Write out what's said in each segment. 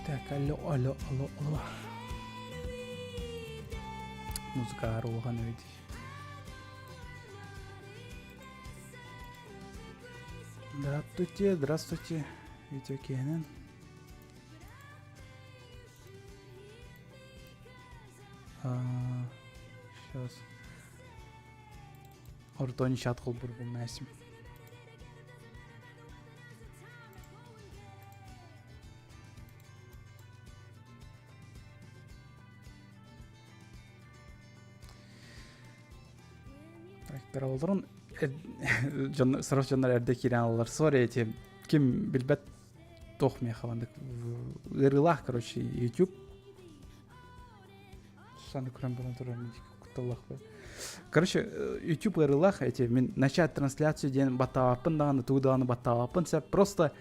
Так, алло, алло, алло, алло. Музыка арулган өйдей. Здравствуйте, здравствуйте. Видео кенен. Сейчас. Ортони чат кыл бур билмесим. Даралдырын сырыш жандар әрде кирен алалар. Сори эти ким билбет тохме хавандык. Ырылах, короче, YouTube. Саны күрен болан тұрам куталлах бы. Короче, YouTube ырылах эти мен начать трансляцию ден батавапын даганы тугдаганы батавапын сеп просто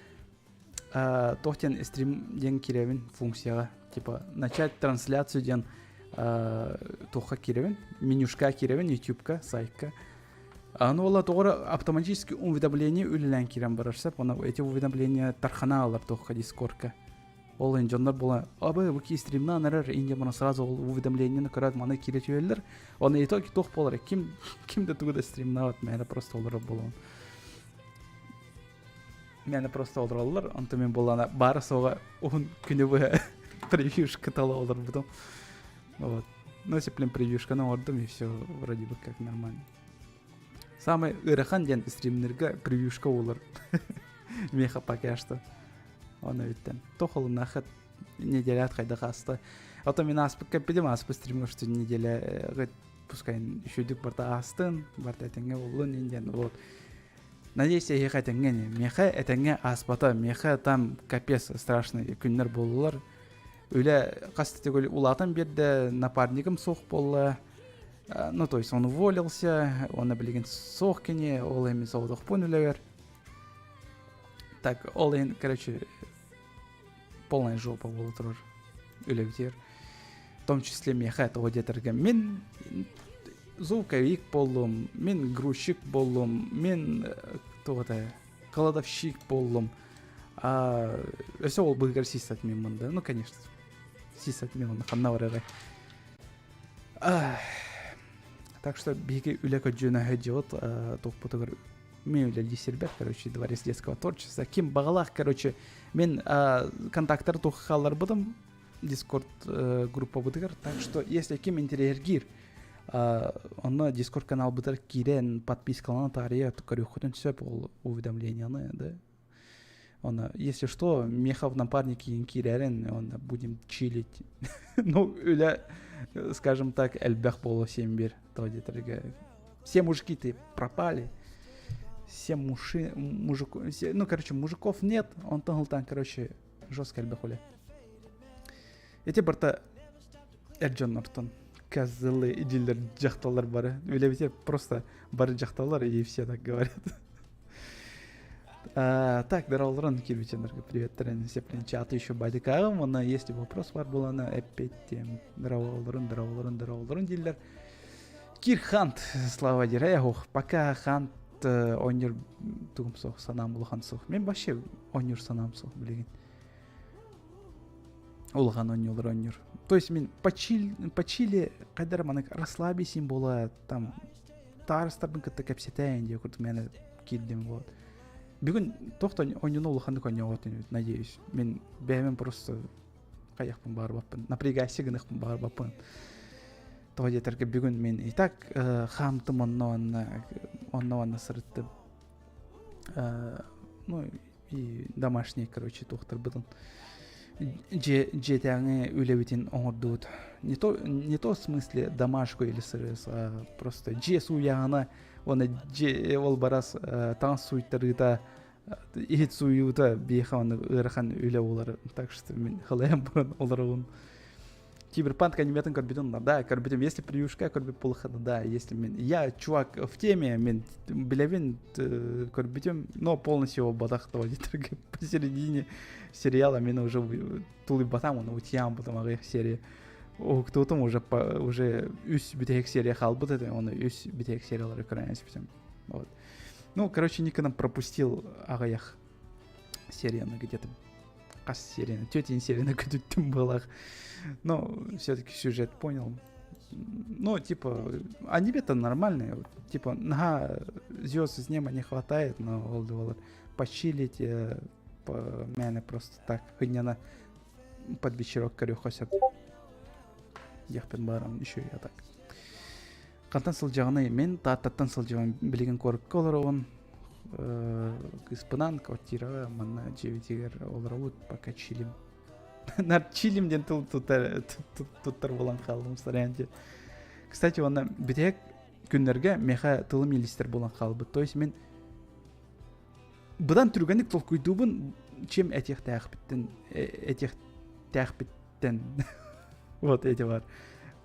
тохтен стрим ден киревин функцияга типа начать трансляцию ден тоха киревин менюшка киревин YouTube'ка сайтка. Ну ола тогра автоматически уведомление үлелен кирен барырса, она эти уведомления тархана алар тоха Discord'ка. Ол инженер бола, абы буки стримна нарар инде мана сразу уведомление көрөт мана киретүелер. Оны итоги тох болар. Кимде тугда стримна от мене просто олар болон. Мене просто олар, онто мен болана бары сога он күнүбө превьюшка тала олар бутон. Вот. Ну, если прям превьюшка на ордом, и все вроде бы как нормально. Самый ырахан ден стримнерга превьюшка олар. Меха пока что. Он ведь там. Тохол нахат неделя отхода хаста. А то меня аспект капидем аспект стример, что неделя пускай еще дюк барта астын, барта тенге улун инден. Вот. Надеюсь, я ехать тенгене. Меха это не аспата. Меха там капец страшный күннер болулар. Öyle кастетеголи улатан берде напарником соқ болла. Ну, то есть он уволился, он облеген соқ кене, ол эми соғдық пон үлевер. Так, ол ен, короче, полная жопа болу тұрыр үлевдер. В том числе меха того детерге. Мен звуковик боллым, мен грузчик боллым, мен кладовщик боллым. Все ол бұлгар сисат мен мұнда. Ну, конечно. Сисат мен мұнда қанна бараға. Так что беги үләкі жөна хөдеот тоқпытығыр мен үлі десербет, короче, дворец детского творчества. Кем бағалақ, короче, мен контакттар тоқықалар бұдым, Discord группа бұдығыр. Так что, если кем интерьергир, оны Discord канал бұдыр кирен подпискалана тария тұқыры құтын сөп ол уведомленияны, да. Он, если что, мехов напарники киререн, он будем чилить. Ну, или, скажем так, эльбех поло 7 все мужики-то пропали. Все мужиков, ну, короче, мужиков нет. Он там, короче, жестко эльбех уля. Эти барта Эрджон Нортон. Козлы и дилер джахталар бары. Или ведь просто бары джахталар и все так говорят. Так, даралран кирвиченерге привет, тренер сеплен чаты еще байдикагам, она есть вопрос бар была на опять тем даралран дилер. Кирхант, слава дираяхух, пока хант онер тугумсох санам булхансох. Мен вообще онер санамсох, блин. Улхан онер. То есть мен почили, когда маны расслабисим была там тарстарбын кытта капсетайн де курт мене киддим вот. Бүгін тоқтан ойнын олықанды көне оғатын, надеюсь. Мен бәймен просто қаяқпын бар баппын. Напрягайся гынықпын бар баппын. Тоға детерге бүгін мен и так хамтым онна сырытты. Ну, и домашний, короче, тоқтар бұдын. Жетяңы үлебетін оңырдуыд. Не то в смысле домашку или сырыс, а просто жесу яғына оны ол барас таң суйттарыда ихит суюда бейханы ырхан үле олар. Так что мен халаям бұрын олар оғын. Киберпанк аниметін көрбетін, да, көрбетін, если приюшка көрбет полыхады, да, если мен, я чувак в теме, мен білевен көрбетін, но полностью бадақтау детерге посередине сериала мен уже тулы батам, оны утиям потом ағық серия. Кто-то уже үс бітек серия қалбыт еді, оны үс бітек сериялары көрәнес бітем. Вот. Ну, короче, Никоном пропустил ағаяқ серияны где-то Қас серияны, тетин серияны күтіттім болақ. Но все-таки сюжет понял. Ну, типа, аниме-то нормальные. Типа, звезд из неба не хватает, но олды почилить, мене просто так. Хыняна под вечерок корю хосят. Яхпен барам, еще я так. Қантан сыл жағына мен таттан сыл жағын білеген көріп колар он. Испынан квартира манна жевитигер олар пока чилим. Нар чилимден туттар болан қалдым сарянде. Кстати, онна бітек күндерге меха тылым елістер болан қалды. То есть мен бұдан түргендік тол көйдубын чем этих тәқпіттен. Вот эти бар.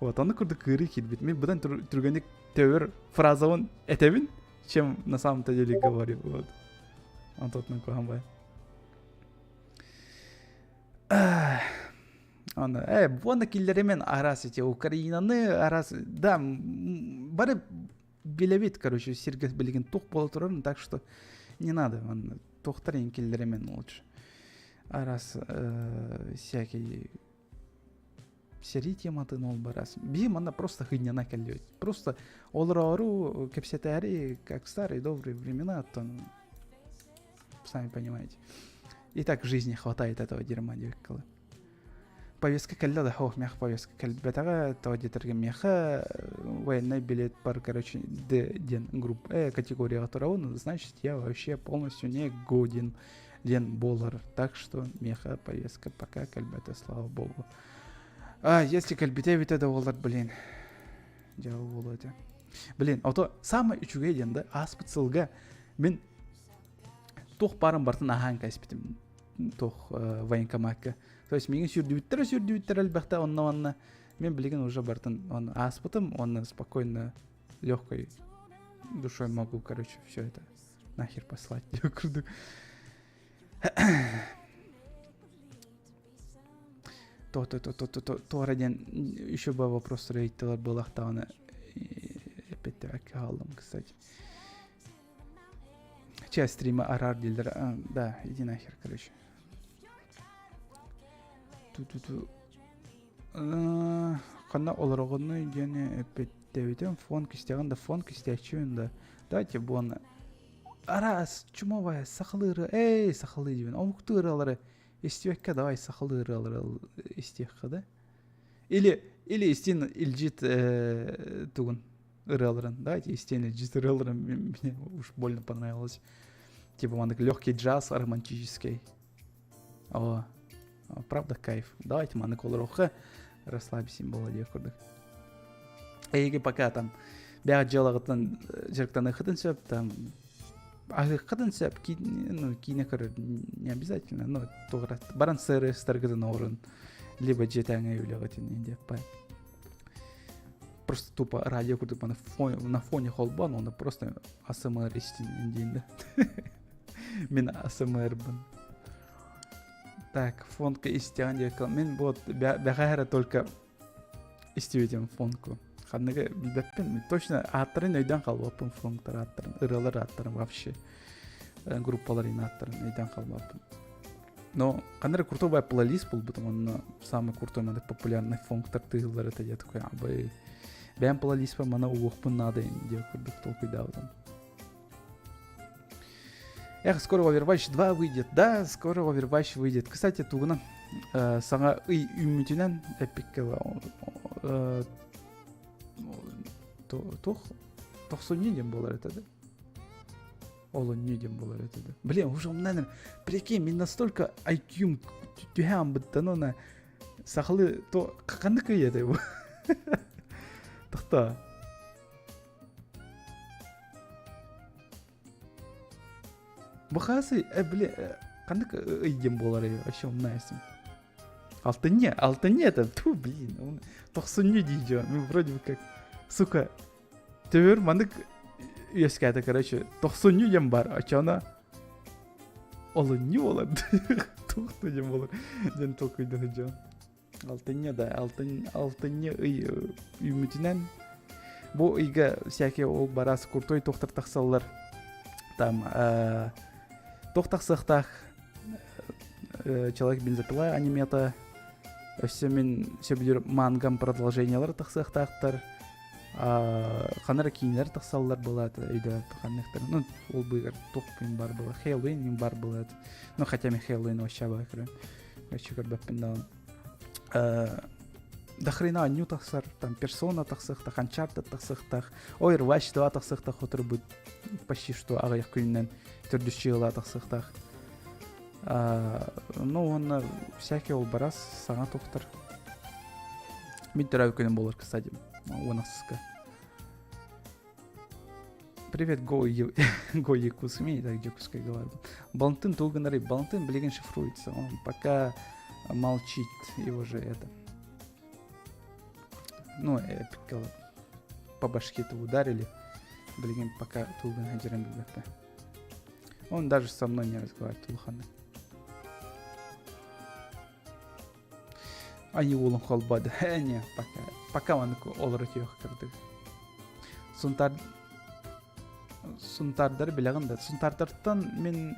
Вот, оны күрді кыры кетбет. Мен бұдан түргендік тәуір фразауын әтебін, чем на самом-то деле говорю. Вот. Он тут на кухам бай. Вон киллеремен арасы те Украинаны арасы да бары билебит, короче, сергес билеген тух боло турарын, так что не надо, он тухтарин киллеремен лучше. Арас всякие сери тематын ол барас. Бим она просто хыняна келет. Просто олрару кепсетари, как старые добрые времена, то сами понимаете. И так в жизни хватает этого дерьма девкала. Повестка калда да хох мях повестка калд бетага тавдитерге меха военный билет пар, короче, ден групп категория атараун, значит я вообще полностью не годен ден болар. Так что меха повестка пока кальбета, слава богу. Если кальбите вите да олар, блин. Жау болады. Блин, ото самый үчүгө ден да аспыт сылга мен тох барым бартын ахан каспитим. Тох военкоматка. То есть менің сүрдүбіттер әлбәқті онна мен білеген уже бартын он аспытым, он спокойно, легкой душой могу, короче, все это нахер послать. То раден еще бы вопрос рейтилар был ахтауна опять алdım, кстати. Часть стрима арар дилдер. Да, иди нахер, короче. Қана оларғыны және әпеттеуітен фон кістеғанда фон кістеғчуында. Дайте бұны арас чумовая сақылыры, сақылы дейбін. Омықты ұралары істевекке давай сақылы ұралары істевекке да. Или істен илжит туғын ұраларын. Дайте істен илжит ұраларын. Мне уж больно понравилось. Типа манык легкий джаз романтический. Правда кайф. Давайте маны колоруха расслабься, молодец, курдык. Эйге пока там бягат жалагытан жерктан ыхытын сөп, там агытын сөп, кине көрөр не обязательно, но тогра баран сыры старгыдын орын, либо жетаңа үйлөгөтүн деп па. Просто тупо радио курдык на фоне холбан, он просто АСМР истин дейинде. Мен АСМР бын. Так, фонка истян декал. Мен вот бягара только истевитем фонку. Хадныга билбеппен. Мен точно аттарын өйдөн калбаппын фонктар аттарын. Ыралар аттарын вообще. Группаларын аттарын өйдөн калбаппын. Но кандыр крутой плейлист был, потому что самый крутой, мана популярный фонктар тыгылар это я такой, бэм плейлист по мана уохпын надо деп курдук толку давдан. Скоро Overwatch 2 выйдет. Да, скоро Overwatch выйдет. Кстати, тугна саңа ый үмүтүнөн эпиккела тохсон неден болар это да? Олон неден болар это да? Блин, уже наверное, прикинь, мен настолько IQ тюхам быттано на сахалы то кандык еді его. Тахта. Бахасы, кандык ыйдем болар её, вообще умнайсың. Алтыне это, блин, тохсон не дейдё. Мен вроде бы как, сука, төбөр мандык өскәді, короче, тохсон неден бар, ачана олы не болар, тохсон неден болар, ден толкуйды жон. Алтыне да, алтыне ый үмүтүнөн, бу ыйга всякие ол барасы куртой тохтар тахсаллар, там, тоқтақсықтақ Человек бензопила анимета. Өссе мен сөбүлөр мангам продолжениялар тахсактар. Ханара кийинер тахсаллар болот өйдө ханнактар. Ну, ол быгар топпин бар было, Хэллоуин бар было. Ну, хотя мен Хэллоуин вообще бакры. Чекер баппиндан. До хрена ню тахсар, там персона тахсактах, Uncharted тахсактах, Overwatch 2 тахсактах, который будет почти что агаяк күннен түрдүшчыгыла тахсактах. Ну, он всякий ол барас саңа тоқтар. Мен төрәу күнім болар, кстати, у нас. Привет, Го Якусми, так Якуской говорю. Балантын туганары, Балантын блин шифруется, он пока молчит, его же это. Ну, по башке-то ударили, блин, пока туган хajirен билбеппе. Он даже со мной не разговаривает, Тулханы. Они улын холбады. Не, пока он олрык yok кырдык. Сунтардар билеген да. Сунтардардан мен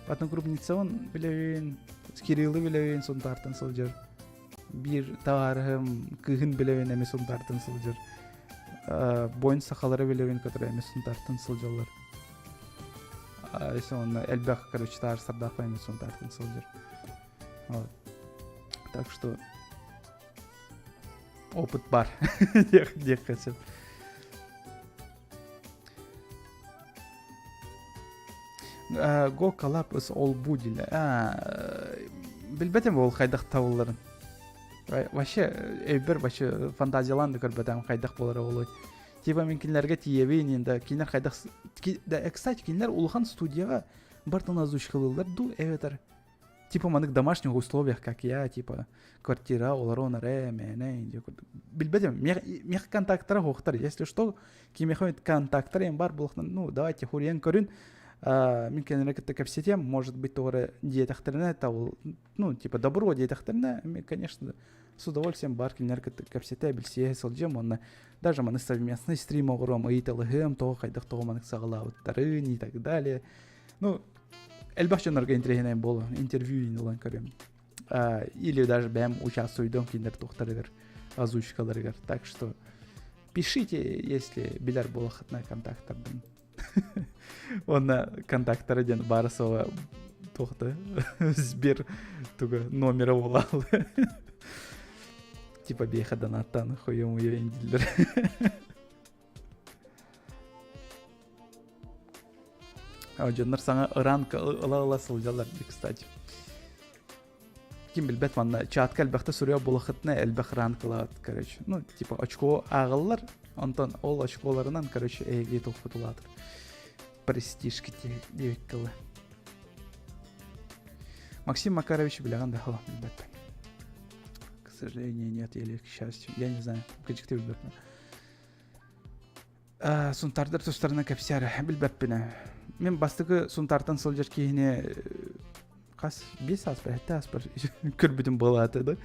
Одногруппницаон билебин, Кириллы билебин сунтардан сылжыр. Bir тарым кыгын билебин эме сунтардан сылжыр. Бойын сахалары билебин, который эме сунтардан сылжырлар. Если он эльбах, короче, тар сардаху эме сунтардан сылжыр. Вот. Так что опыт бар. Где хотел. Го калап ыс ол будил. Билбетем ол хайдах тавылларын. Вообще, эйбер вообще фантазияланды көрбетем хайдах болары олой. Типа мен кинлерге тиебейін енді. Кинлер хайдах... Кстати, кинлер улхан студияға бартын озвучкалылар. Ду эветер. Типа манык домашних условиях, как я, типа квартира, оларона, рэме, билбедем, мех контактора хохтар, если что, кимеховит контактор, им бар был, ну, давайте хурьен корюн, мен кенерекетте капсетем, может быть, тоже диетахтерне, ну, типа добро диетахтерне, конечно, с удовольствием бар кенерекетте капсете, бельсие, солджем, он даже маны совместный стрим огром, и телегем, то хайдах того манык сагалаут, тарыни и так далее, ну, Эльбахчанарга интервью было, интервью инылан көрем. Или даже бэм участвуем киндер тухтарыгар, озвучкаларыгар. Так что пишите, если билер было хатна контактордан. Он на контакторден Барсова тухта Сбер туга номера улал. Типа бейхадан аттан хуем уевендилер. Жандар саңа ыранка ыла сылжалар, кстати. Ким билбет манна чатка әлбәхті сүрия болақытны әлбәқ ранкалат, короче. Ну, типа, очко ағылар, онтан ол очколарынан, короче, әйге тоқпытыладыр. Престижки девек кылы. Максим Макарович білеген да хала билбет. К сожалению, нет, или к счастью. Я не знаю, качекте билбет. Сунтардар тұстарына кәпсәрі білбет біне. Мен бастығы сунтартан сылжар кейіне қас 5 аспыр, 7 аспыр көрбітім болады да.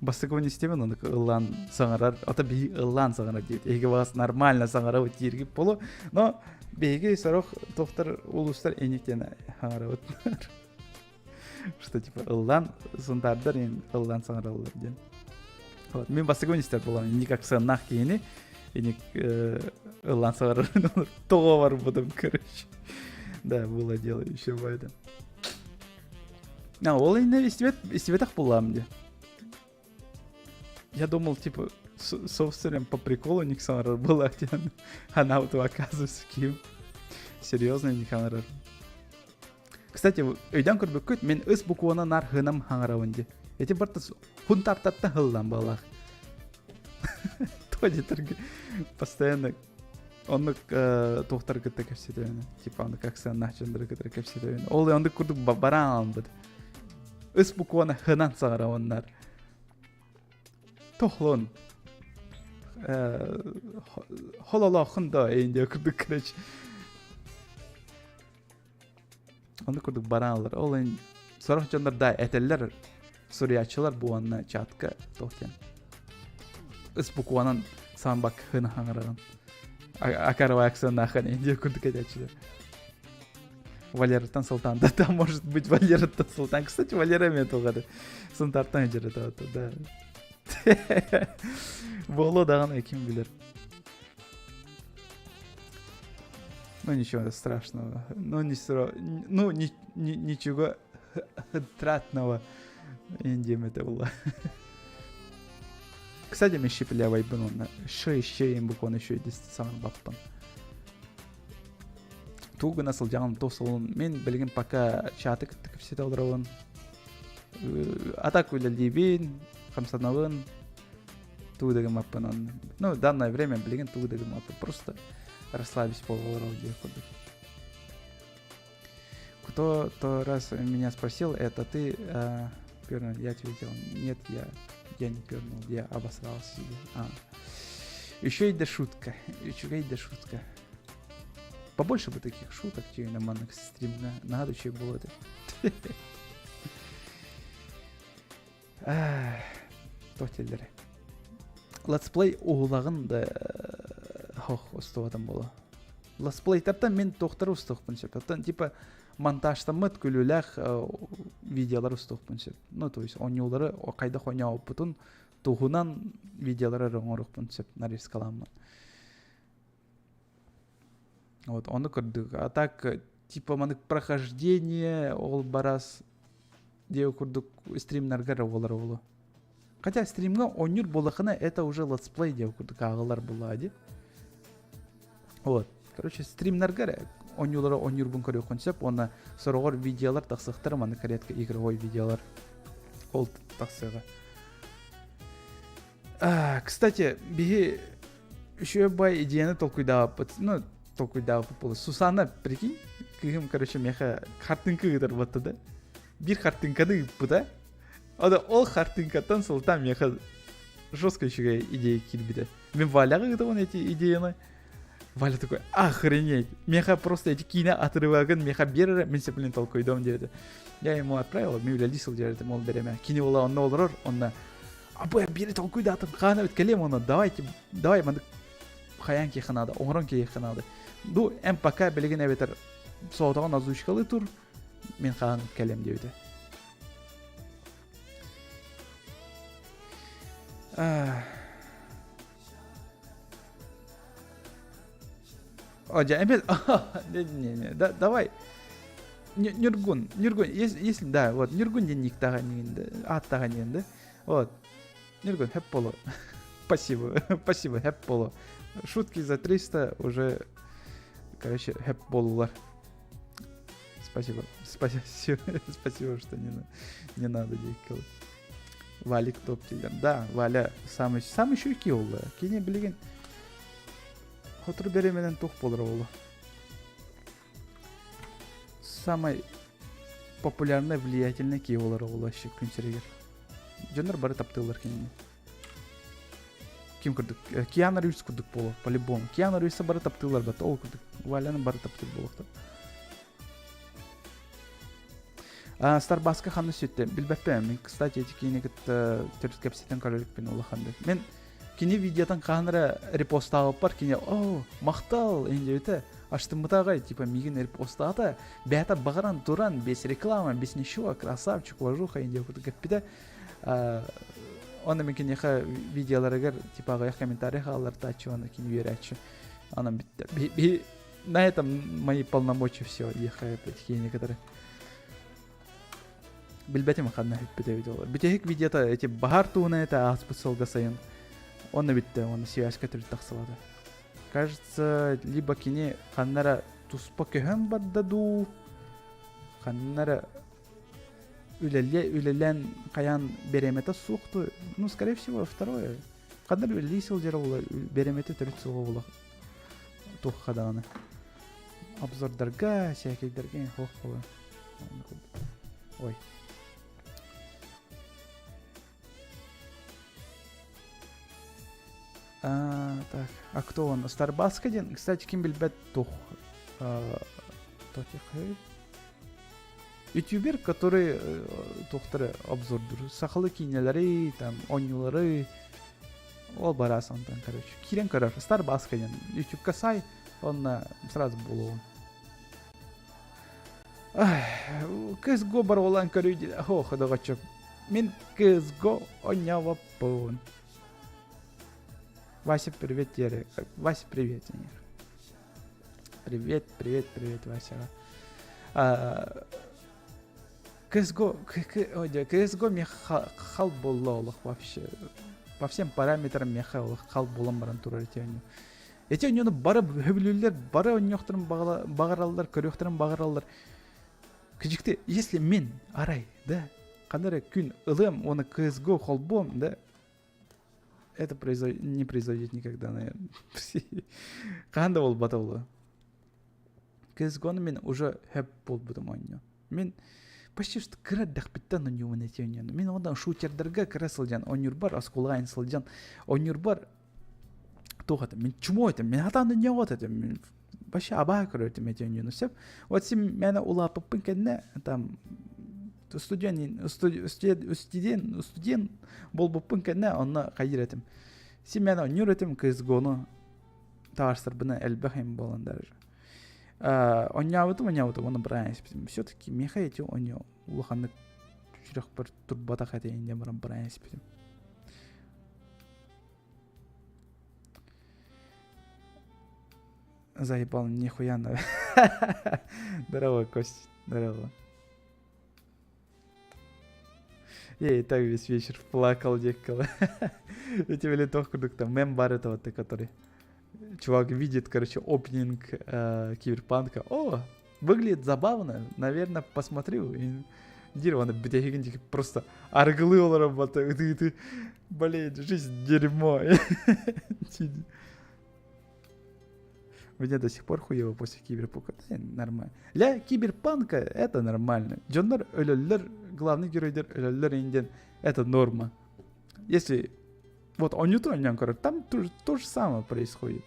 Бастығы оны істемен, оны ұлан саңарар, ота бей ұлан саңарар дейді. Еге бағасы нормально саңарар өтергіп болу. Но бейге сұрық тоқтар ұлыстар әнектен саңарар өтінер. Что типа ұлан сунтардар ең ұлан саңарар олар ден. Мен бастығы оны істер боламын. Никак саңнақ кейіне, ұлан саңарар тоға бар бұдым, короче. Да, было дело еще в этом. Ол инде истебетах булам де. Я думал, типа, собственно, по приколу Никсанрар была, она вот оказывается ким. Серьезно, Никсанрар. Кстати, өйдан көрбөккөт, мен ыс букуана нар хынам хаңарауынде. Эти барта хун тартатта хыллан балах. Тоди постоянно он тоқтар кітті көпсетуені. Типа, он как сан нахчандыры кітті көпсетуені. Ол онды күрдік баран бұд. Үс бұқуаны хынан сағыра онлар. Тоқлын. Холола құнда әйінде күрдік кіріч. Онды күрдік баранлар. Ол ең сұрақ жандар да әтелер, сүриячылар бұуанна чатқа тоқтен. Үс бұқуанын сан бак хына хаңыраған. Акарова аксан нахан инде күрдік әтечілер. Валераттан Султан. Да, там может быть Валераттан Султан. Кстати, Валера мен тугады. Сунтартан жүреді, да. Боло даганы ким билер. Ну ничего страшного. Ничего тратного. Индием это было. Кстати, мен шипілявай бұны. Шейін бұқ оны шөйді саған баппын. Туғы насыл жағын тосылын. Мен білген пока чаты күттік все таудырауын. Атак өлелдейбен, қамсанауын. Туғыдығы маппын он. Ну, в данное время білген туғыдығы маппын. Просто расслабись полуорал где ходит. Кто-то раз меня спросил, это ты пернул? Я ответил, нет, я не пернул, я обосрался. Еще и до шутка. Побольше бы таких шуток, че на манных стримна. Надо, че было это. Тотелдері. Летсплей оғылағын да ұстыватым болу. Летсплей таптан мен тоқтары ұстықпын сеп. Таптан типа монтажтамыд күліләқ видеолар ұстықпын сеп. Ну, то есть, он юлары қайда қойня опытын туғынан видеолары рыңырықпын сеп. Нарис каламын. Вот, оны көрдік. А так, типа, мандық прохождение, ол барас деу көрдік стримнарға олар олу. Хотя стримға онюр болақына это уже летсплей деу көрдік ағылар болады. Вот, короче, стримнарға онюлары онюр бұн көрі концепт, оны сұрғыр видеолар тақсықтыр, маны каретка игровой видеолар. Ол тақсыға. Кстати, бігі үші бай идеяны толкуйдауы, ну, толкуйдауы болы. Сусана, прикинь, кігім, короче, меха картинка ғыдар баты да. Bir картинканы ұппы да. Ода ол картинкаттан сылтан меха жестко еще идея келбеді. Мен Валяға ғыдауын эти идеяны. Валя такой, охренеть. Меха просто эти кино отрывагын, меха берері, мен сеплен толкуйдауын деді. Я ему отправил, мейлі лисыл деді, мол береме. Кино ола онна олырыр, онна. Абай, бері толкуйдатым, қаны өткелем оны, давай, мандық қаян кейханады, оңырын кейханады. Ду, әм пока білеген әветер соғытаған озвучкалы тур, мен қаған өткелем дейді. Оджа, эмес, не, давай. Нюргун, если, да, вот, Нюргун денег тағанен, ат тағанен, да, вот, Нюргун, хэп поло. Спасибо, хэп поло. Шутки за 300 уже, короче, хэп полулар. Спасибо, что не надо делать. Валик топ-тилер. Да, Валя самый шүйкі олы. Кейне білеген хотыр беремеден тоқ болыр олы. Самый популярный, влиятельный кей олар олы шек күнсерегер. Жондар бары таптылар кейне. Ким күрдік? Киану Ривз күрдік болы, по-любому. Киану Ривза бары таптылар баты, ол күрдік. Валяны бары таптыл болықты. Старбаска ханны сөйтті. Білбәппе, мен, кстати, эти кейіне күтті түріс кәпсеттен көрілік пен олы ханды. Мен кейіне видеотан қағыныры репост ағып бар, кейіне, мақтал, енді өті, аштым мұтағай, типа, меген репост ағыта, бәті бағыран, туран, бес реклама, бес нешуа, красавчик, лажуха, енді өті көппеді. Оны мен кейіне видеоларығыр, типа, ағаяқ комментарий қаларты ачы, оны кейіне верячы. Анам бітті. На этом мои полномочия все, ехай, кейіне кітары. Білбәтім қадына хүтпеті видеолар. Бітехік видеота эти бағар туына это аспыт солға сайын. Оны бітті, оны связка түрі тақсылады. Кажется, либо кене қаннара туспа көһен баддаду, қаннара үлелен қаян береметі суқты. Ну, скорее всего, второе. Қаннар үлелейсіл жері олар береметі түрі суғы олар. Туқ қадағаны. Обзордарға, сәкейдерге хоқ болар. Ой. Так, а кто он? Старбаскадин? Кстати, ким билбет тух. Ютубер, который тухтары обзор дуру. Сахалы кинелері, там, онюлары. Ол барасан там, короче. Кирен көрір. Старбаскадин. Ютубка сай, он сразу было. CSGO бар olan көрүйді. Құдыға чөп. Мен CSGO ойнаваппын. Вася, привет, Яре. Вася, привет. Привет, Вася. CSGO мен хал боллаулық вообще. По всем параметрам мен хал болам баран турар етеуіне. Етеуіне бары хөбілілер, бары ойнақтырын бағаралдар, көріқтірін бағаралдар. Кіжікті, если мен арай, да, қандары күн ылым, оны CSGO холбом, да, это не произойдет никогда, наверное. Қанда ол батаулы. CSGO-ны мен уже хэп бол бұдым ойню. Мен почти что кіраддақ біттен ойню оны етеуіне. Мен одан шутердерге кірі сылжан, ойнюр бар, аскулайын сылжан, ойнюр бар. Тоғаты, мен чумо етім, мен атанды не от етім, вообще абаға көрі етім етеуіне. Вот сен мәні улапыппын кәдіне, там, студент бол бұппын кәдіне, онына қайыр етім. Сен мәні ойнюр етім CSGO-ны тағарсыр бұны әлбәқайым боландар. Ойнявытым, оны бірайын еспетім. Все-таки меха еті ойню ұлықанды жүрек бір тұрбата қатайында бірайын еспетім. Заебал, нихуя. Здорово, Костя, здорово. Я и так весь вечер плакал, декал. Я тебе литох там мем бар этого, который чувак видит, короче, опенинг Киберпанка. О, выглядит забавно, наверное, посмотрю. И дерево просто арглы работает. Ты, блин, жизнь дерьмо. Мне до сих пор хуево после Киберпанка. Нормально. Для Киберпанка это нормально. Джондар өлөлөр, главный геройдер өлөлөр инден. Это норма. Если вот он не то, там то же самое происходит.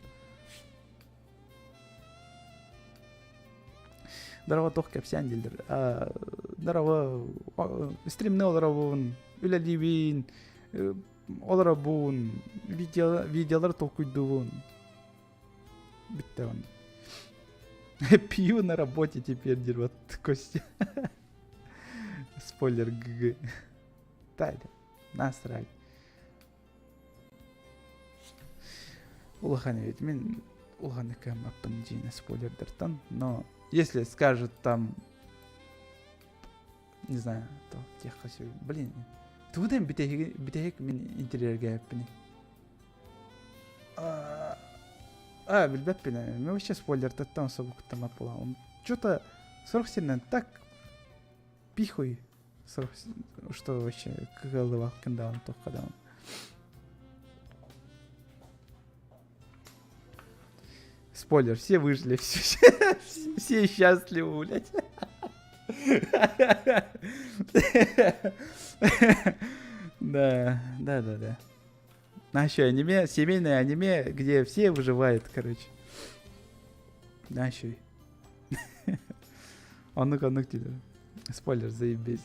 Здорово, тох кәпсән делдер. Здорово, стримны оларабуын, үләлибин, оларабуын, видеолар толкуйдуын. Битте он. Пью на работе теперь, дерват, Костя. Спойлер ГГ. Тайда, насрать. Улаханы ведь, мен улаханы кәм аппын дейін спойлердертан, но если скажут там, не знаю, то тех хочу, блин, тудем битехек мен интерьерге аппыны. Билбеппина, мен вообще спойлердертан особо күттім аппыла. Что-то срок сильно так пихуй, что вообще кыгылдыва кында он тоққада он. Спойлер, все выжили, все счастливы, блядь. Да. А еще аниме, семейное аниме, где все выживают, короче. Да, еще. Ну-ка, тебе. Спойлер, заебись.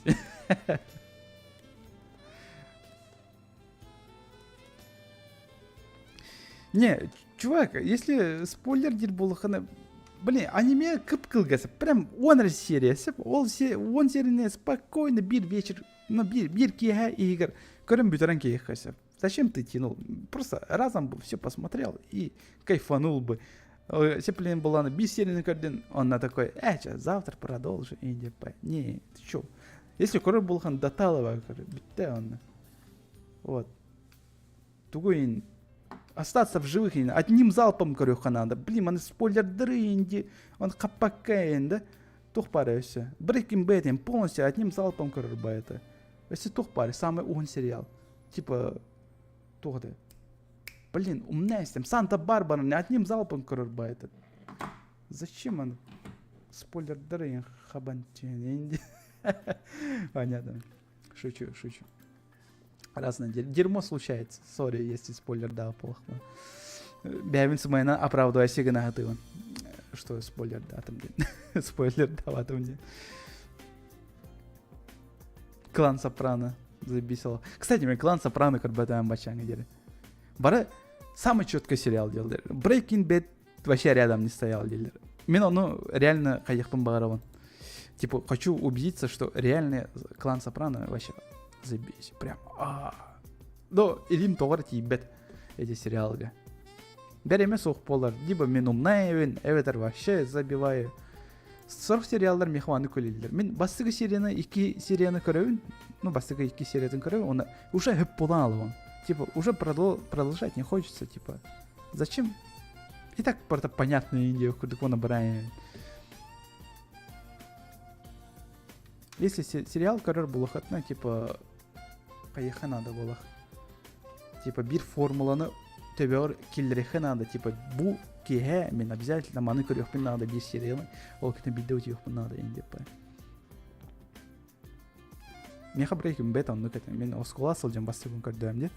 Не, чувак, если спойлер дер болғаны, блин, аниме кып кылгасы, прям он серия, он серияне спокойно bir вечер, bir кеха игр, көрім бүтерен кеха. Зачем ты тянул? Просто разом бы все посмотрел и кайфанул бы. Сеплин была на бисерный кардин, он на такой, завтра продолжи, не, ты чё? Если король болған даталова, битте он, вот, тугуин, остаться в живых, одним залпом корюха надо, блин, он спойлердыры инди, он капакаен, да, тухпары все, Breaking Bad полностью одним залпом корюба это, если тухпары, самый угон сериал, типа, тухды. Блин, умная система. Санта-Барбара не одним залпом корорба этот. Зачем он? Спойлер дыры хабантин. Понятно. Шучу. Разное дерьмо случается. Сори, если спойлер да плохо. Бявинцы мои оправдывая сигана готовы. Что спойлер да там где? Спойлер да в этом где? Клан Сопрано забесило. Кстати, мне клан Сопрано как бы там бачанга делали. Бара самый четкий сериал делали. Breaking Bad вообще рядом не стоял делали. Мен оны реально қайықпын бағаравын. Типа, хочу убедиться, что реальный клан Сопрано вообще забейся. Прям. Но илим тоғыр тейбет эти сериалга. Береме соқ болар. Либо мен умнайвен, эветер вообще забиваю. Сорқ сериалдар мехваны көлелдер. Мен бастығы серияны, 2 серияны көрөйін. Ну, бастығы 2 серияны көрөйін. Оны уже хөп болан алып. Типа, уже продолжать не хочется. Типа, зачем? И так просто понятно, Индия, куда он набирает. Если сериал көрөр болахатна, типа, каяха надо болах. Типа, бир формуланы төбөр килдерехе надо. Типа, бу кеге мен обязательно маны көрөхпен надо бир сериалы. Ол кетен бидео түйөхпен надо Индия. Меха брейкім бет анны кетен. Мен оскула сылжан бастығын көрдім де.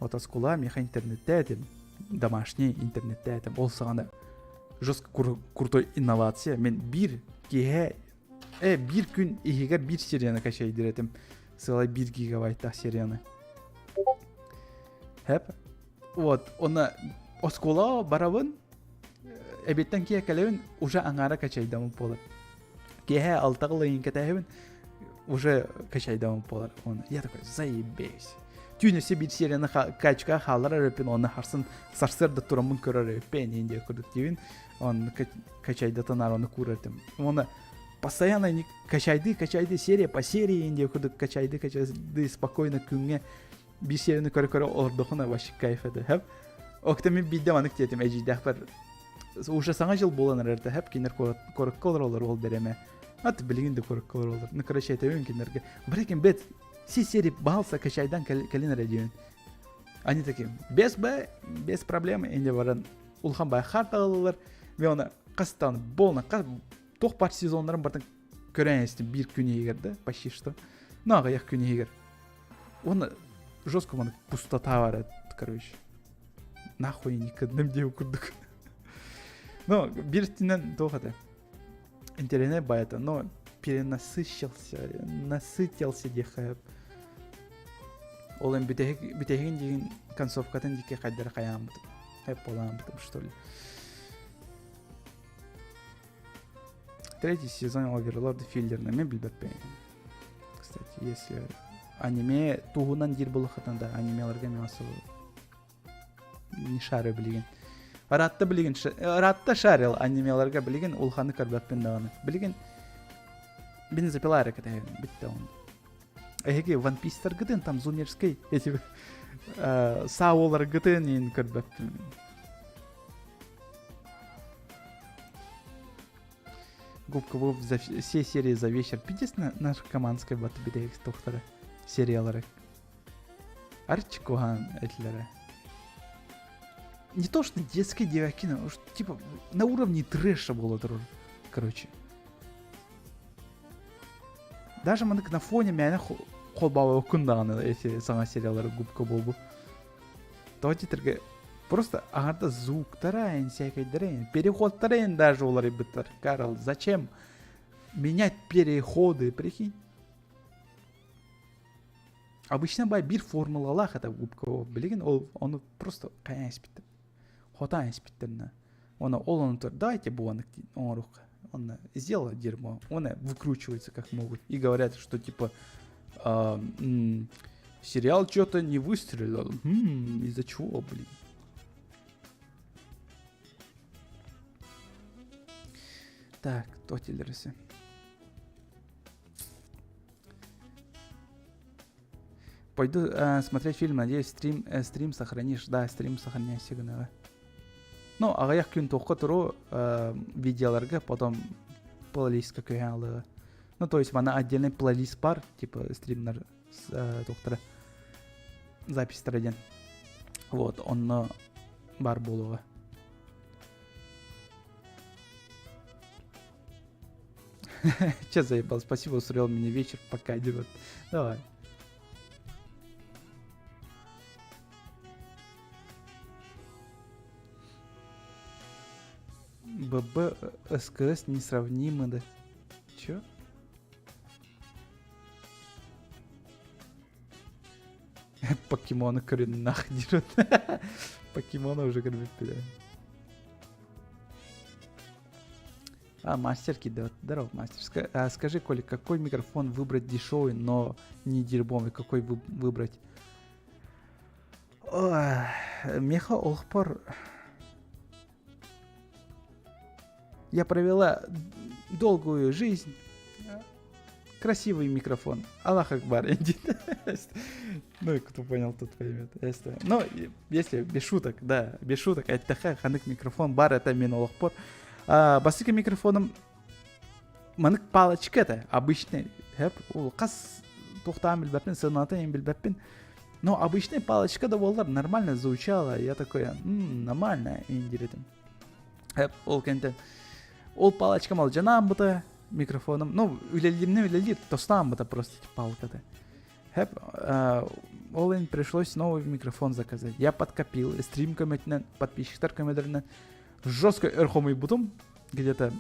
Вот оскула меха интернетте этим. Домашний интернетте этим. Ол сағанда жестко крутой инновация. Мен бир кеге bir gün ihigер bir серияны качайдыр этим. Сылай 1 гигабайттах серияны. Хеп. Вот, оны оскола барабын эбеттен кие калебин уже аңара качайдамын болар. Кие алтагылы инкетебин уже качайдамын болар. Оны я такой заебись. Түйнесе bir серияны качка халар репин оны харсын сарсырды турамын көрөр пен инде көрдүк дебин. Оны качайдатанар оны күрөтүм. Оны постоянно не качайды серия по серии инде кудук качайды спокойно күнгө bir серияны көрө ордохуна вообще кайф эди. Хеп октеми бидде манык тетим эжидах бар уже саңа жыл болан эрде хеп кинер көрөк колор ол береме. Ат билгинде көрөк колор. Ну короче этебин кинерге. Брекен бет си серии балса качайдан калинер эдин. Они такие без проблем инде баран улхан бай харталар ve ona кастан болна тоқ бар сезонларын бартын көрән естім бір күн егерді, почти что. Ну, ага, яқ күн егер. Оны жестко маны пустота бар еді, короче. Нахуй не кәдім деп күрдік. Но, бір түнен тоқады. Интернет байыты, но перенасыщался дехіп. Ол ән бүтеген деген концовкатын деке қайдары қаян бұтым. Әп болан бұтым, что ли. 3-й сезон Оверлорд филлерный мен билбеппейм. Кстати, если аниме тугунан дир болухатанда анимелерге мен асыл не шары билген. Ратта шарил анимелерге билген улханы көрбеппен даганы. Билген бензопила рекетебин битте он. Эге One Piece гытын там зумерский эти саолар гытын ин көрбеппен. Губка Боб за все серии за вечер. Пидес наша командская батбидейк тоқтары сериалары. Арчикухан этлері. Не то, что детские девяки, но типа на уровне трэша было, короче. Даже мы на фоне меня холбавы кунданы эти сама сериалары Губка Бобу. То титрге просто ағарда звуктарайын, всякайдырайын, переходтарайын даже олар ебіттар. Карл, зачем менять переходы, прикинь? Обычно бай бір формулалах это Губка Боб, білген, оны просто қаян еспіттір. Хотан еспіттеріне. Оны тұр, дайте буаны рух. Он сделал дерьмо, он выкручивается как могут. И говорят, что типа сериал что-то не выстрелил. Из-за чего, блин? Так, тотилерсы. Пойду смотреть фильм, надеюсь, стрим сохранишь. Да, стрим сохраняй сигналы. Ну, ағаяқ күн тоққа тұру видеоларға, потом плейлистқа көйен алығы. Ну, то есть, мана отдельный плейлист бар, типа стримнер тоқтары запись траден. Вот, он бар болуға. Че заебал, спасибо, устроил мне вечер, пока идет. Давай. ББ СКС несравнимы, да? Чё? Покемоны корен нахуй дерут. Покемоны уже корбит, да. Мастер кидает. Здорово, мастер. Скажи, Коля, какой микрофон выбрать дешевый, но не дерьмовый? Какой выбрать? Ой, Меха Олхпор. Я провела долгую жизнь. Красивый микрофон. Аллах Акбар. Ну, кто понял, тот поймет. Ну, если без шуток, да, без шуток, это такая ханык микрофон бар, это мен Олхпор. Басыка микрофоном манык палочка это обычный. Кас тухтам билбеппин, сынатым билбеппин. Но обычная палочка да волдар нормально звучала. Я такой, нормально, индиритим. Ол кенте. Ол палочка мал жанам бута микрофоном. Ну, үлелир, тостам бута просто палка-то. Олен пришлось новый микрофон заказать. Я подкопил, стрим комментен, подписчиктар комментаринен. Жестко эрхомый бутум. Где-то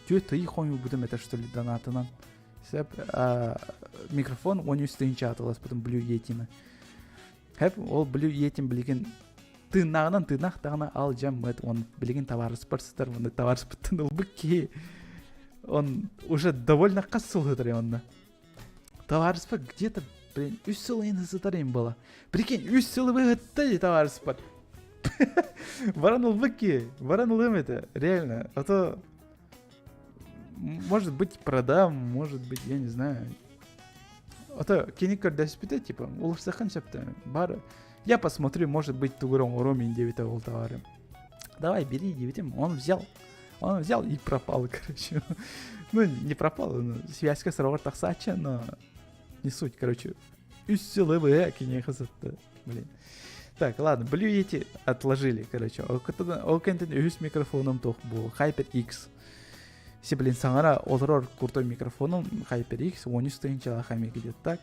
2-3 хомый бутум, это что ли донатынан. Микрофон он үстінче атылас потом Blue Yeti'ні. Ол Blue Yeti'ні білген тыңнағынан тағына ал жам он білген товарыс барсыздар, оны товарыс бұттын ол бүкке. Он уже довольно қасыл ғыдыр онына. Товарыс бар где-то, блин, 3 сылы енді зытарым была. Прикинь, 3 сылы выгытты товарыс бар. Варан ол бүкке, варан ол это, реально. А то может быть продам, может быть, я не знаю. А то киникар дәспіті, типа, улырсақан шапты. Бар. Я посмотрю, может быть, тугуром уромен 9 ол товарым. Давай, бери 9. Он взял и пропал, короче. Ну, не пропал, связка с ровар тахсача, но не суть, короче. Үссілі бұға кене қызытты. Блин. Так, ладно, Blue Yeti отложили, короче. Ол кентен өз микрофоном тоқ бұл. HyperX. Если, блин, саңара олырор крутой микрофоном HyperX 13 тыгынча хамек идет так.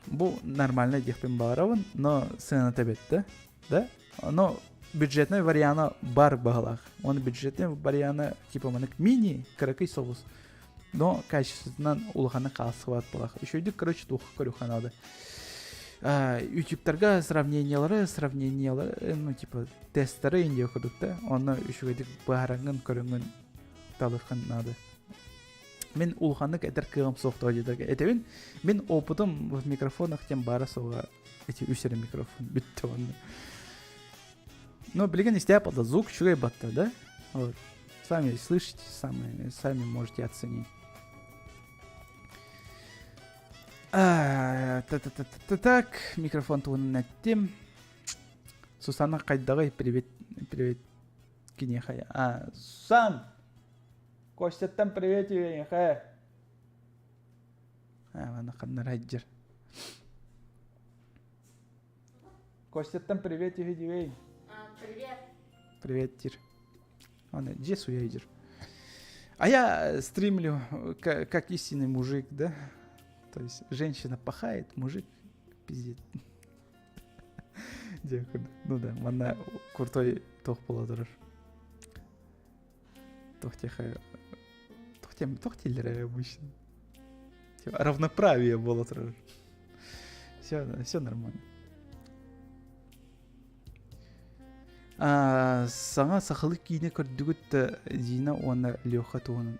Бұл нормально дехпен бағаравын, но сына табетті, да? Но бюджетный варианы бар бағалақ. Он бюджетный варианы типа манык мини, каракай соғыз. Но качестводан улғаны қалсыват бағақ. Еще үйдік, короче, тұқы көріқан алды. YouTube-тарға сравнениялары, ну, типа, тесттары инде оқыдық да. Оны үші өйдік бағараңын көріңін талырқан нады. Мен улғаны кәдір кығым соқты өйдерге. Әтеуін, мен опытым в микрофонах тем бара соға эти үсері микрофон бітті оны. Но, білген, истяпалда звук шугай батта, да? Вот. Сами слышите, сами можете оценить. Так, микрофон туын нәттем. Сусана қайдағай, привет, кенехай. Сусан! Костяттан привет, кенехай. Вана қаннар айджыр. Костяттан привет, кенехай. Привет. Привет, Тир. Он Джесу я идер. А я стримлю как истинный мужик, да? То есть женщина пахает, мужик пиздит. Дякую. Ну да, мана крутой тох поладырыр. Тохтелер обычно. Равноправие болотырыр. Все нормально. Саңа сақылы кейіне көрдігітті зина оны леха туғының.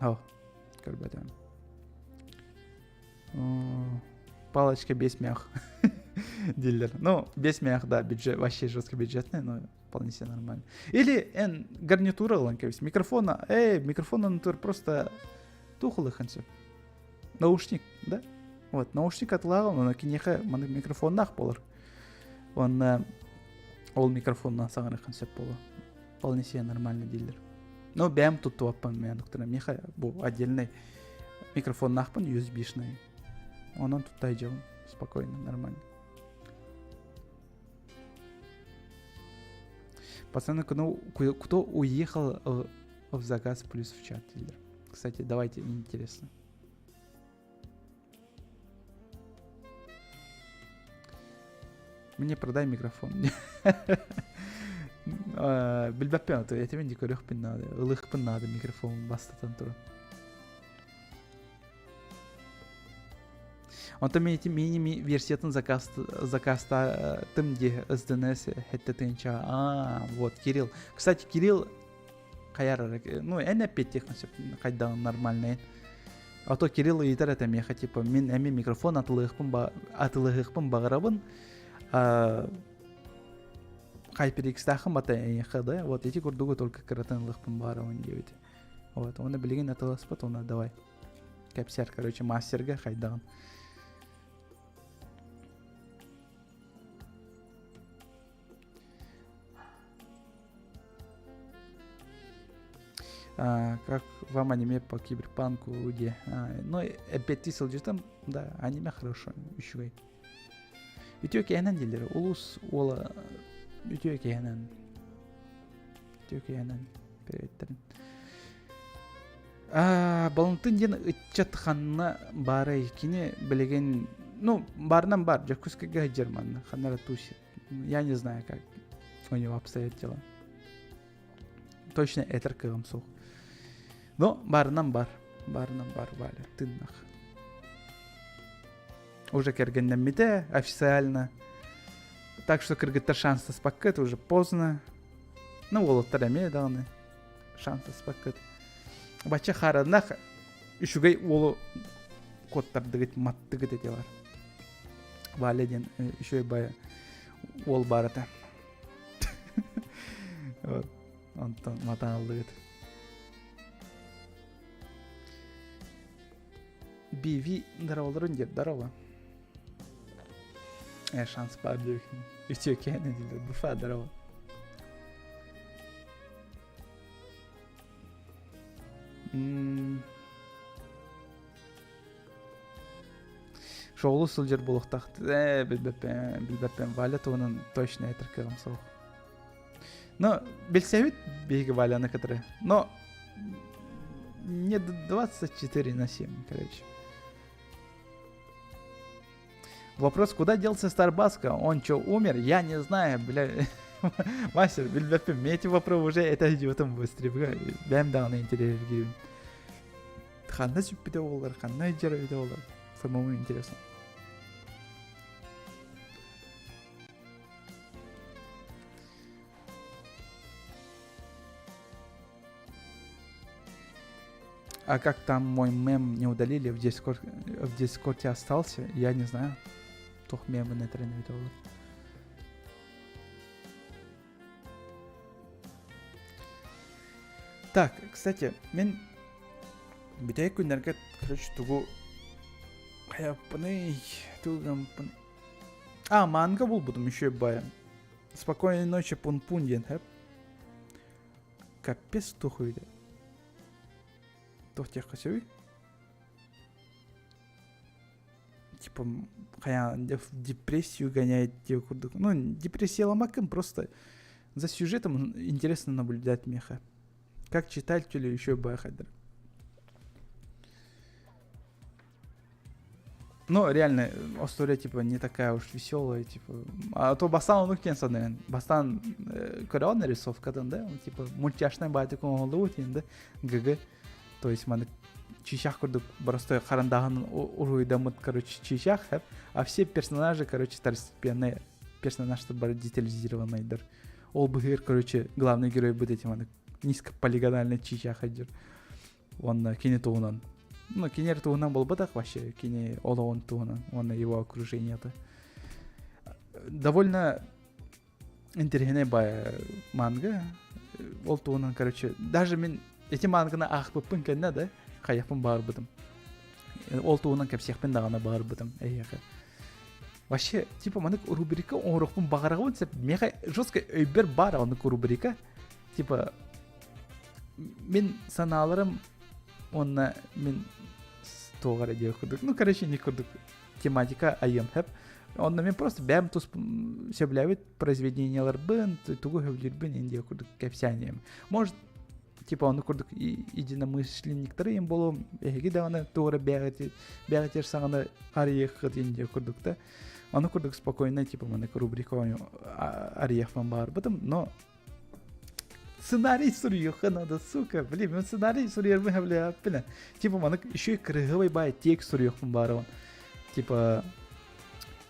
Ау, көрбәдім. Палочка без мях. Дилер. Ну, без мях, да, бюджет, вообще жестко бюджетный, но вполне себе нормально. Или гарнитура ланкавись. Микрофона, микрофона натур просто тухлый ханчеп. Наушник, да? Вот, наушник отлагал, но на кинеха микрофон нах полар. Он ол микрофонна сағаны концепт болу. Вполне себе нормальный дилер. Но бәм тұтты аппан мен доктора. Меха бұл отдельный микрофон нақпын, USB-шный. Онан тұттай жауын. Спокойно, нормально. Пацаны, кто уехал в заказ плюс в чат, дилер? Кстати, давайте, интересно. Мне продай микрофон. Билбәппен, я тебе не көрек пин надо. Улых пин надо микрофон бастатан туру. Он-то мини версиятын закаста тым де SDNS хетте тынча. Вот, Кирилл. Кстати, Кирилл каяр, ну, эне петтех насып, кайдан нормальный. А то Кирилл итер это меха, типа, мен эми микрофон атылыгыкпын багарабын, HyperX-тахым бата ехады, вот эти курдугу только кратынлыкпын багарабын дейбит. Вот, оны билеген атылыспат, оны давай. Кәпсер, короче, мастерге хайдагын. Как вам аниме по киберпанку, где? Ну, опять тисел там, да, аниме хорошо, еще. Ütüyor kehenen dilleri, ulus ola, ütüyor kehenen. Pevetlerin. Балынтын ден ытчат ханна бары кини билеген, ну, барынан бар, жакускага Герман, ханнара тусит. Я не знаю, как у него обстоят дела. Точно этер кыгым соқ. Но барынан бар, валя, тыннах. Уже кергеннен мите официально. Так что кыргыттар шансы спаккет уже поздно. Ну, олоттар эме дагы шансы спаккет. Бача хараднах үшүгей олу коттардыгыт маттыгыт эте бар. Валеден үшөй бая ол барата. Вот. Антон матаалдыгыт. Биви дараларын деп дарала. Шанс бар деп. Ütüyor kehenen dilleri, буфа дарала. Шоулу сылжыр болуқтақты. Билбеппен. Валя оның точно айтыр кығым соқ. Но, білсевит бейгі Валяны кітірі. Но, не 24/7, короче. Вопрос, куда делся Старбаска? Он что, умер? Я не знаю, бля. Мастер, билбеппен, мне эти вопросы уже это идиотом быстрее. Бәм дағына интерес гейбін. Қанна сүппіде олар, қанна жәрәуде олар. Самому интересно. А как там мой мем не удалили, в Дискорде остался, я не знаю. Тох мемы на тренует олар. Так, кстати, мен битей күндерге, короче, тугу хаяппыны, тугампын. Манга был будем еще бая. Спокойной ночи, пун-пун ден, хэп. Капец тухуйда. Тох тех косёй. Типа, хая в депрессию гоняет девку. Ну, депрессия ломаком, просто за сюжетом интересно наблюдать меха. Как читателю еще бахадр. Ну, реально, история, типа, не такая уж веселая, типа. А то бастан он уктен саден. Бастан көрән нарисовкадан, да? Типа, мультяшный батик он лутин, да? ГГ. То есть, маны чичах курдук простой харандаган уруйдамыт, короче, чичах, а все персонажи, короче, второстепенные персонажи бар детализированныйдыр. Ол быгыр, короче, главный герой будет этим, маны низкополигональный чичах адыр. Он кине туунан. Ну, кинер туунан был бы так вообще, кине олоон туунан, он его окружение-то. Довольно интересная бая манга. Ол туунан, короче, даже мен эти манганы ахпыппын кенне, да? Хаяпын бар быдым. Ол туунан кепсехпен дагана бар быдым. Вообще, типа, манык рубрика онрохпын багарагын сеп, меха жестко өйбер бар анык рубрика. Типа, мен саналарым, онна мен тоғара дей курдук. Ну, короче, не курдук. Тематика айым хэп. Онна мен просто бәм тус сөбләвит произведениялар бын, тугу хөблер бын инде курдук кепсянием. Может, типа, оны курдук единомышленниктары им болу, эги да оны тоғара бәгатер сағаны арияқыт инде курдук да. Оны курдук спокойно, типа, манык рубрика арияқпан бар бытым, но сценарий сурьёха надо, сука, блин, мен сценарий сурьёрмы хэвле, блин. Типа, манык еще и крыгывай бай тек сурьёхпан бар он. Типа,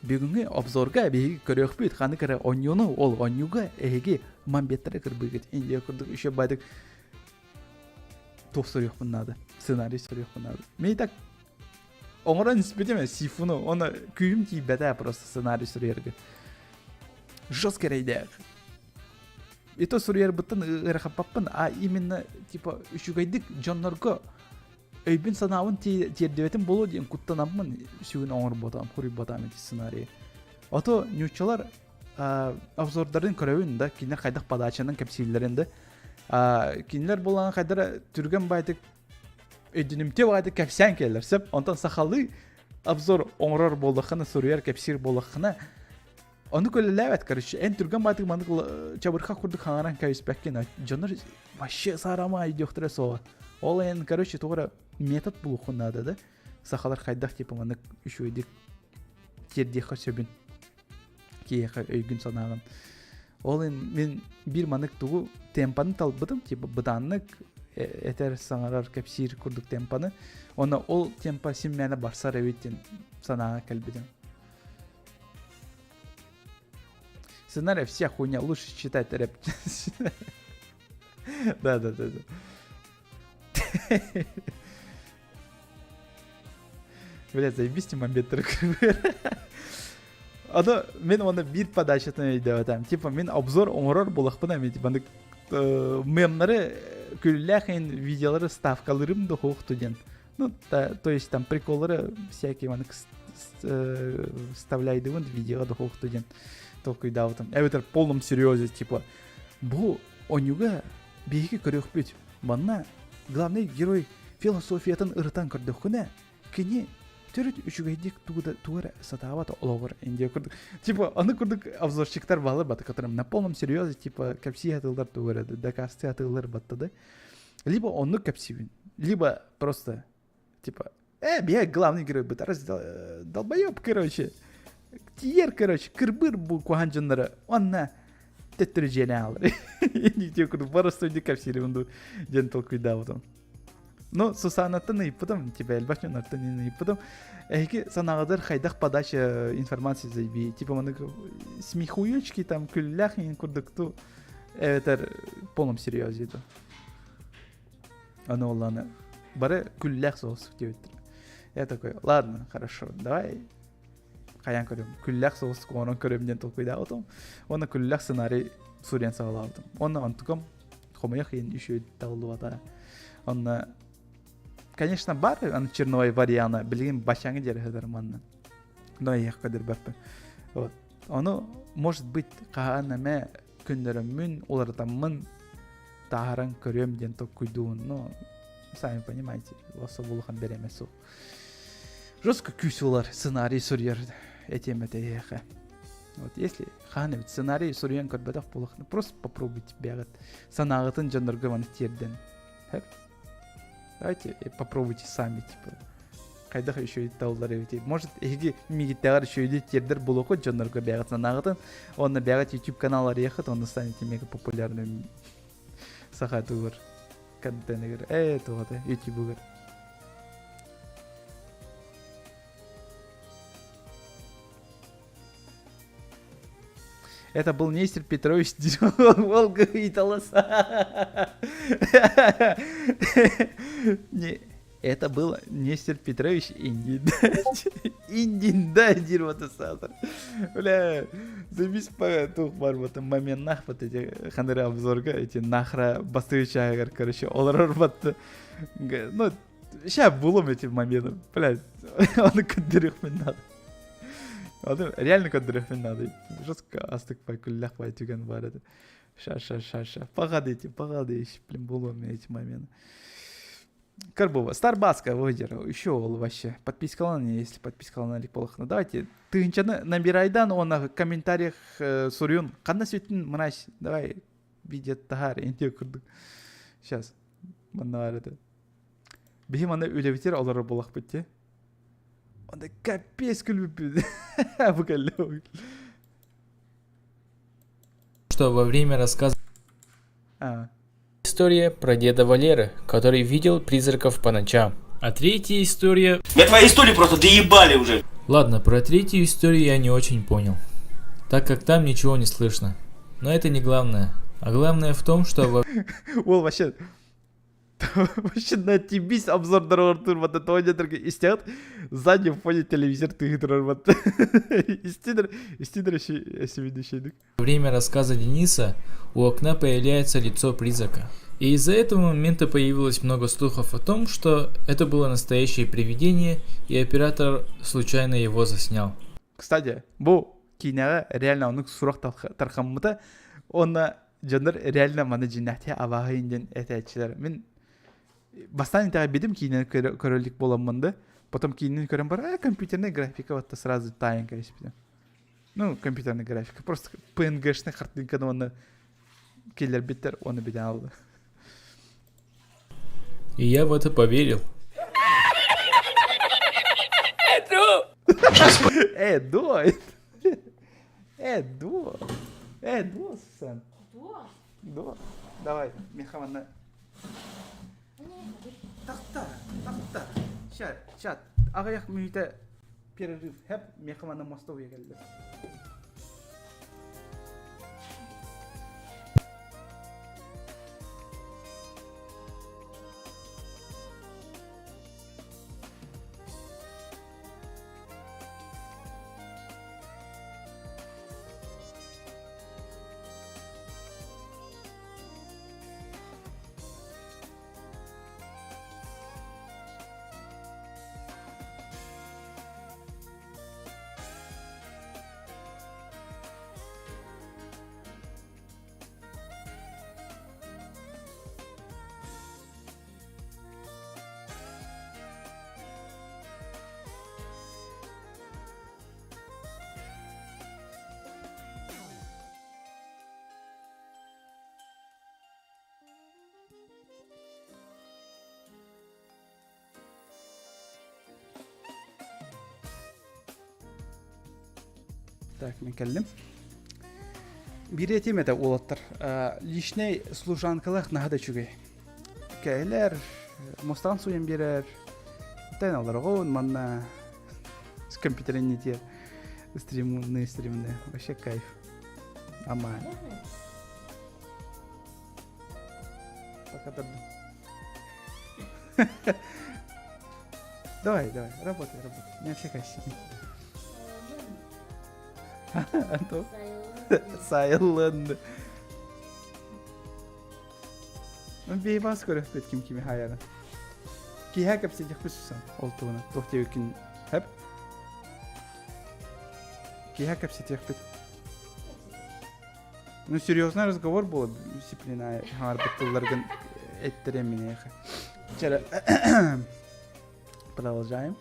бүгүнгү обзорга беги көрөк бүт, ханы кара оньюну, ол оньюга эги мамбеттері кірбігет. Инде курдук еще байдык тоқ соруяқ бұннады. Сценарий соруяқ бұннады. Мен так оңыран іспетеме сифуну, оны күйім тейбәді просто сценарий соруярғы. Жос керейдәк. Это соруяр бұттын ұрақаппаппын, а именно, типа, үшігайдық жонларға өйбін санауын тердебетін болу дейін құттанамын, үшігін оңыр ботам, құри ботам еті сценарий. Ото нючалар обзордардың көрәуін да, кейінер қайдақ падачының кәпсейлерінде, кейінер болған қайдара түрген байдық өйдінімте байдық кәпсен келер, сәп, онтан сақалы обзор оңырар болдықына, соруяр кәпсер болдықына, onu köylülevet karış. En türgen batık mandık çabırka kurduk hangaran kayıspəkken. Canlar başı sarama idiyoktura soğa. Ola en karış toğra metod buluğunada da. Saxalar qaydaq tipi mandık üşüydük. Terdiqa söbün. Kiyaqa öygün sanağın. Ola en men bir mandık tuğu tempanı talbıdım. Tipi bıdanlık eter sangarar kapsir kurduk tempanı. Ona ol tempa simmene barsar evettin sanağa kalbidim. Сценарий вся хуйня, лучше читать рэп. Да. Блядь, заебись момент. Аны мен оны бир подачатын өйдеп атам. Типа мен обзор оңорор болақпын, мен типа мемнары күлләхен видеолары ставкаларым да хоқтуден. Ну, то есть там приколлары всякие маны вставляйды вон видеоға да хоқтуден. Только и да, вот там. Это в полном серьезе, типа, бұл онюга бейгі көрек бет. Манна главный герой философиятын ырытан көрдік күні, кені түріт үшігайдек туғыр сатаваты олығыр инде көрдік. Типа, аны көрдік обзорщиктар балыр баты, которым на полном серьезе, типа, кәпси атылдар туғырады, дакасты атылдар баттады. Либо оны кәпсивін, либо просто, типа, бия главный герой быт, долбоёб, короче. Тиер, короче, кырбыр бұл куған жындары, онна тәттірі жені алыр. Нигде көрді, барысты өйде кәпсері бұнды жен толкуйда бұдым. Но сусанаттан ұйпыдым, типа, әлбашын артын ұйпыдым. Әйкі санағыдар қайдақ подача информация зайби. Типа, маны смехуючки, там, күллях ең көрдікту. Әветер полном серьезеду. Аны оланы. Бары күллях соғысық деуеттір. Я такой, ладно, хорошо, давай. Қаян көрем. Күлләк соғысық оның көремден толқойда отым. Оны күлләк сценарий сурен сағыла отым. Оны антықым қомаяқ ең үші тағылу ата. Оны, конечно, бар, аны черновай варианы, білген башаңы жері хедарым анны. Но еқ қадыр бәппі. Оны, может быть, қағанаме күндерімін, олардамын тағаран көремден толқойдуын. Но, сами понимаете, осы болуған беремес ол. Жестко күйсулар сценарий сурьерді. Этим-то ехе. Вот если ханевит сценарий сурьен көрбедақ болақны, просто попробуйте бегать. Санағытын жанрға ваны терден. Давайте попробуйте сами, типа. Қайдақ еще и таулар өте. Может, егі мегеттағар еще и тердер болақы жанрға бегать санағытын. Оны бегать YouTube каналар ехет, оны станете мега популярным сахатуғыр. Контенегер. Туғады, YouTube-ұғыр. Это был Нестер Петрович Волга и Толоса. Это был Нестер Петрович Индин. Индин, да, дерьмо-то сатор. Бля, забись по тух бар вот момент нах вот эти хандры обзорга, эти нахра бастывича, короче, олар батты. Ну, сейчас булом эти моменты, блядь, он кадырых мне надо. Реально кадырыхмен надо. Жестко астык пай күллях пай түген бар еді. Ша. Пағады еш, блин, болу мен эти моменты. Карбова. Старбаска, выдер. Еще ол вообще. Подпискаланы, если подпискаланы полықны. Давайте, тыгынчаны набирайдан, оны в комментариях сурюн. Қанда сөйтін мынаш. Давай, видео тағар, енте күрдік. Сейчас. Мында бар еді. Бейім аны өлевітер олары болақ бітте. Он да капец любит. Что во время рассказа история про деда Валеры, который видел призраков по ночам. А третья история... Я твои истории просто доебали уже. Ладно, про третью историю я не очень понял, так как там ничего не слышно. Но это не главное. А главное в том, что... Ол вообще... Машина тибис обзордар ортур бата тоонетерге истегат задний фоне телевизор тыгыдырар бата. Истидер эсебидешедик. Во время рассказа Дениса у окна появляется лицо призрака. И из-за этого момента появилось много слухов о том, что это было настоящее привидение, и оператор случайно его заснял. Кстати, бу киняга реально оның сурақ тарқамыда, оны жандар реально маны жиннахте абағы инден әтәтшілер. Мен бастан интеға бедім кейінен көрілік боламынды. Потом кейінен көрім бар, компьютерная графика, вот сразу тайын көресіпті. Ну, компьютерная графика. Просто PNG-шный картинканы оны келер беттер, оны беден алды. И я в это поверил. До, сын. До. Давай, Михамана. Тақта. Шат. Ағаяқ мүйті перерыв. Хәп Михамана мостове келді. Так, نكلم بيريتي متى ولطر ليشني служан калах нахада чугай кайлер мостан суен берер тен аларгон манна с компьютерен не те стримны вообще кайф ама пока давай работай не отвлекайся. Антон? Silent. Мен бейбас көріп беткім кеме хайаны. Кейхә кәпседек бүсісан, ол туғына. Тоқты өкін әп. Кейхә кәпседек бет. Ну, серьезный разговор был, дисциплина, хар беттыларган эттерем меня. Вчера продолжаем.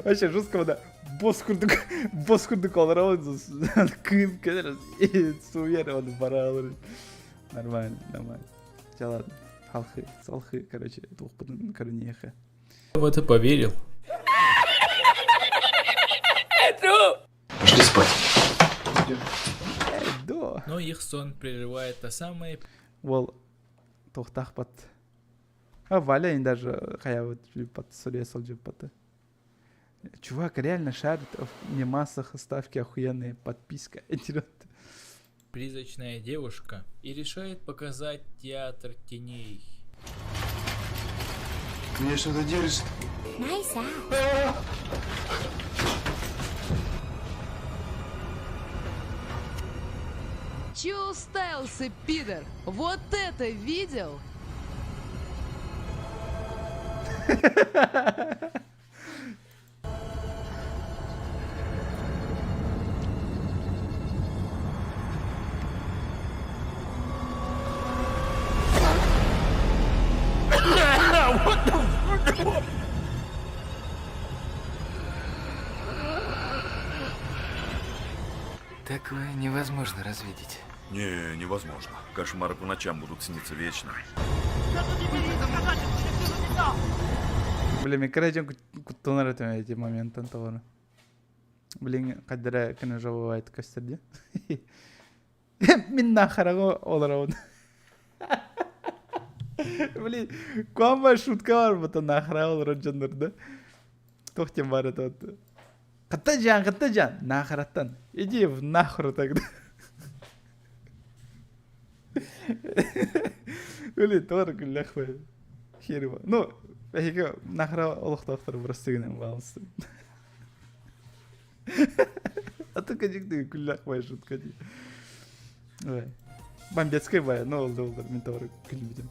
Вообще жестко, да. Босс курдук оларауын күйім кәдер суер оны бара алыр. Нормально. Жалады. Салхы, короче, тухпыдың көрінеқі. Я в это поверил. Пошли спать. Да. Но их сон прерывает та самая... Ол тоқтақ бат. Валя ин даже қая бат сурия солжу баты. Чувак реально шарит в мемасах, ставки охуенные, подписка. Призрачная девушка и решает показать театр теней. Ты мне что-то держишь? Че уставился, пидор? Вот это видел? Такое невозможно развидеть. Не, невозможно. Кошмары по ночам будут сниться вечно. Блин, мне короче куттонар этим эти моменты того. Блин, когда кena жабывает костерде. Мен нахарагу олараун. Блин, куамба шутка бар бұта нахара оларан жандарда. Тоқтен бар это. Қытта жан, нахараттан. Иди в нахру тогда. Öyle doğru güllek be. Heri var. No, belki nahra oluk doktor burası günden bağımsın. Atı kacık değil güllek be şutka diye. Evet. Ben betskay baya ne oldu ben doğru gülmedim.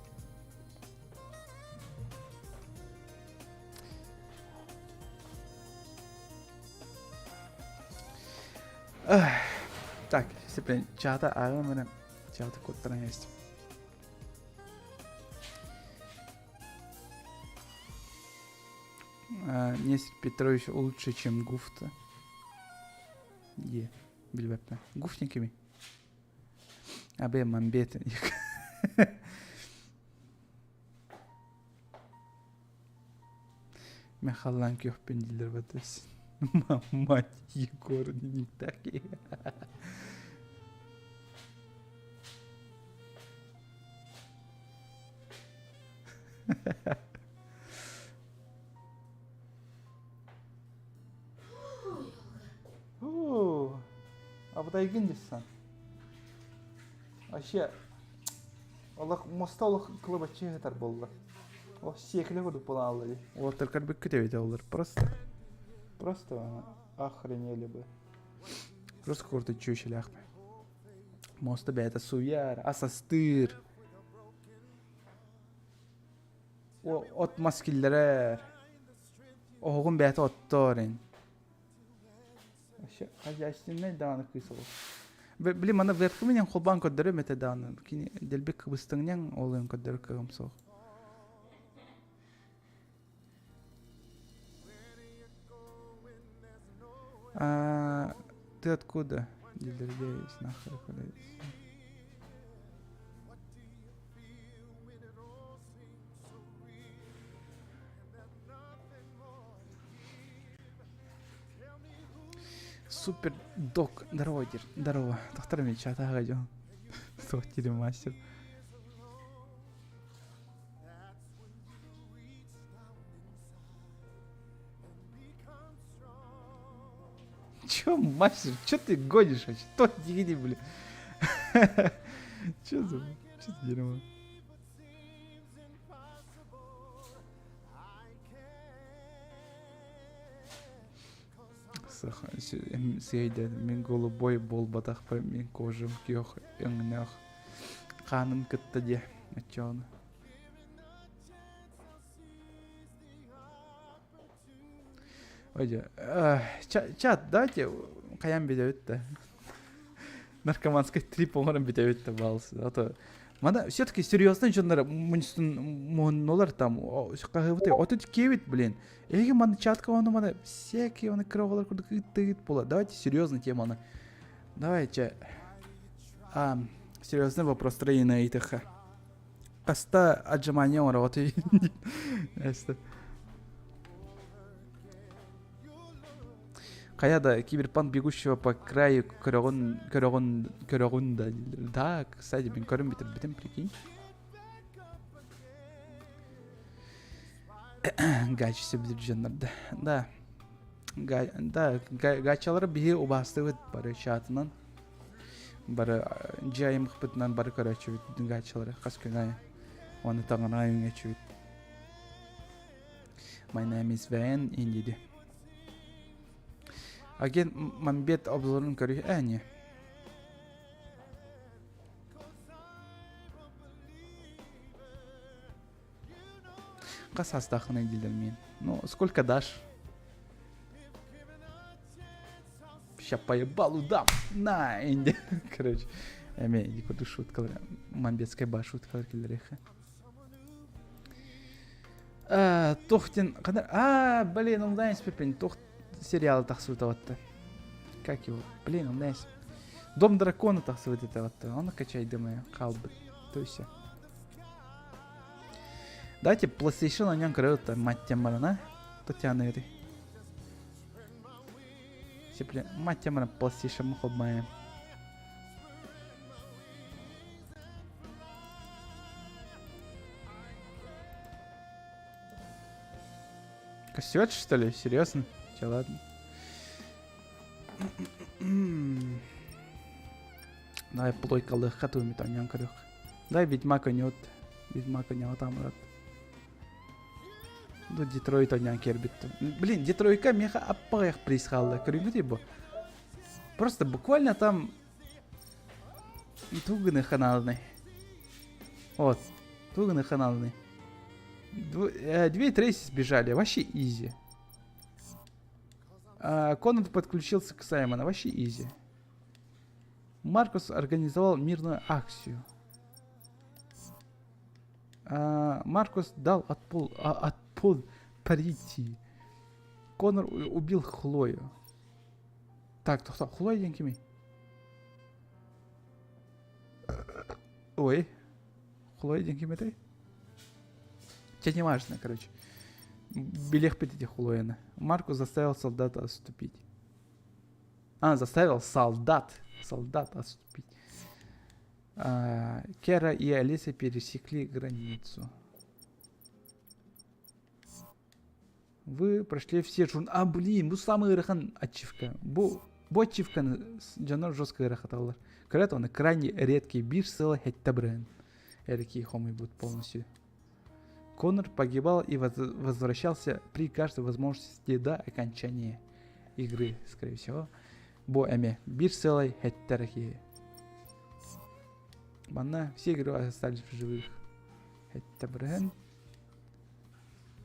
Так, если прям чата, а у меня чата код-то есть. Нестор Петрович лучше, чем Гуфта. Билбепте. Гуфниками. Абе мамбеты. Мен халлан кёх пендилер батыс. Мать Егор, не такие. А bu da ilginç sen. Aşağı Allah mostallıq kılıba çeheter bollar. O секле буду полалы. Вот только бы кривить olur. Просто охренели бы. Просто курты чучелях. Моста бета суяр, асастыр. O ot maskillerer. Oğun beta ottorin. Hajastin ne dağınık kıysa ol. Bilim bana vertkimin yan kolban kodları mete dağınık. Kini delbek kıbıstın yan oğlun kodları kığım soğuk. Ты откуда? Дилердеюсь, нахуй ходить. Супер док, здорово, здорово. Доктор мне чата гадил. Сохтили мастер. Чё, мастер, чё ты гонишь? Что ты, блин? Чё за дерьмо? Сейді, мен голубой бол батақ па, мен кожым кеох өңінех. Қаным кітті де, әтчауны. Ойде, чат, давайте қаян бедеу өтті. Наркоманский трип оңырын бедеу өтті балысы. Ато, мана все-таки серьезно жондар мұнолар там, қағывытай, отыт кевит, блин. Эги мана чатка оны мана всякие оны кроволар курдык ит пола. Давайте серьезно теманы. Давайте. Серьезный вопрос строения ИТХ. Каста отжимания он работает. Каяда киберпанк бегущего по краю Карагунда. Да, кстати, блин, корм битым, прикинь. Gaç sebdirjanlarda. Da. Gaçaları bihi ubastığı barı şatından. Barı cayım xıpıtından barı karaçı bütün gaçaları. Kaskınay. Onu tağına geçiyor. My name is Van Indidi. Agent Mambet obzorun körü әне. Қас астақына келдер мен. Ну, сколько дашь? Ща поебалу дам. На, инди. Короче, әме, дикоды шуткалар. Мамбетская ба шуткалар келдер еха. Тохтин, қадар... блин, он дайнс пепен. Тохт сериалы тақсывытаватты. Как его? Блин, он дайнс. Дом дракона тақсывытаватты. Он качай дымая. Қалбы. То есть. Давайте PlayStation на нем круто, мать темарана. Татьяна Ири. Сипли, мать темарана PlayStation мухобмая. Косёт, что ли? Серьезно? Че, ладно. Давай плойкалы хату метаньян крюк. Дай ведьмака нёт. Ведьмак онял там рад. Ну, Детройт онян кербит. Блин, Детройтка меха аппаях происходило. Көрүнгүтей бу. Просто буквально там тугны ханалный. Вот. Тугны ханалный. Две трейси сбежали. Вообще изи. Конор подключился к Саймону. Вообще изи. Маркус организовал мирную акцию. Маркус дал отпор прийти. Конор убил Хлою. Так, кто? Хлоя деньгами? Ой. Хлоя деньгами ты? Тебе не важно, короче. Белех пятите Хлоина. Маркус заставил солдата отступить. Заставил солдат отступить. Кера и Алиса пересекли границу. Вы прошли все блин, bu самый ырыхан ачивка. Bu ачивканы жанар жестко ырыхаталар. Говорят, он крайне редкий бир села хеттабрен. Эдакие хомы будут полностью. Конор погибал и возвращался при каждой возможности до окончания игры, скорее всего. Бо эме бир села хеттараки. Манна, все игры остались в живых. Хеттабрен.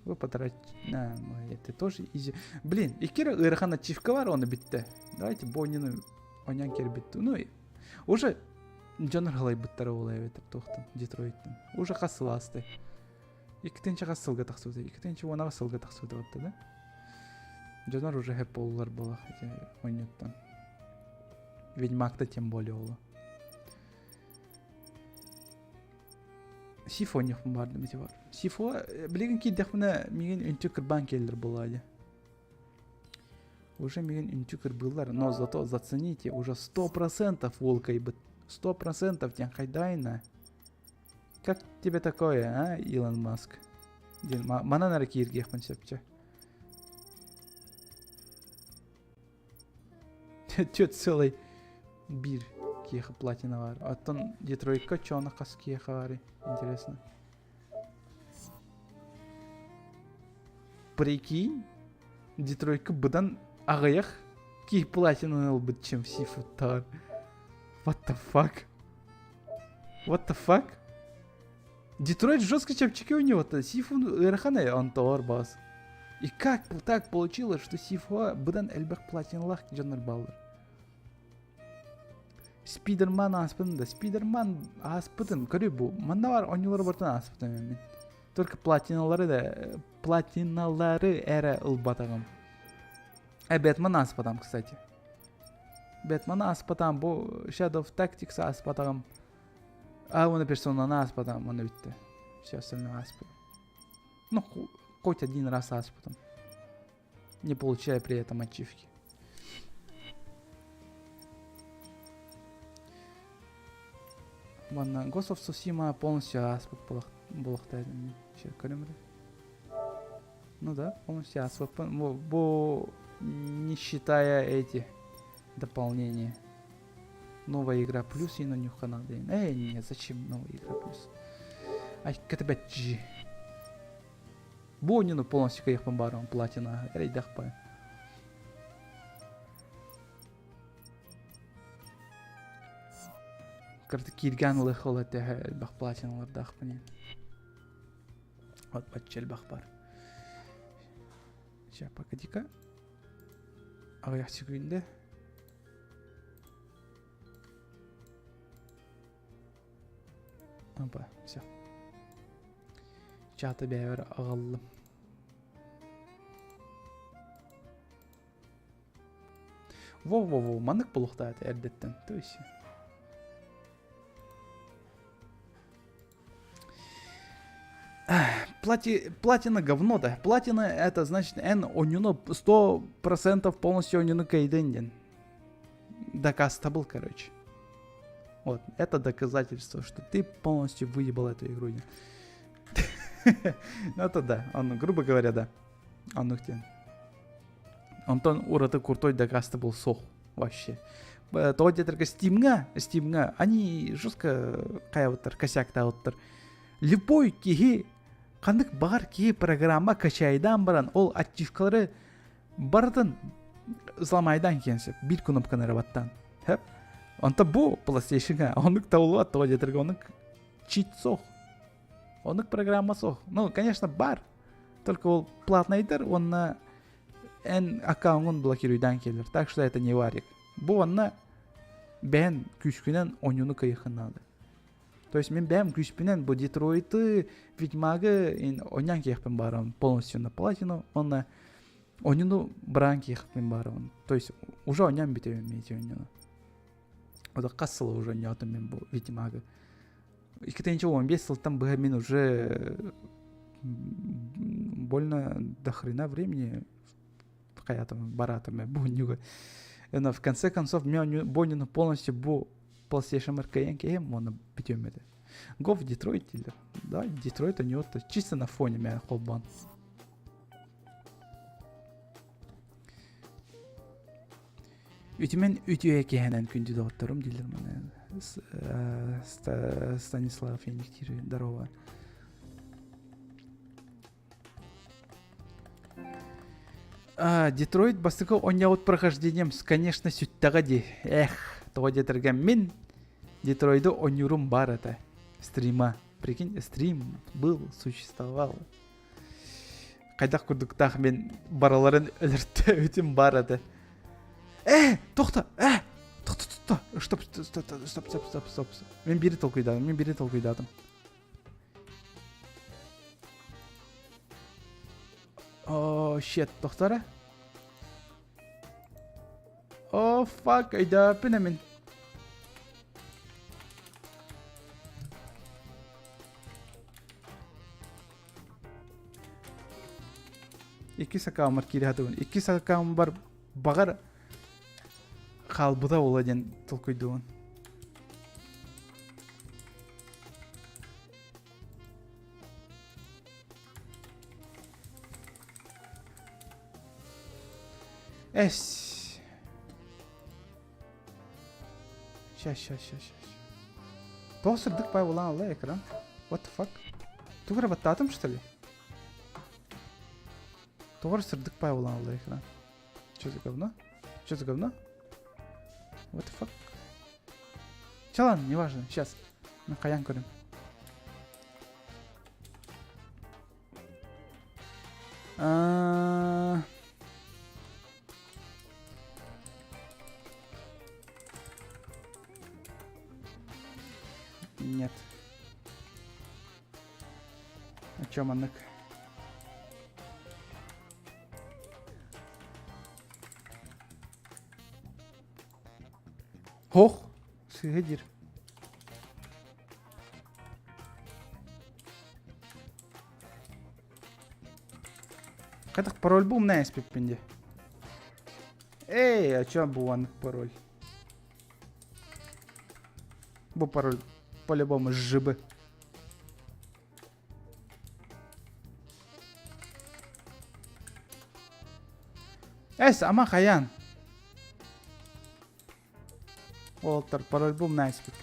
Вы потратите... это тоже изи. Блин, и кира ырыхан ачивка бар, оны битті. Давайте бонину онян кер битті. Ну, уже жанр халай бұттары олай бетіп тоқтын, Детройттың. Уже қасыл асты. Екітінші қасылға тақсуды. Екітінші онаға сылға тақсуды отты, да? Жанр уже хэп олар болақ ойнеттан. Ведьмакта тем более олы. Сифо нехм барды мете бар. Сифо, білеген кейдек мұна меген үнті кірбан келдір болады. Уже меген үнті кірбылар, но зато зацените, уже 100% волкой быт. 100% тен хайдайна. Как тебе такое, а, Илон Маск? Мана на раки иргех мансепче. Тет целый бир кеха платина var. Аттан Детройтка чона кас кеха var. Интересно. Прикинь, Детройтка бұдан ағаяқ кей платина албыт чем сифуттар. What the fuck? What the fuck? Детройт жестко чапчики у него-то. Сифу эрхане антор бас. И как так получилось, что Сифу бұдан әлбәқ платиналақ жанр балыр? Спидерман аспытын да. Спидерман аспытын. Көрі бұл. Манда бар ойнылар бартын аспытын мен. Только платиналары әрі ұлбатағым. Бэтмен аспытам, кстати. Бэтмен аспытам. Бұл Shadow of Tactics аспытағым. Он персона аспытам. Он бітті. Все остальное аспытам. Ну, хоть один раз аспытам. Не получая при этом ачивки. Ладно, Ghost of Tsushima полностью аспект булахтайды. Сейчас көрем. Ну да, полностью аспект. Не считая эти дополнения. Новая игра плюс и на нюха надо. Нет, зачем новая игра плюс? Ай, катабаджи. Бонину полностью каях бомбаром платина. Рейдахпа. Кирган лыхол это бах платиналар дахпанин. Вот бачел бахпар. Сейчас погоди-ка. Аяқ секунде. Опа, все. Чаты бәвер ағалым. Во-во-во, манық бұлықта әті әрдеттен. То есть. Платина говно, да. Платина это значит онюно 100% полностью онюно кайденден. Докастабл, короче. Вот, это доказательство, что ты полностью выебал эту игру. Ну это да, он, грубо говоря, да. Он нухтен. Антон ураты крутой докастабл сох вообще. То где только Steam'га, они жестко косяк тауттар. любой киги кандык бар киги программа качайдан баран ол ачивкалары бардын ызламайдан кенсеп бир кнопканы рабаттан. Хеп. Онта бу PlayStation-га онык табылат того жетерге онык чит сох. Онык программа сох. Ну, конечно, бар. Только ол платныйдыр, онна эн аккаунтын блокируйдан келер. Так что это не варик. Бу онна бен күчкүнен ойнуну кыйхынады. То есть мен бәм күчпенен бу Детройты, Ведьмагы ойнан кехпен барам полностью на платину, онна ойнуну бран кехпен барам. То есть уже ойнан битебем эти ойнуну. Ода кассылы уже ойнатым мен бу Ведьмагы. 2015 жылдан быга мен уже больно до хрена времени хаятым баратым бу ойнуга. Но в конце концов мен бойнуну полностью бу PlayStation РКН кем оны битемеді. Го в Детройт или да, Детройт у него чисто на фоне меня холбан. Ütümen ütüye kehenen kündü doktorum dilir bana. Станислав Яниктири, здорово. Детройт бастыкы ойнауыт прохождением, конечно, сүттагади. Эх, того детергем мен Детройду ойнурум бар это. Стрима. Прикинь, стрим был, существовал. Кайдак курдуктах мен бараларын өліртті өтім бар это. Тоқта! Тоқта! Стоп. Мен бері толкуйдадым. О, shit, тоқтара? О, fuck, айда, піне мен. Iki sakam var kiri hatun. İki sakam var bağır kalbıda olacan tolkuyduğun. Şaş. Толсырдык пай улан алла экран. What the fuck? Тугра баттатым, что ли? Тугра сырдык пай улан алла экран. Что за говно? What the fuck? Чалан, неважно, сейчас. На каян көрем. Нет. О чем он? Хох, сыгадир. Кадак пароль был на эспипенде. Эй, о чем был он пароль? Был пароль по-любому жибы. Ама хаян. Олтар пароль был на эспипенде.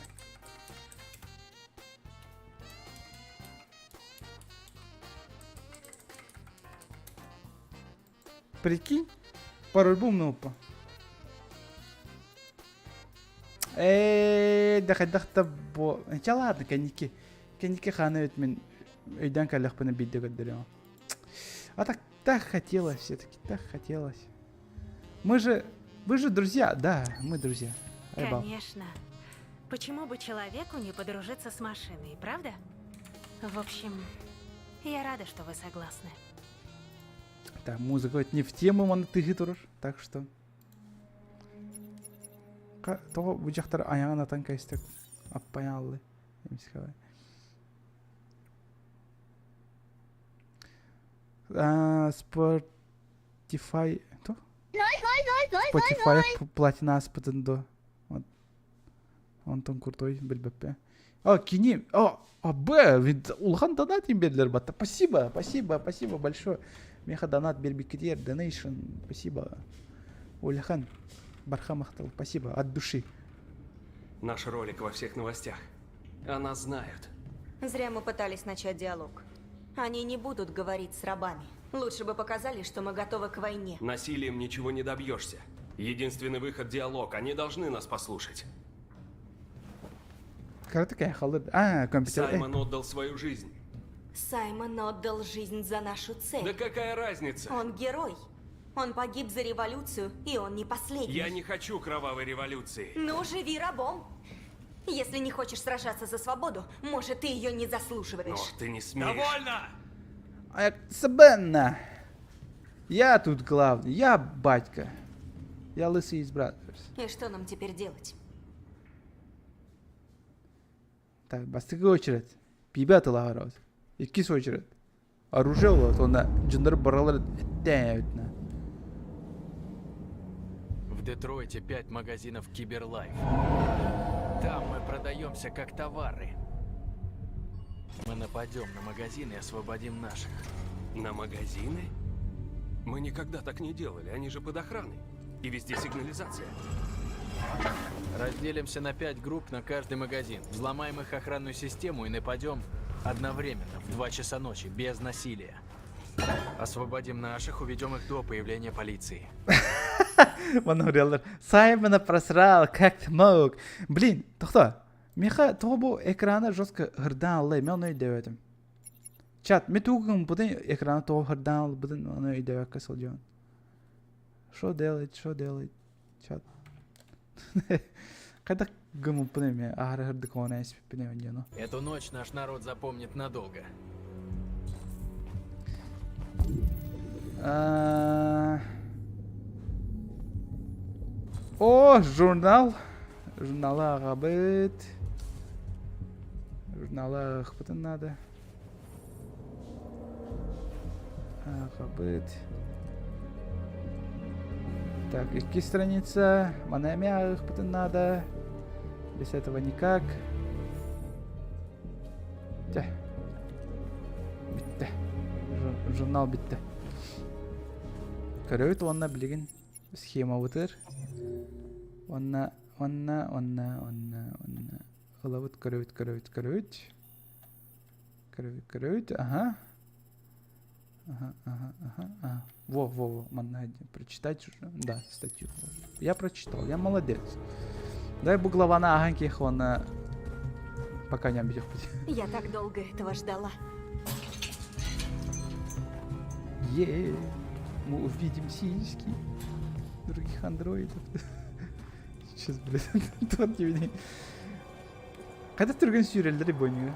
Прикинь, пароль был нупа. Дахта бо. Ладно, коньки ханы мен өйден калях паны бидде гаддырем. А так хотелось все-таки, так хотелось. Вы же друзья, да, мы друзья. Конечно. Почему бы человеку не подружиться с машиной, правда? В общем, я рада, что вы согласны. Так, музыка это не в тему монотыгы турur, так что. Того bu жақтар аяғын атан кайстық аппаян алды. Spotify платина аспытынды. Антон крутой, білбеппе. Кини. Улхан донат им берлер батта. Спасибо большое. Меха донат бербикетер, донейшн. Спасибо. Ульхан. Бархам Ахтал, спасибо, от души. Наш ролик во всех новостях. О нас знают. Зря мы пытались начать диалог. Они не будут говорить с рабами. Лучше бы показали, что мы готовы к войне. Насилием ничего не добьешься. Единственный выход — диалог. Они должны нас послушать. كرتك خلط كمبيوتر Саймон отдал свою жизнь. Саймон отдал жизнь за нашу цель. Да какая разница? Он герой. Он погиб за революцию, и он не последний. Я не хочу кровавой революции. Ну, живи рабом. Если не хочешь сражаться за свободу, может, ты ее не Но заслуживаешь. ты не смеешь. Довольно! Сабенна! Я тут главный, я батька. Я лысый из Brothers. И что нам теперь делать? Так, бастыга очередь. Пиба атыла қарауыз. Иккис очередь. Оружие олат, онда жындар баралар әттән әйтіна. В Детройте 5 магазинов Киберлайф. Там мы продаемся как товары. Мы нападем на магазины и освободим наших. На магазины? Мы никогда так не делали. Они же под охраной. И везде сигнализация. Разделимся на 5 групп на каждый магазин. Взломаем их охранную систему и нападем одновременно в 2 часа ночи, без насилия. Освободим наших, уведем их до появления полиции. Манореллар. Саймона просрал, как ты мог. Блин, тоқта. Меха тобу экрана жестко гырдан аллай. Мен оны өйдеуетім. Чат, мен тугым бұдын экрана тобу гырдан ал бұдын оны өйдеует касыл жон. Что делать? Чат. Когда гыму бұдын мен ағыры гырды кона еспіп біне өндену. Эту ночь наш народ запомнит надолго. О, журнал. Журналы ағабыт. Журналы ағықпытын надо. Ағабыт. Так, 2 страница. Манами ағықпытын надо. Без этого никак. Тя. Битті. Журнал битті. Көрөйт, онна білген схема бұтыр. Онна. Ғылабыт көрөйт. Ага. Во. Манна прочитать уже. Да, статью. Я прочитал, я молодец. Дай буглавана аганки хвана. Пока не обидел. Я так долго этого ждала. Мы увидим сиськи других андроидов. Сейчас, блядь, тот не видит. Когда турган сюрелдери бойнуга?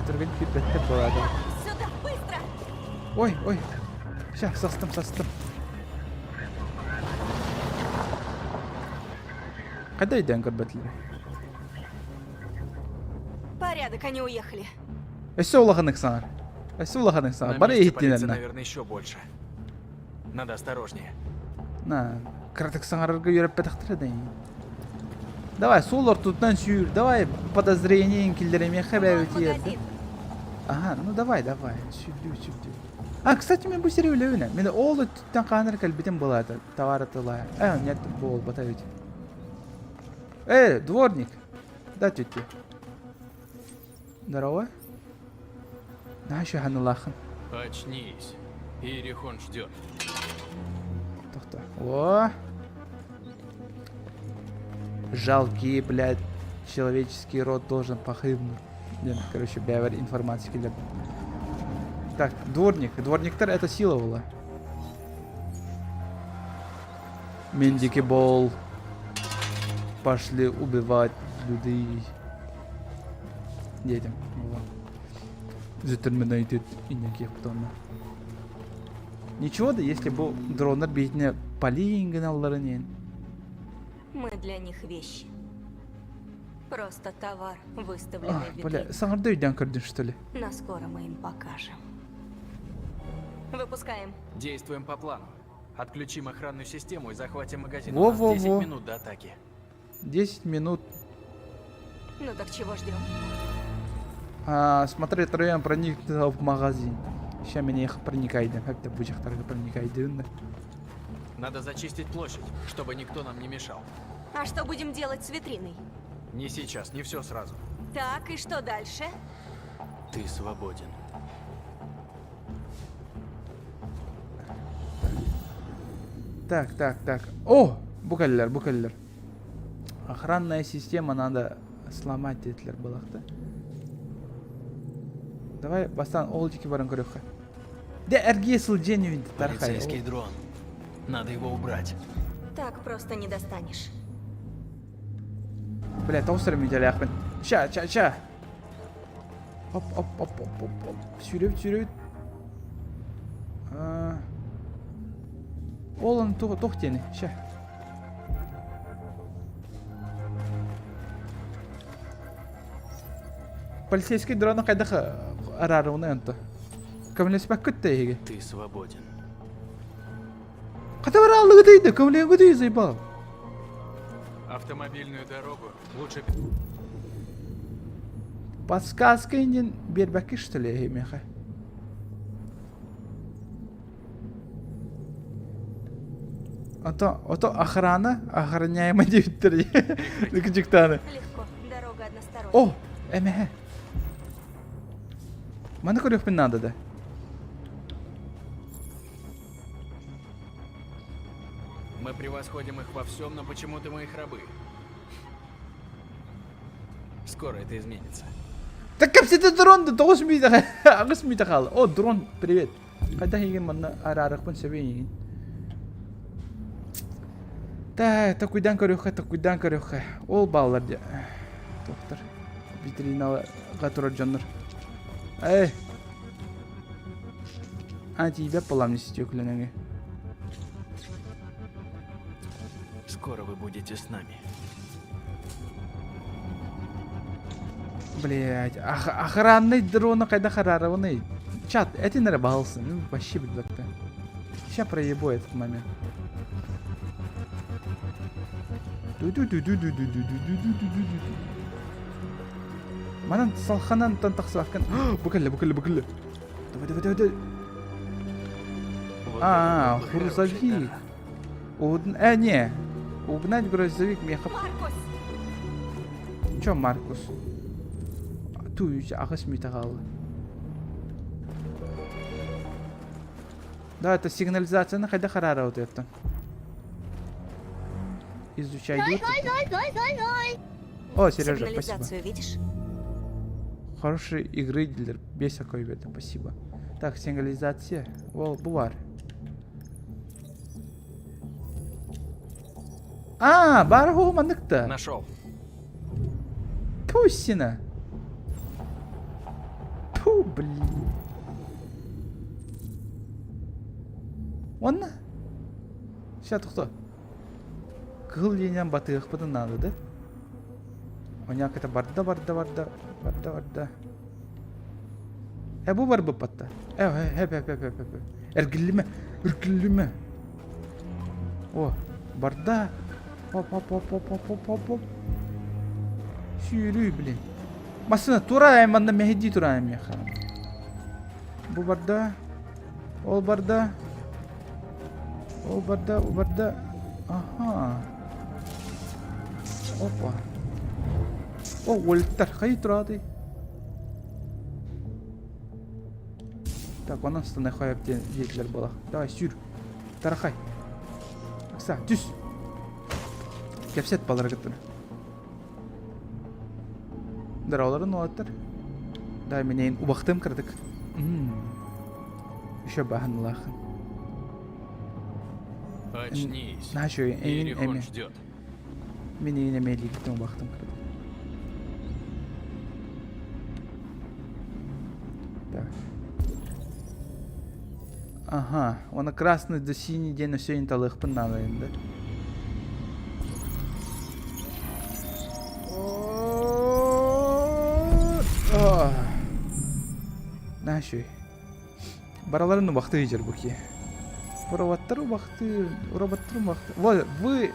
Турган кирпетте болады. Сюда, быстро! Ой. Сейчас, састым. Когда идем кирпетлери? Порядок, они уехали. Эссе улаханык саңар. На Бары месте полиции, ехиттенерна. наверное, еще больше. Надо осторожнее. На, кратык саңарырга үйреп бетақтыр дейін. Давай, сол ортутан сүйір. Давай, подозрениен келдереме хабар Вот өтейді. магазин. Ага, ну давай. Сүрдүү. Кстати, мен бұл сері өлеуіне. Мен олы түттен қаныр кәлбетен болады. Товары тылай. Нет, бұл бата өте. Дворник. Да, тетя. Здорово. Да, еще ханылахын. Очнись. Иерихон ждет. Тоқта. О! Жалкий, блядь, человеческий род должен погибнуть. Короче, бәвер информация келеді. Так, дворник. Дворниктер это сила была. Мендики бол. Пошли убивать людей. Детям. Зөтірмен айтет. Иннеке потом. Ничего да, если бы дронер бейтіне полингін алларынен. Мы для них вещи. Просто товар, выставленный в Бля, витрине. саңырда үйден көрдің, что ли? Но скоро мы им покажем. Выпускаем. Действуем по плану. Отключим охранную систему и захватим магазин. Во, У нас во, 10 во. минут до атаки. 10 минут. Ну так чего ждем? Смотри, троем проникнул в магазин. Сейчас меня их проникайды. Как-то будешь вторых проникайды. Надо зачистить площадь, чтобы никто нам не мешал. А что будем делать с витриной? Не сейчас, не все сразу. Так, и что дальше? Ты свободен. Так. О, bu келлер. Охранная система надо сломать, детлер булакта. Давай бастан олдики баран көрөккө. Де эргесил жени тархай. Полицейский дрон. Надо его убрать. Так просто не достанешь. Бля, тоустер миделе ахмен. Ща. Оп. Сүйрөйт. Олон тоқтені. Ща. Полицейский дрон қайда арарыуны энто. Көмлеспек күтті еге. Ты свободен. Қата бар алығы дейді, көмлеге дейді зайбал. Автомобильную дорогу лучше... Подсказка инден бербәкі штілі емеха. Ото охраняемый девиттер. Лыкчыктаны. Легко. Дорога односторонняя. О, эмеhe. Мана көрөк мен надо да. Мы превосходим их во всем, но почему-то мы их рабы. Скоро это изменится. Так капсите дрон да 9 мита калды. О, дрон, привет. Кайда келген мана арарыкпын себейин. Так, куйдан көрөккө. Ол балалар же. Доктор. Витринага турар жандар. Тебе полам не стекленными. Скоро вы будете с нами. Блять, охранный дрон кайда харарываны. Чат, это не рыбался. Ну, вообще, блядь. Сейчас проебу этот момент. Манан салханан тантақсывафкан. Букалли. Давай. Вот грузовик. Не. Угнать грузовик меха. Маркус! Чё Маркус? Туй, ағыс мита қалды. Да, это сигнализацияны қайда қарары вот это. Изучай. О, Сережа, спасибо. Сигнализацию видишь? Хорошие игры, дилер. Без такой беды, спасибо. Так, сигнализация. Ол, бувар. Бар ғой мандыкта. Нашел. Пусина. Блин. Онна? Сейчас кто? Кыл енен батыгық бұдын надо, да? Оняк это барда. Бұ бар бұ патта. Әргіліме. О, барда. Оп. Сүйрүй, блин. Масына турайым, анда мәхеди турайым я харам. Бұ барда. Ол барда. Ага. Опа. О, өлттер, қай тұрады? Так, онан станы қойып жетілер болақ. Давай, сүйр. Тарақай. Акса, түс. Кепсет балар кеттір. Дарауларын олаттыр. Дай менейін убақтым кірдік. Еще бағын лақын. Очнись. Нашу, Иерихон ждет. Менейін әмейлі кеттім убақтым кірдік. Так. Ага, оны красный до синий день, но все не талых надо, да? Нашу. Бараларын убақты ежер бұке. Роботтар убақты. Вот, вы,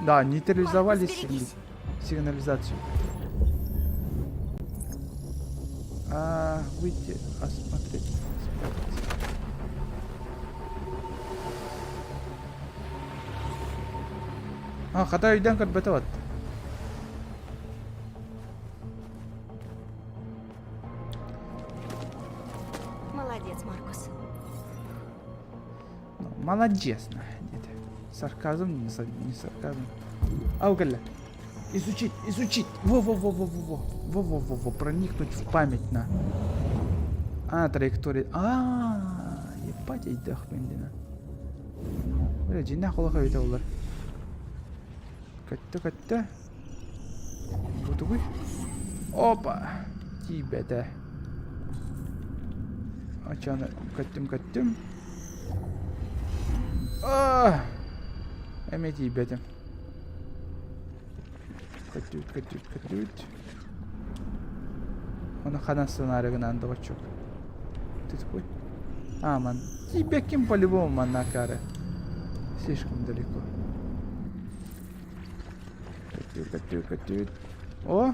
да, нейтрализовали сигнализацию. Выйти, осмотреть. Хата үйден кірбеті бат. Молодец, Маркус. Молодец, деді. Сарказм, не сарказм. Ау, Галя. Изучить. Во. Проникнуть в память на. Траектория. Ебать, айдах мендина. Бля, жинна қолаға өте олар. Катты. Бутугуй. Опа. Тибеде. Ачаны каттым. Әме тибедем. Каттют. Оны қанастан арығынан да бачок. Ты такой? Ман. Тебя кем по-любому, ман, на каре. Слишком далеко. Каттют. О!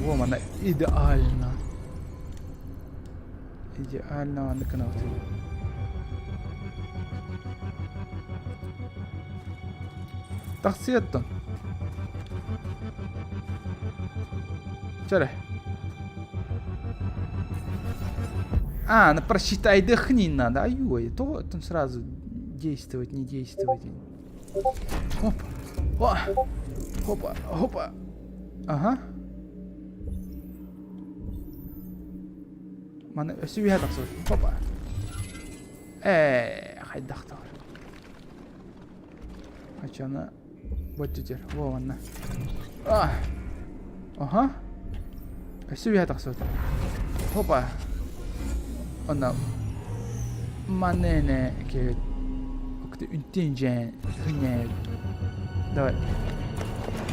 Во, мана, идеально. Идеально, мана, канал. Тахсиеттон. Чаре. Просчитай, дыхни надо. Ой, то там сразу действовать, не действовать. Опа. Ага. Мана, сюда таксой. Опа. Хайдахтар. Ачана. Вот теперь. Во, она. Ага. Сюда таксой. Опа. Она. Манене ке. Как-то интенжен. Хренет. Давай.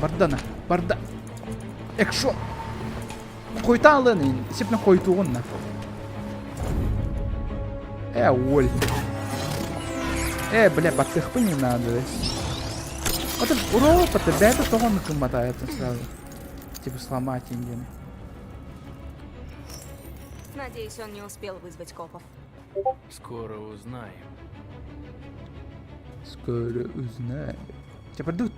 Барда. Экшон. Койталын. Сепна койтуғынна. Оль. Бля, баттых не надо. Вот Европа-то, да, это тоже он мотает сразу. Типа сломать индиями. Надеюсь, он не успел вызвать копов. Скоро узнаем. Тебя придут.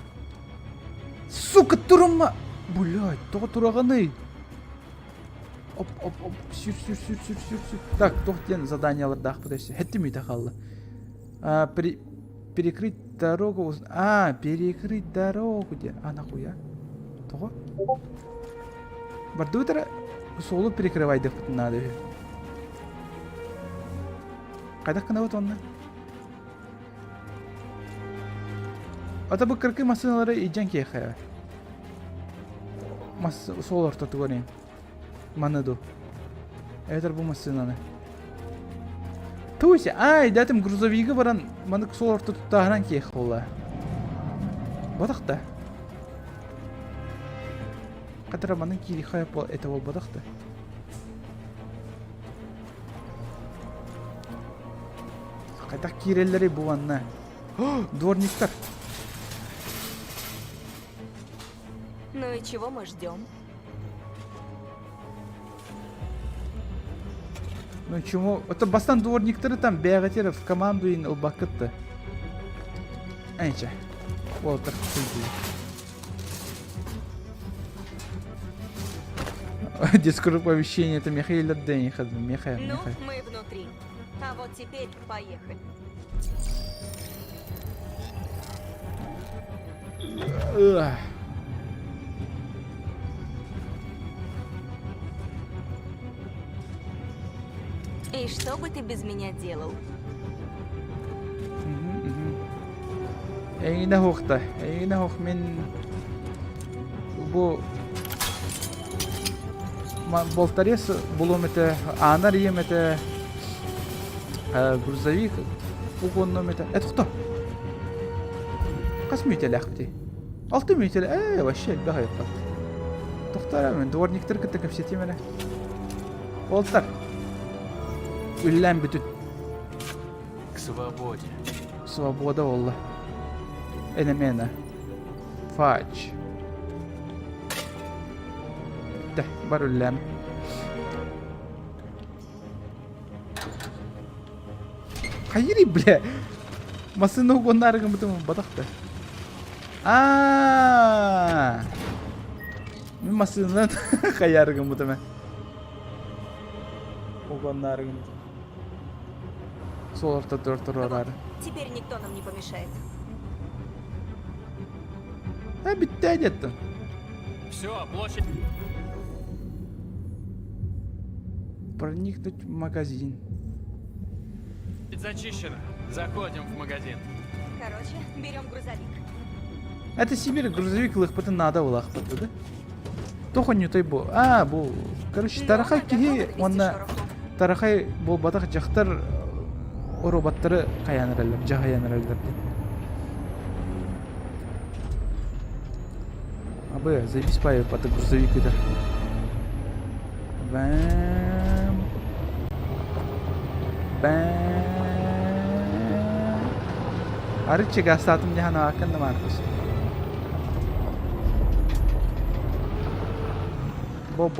Сука, турма! Блядь, то тураганы. Оп. Сюр. Так, тоқтен заданияларда подожди. Хеттими тахалла. Перекрыть дорогу. Перекрыть дорогу. Нахуя? Того? Бардутера солу перекрывай деп надо. Қайдақ қана вот онна? Ата бұл кіркі машиналары иджан кейхая. Солар тұты көрейін. Маныду. Әйтір бұл машинаны. Туйся, дәтім грузовигі баран манык солар тұты тағынан кейх ола. Бадақта. Қадыра маның кейлі қайып әті ол бадақта. Қайдақ кейрелері бұванна. Дворниктар. Ну и чего мы ждем? Ну чему? Это бастан дворниктары там бегатели в команду и албакытты. Айча. Уолтер. Дискурс оповещения это Михаил Дэнни. Михаил. Ну, мы внутри. А вот теперь поехали. И что бы ты без меня делал? Эйна хох мен бу болтарес булом это анар ем это грузовик угонном это кто? Кас мютелахти. 6 мютел. Вообще бегает. Тохтар мен дворниктер кеттек все темеле. Болтар. Үллән бүтүт. К свободе. Свобода олла. Энемена. Фач. Да, бар үллән. Хайри, бля. Масыны угоннарыгын бутым бадакта. Мен масынын хаярыгын бутым. Оғанлары кенде. Сол орта дөрт орары. Теперь никто нам не помешает. Бітті әдеттің. Все, площадь. Проникнуть в магазин. Зачищена. Заходим в магазин. Короче, берем грузовик. Это Сибирь грузовик лыхпыты надо был лахпыты, да? Тохон ютай бу. Бу. Короче, тарахай кихи, онна тарахай бол батах жақтар роботтары каяныралар, жахаяныралар. Абы, заебись пай, паты грузовик идар. Бэм. Бэм. Арычы гастатым дехана акында Маркус. Бо.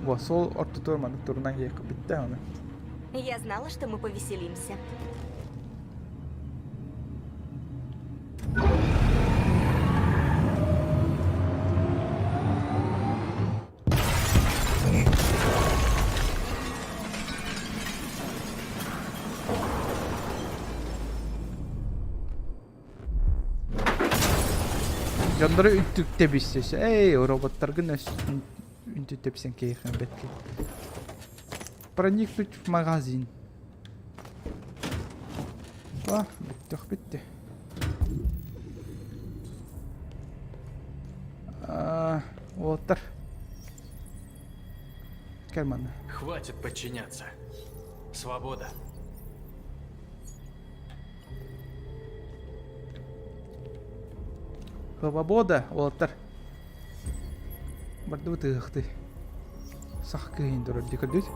Во, сол орта турманы турнан ейкі бітті оны. Я знала, что мы повеселимся. Жандары үнтікте бістесі. Роботтаргын үнтікте бісен кейхін бетке. Проникнуть в магазин. Бітті. Отыр. Кәрманы. Хватит подчиняться. Свобода. Свобода, отыр. Барды бұты ғықты. Сақы күйін дұрыр, декілдейді.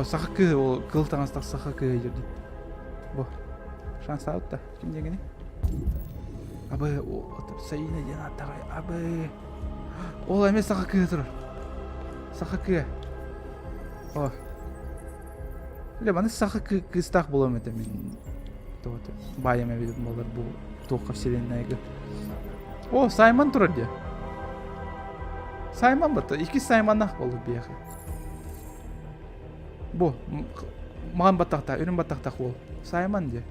Сақы күйі, ол қылтаңыздақ сақы күйі жүрді. Бұ. Шанс ауытта. Кім дегені? Абы, отыр. Сайыны ден аттағай. Абы. Ол әме сақы күйі тұрыр. Сақы күйі. Ле, баны сақы күйістақ болам өте мен. Байым әбедім болар бұл. Тоққа вселеннайғы. Саймон тұрыр де. Саймон бұты. Екі Саймонақ болды бияқы. Бұ. Маған баттақта, үрін баттақтақ ол. Саймон де.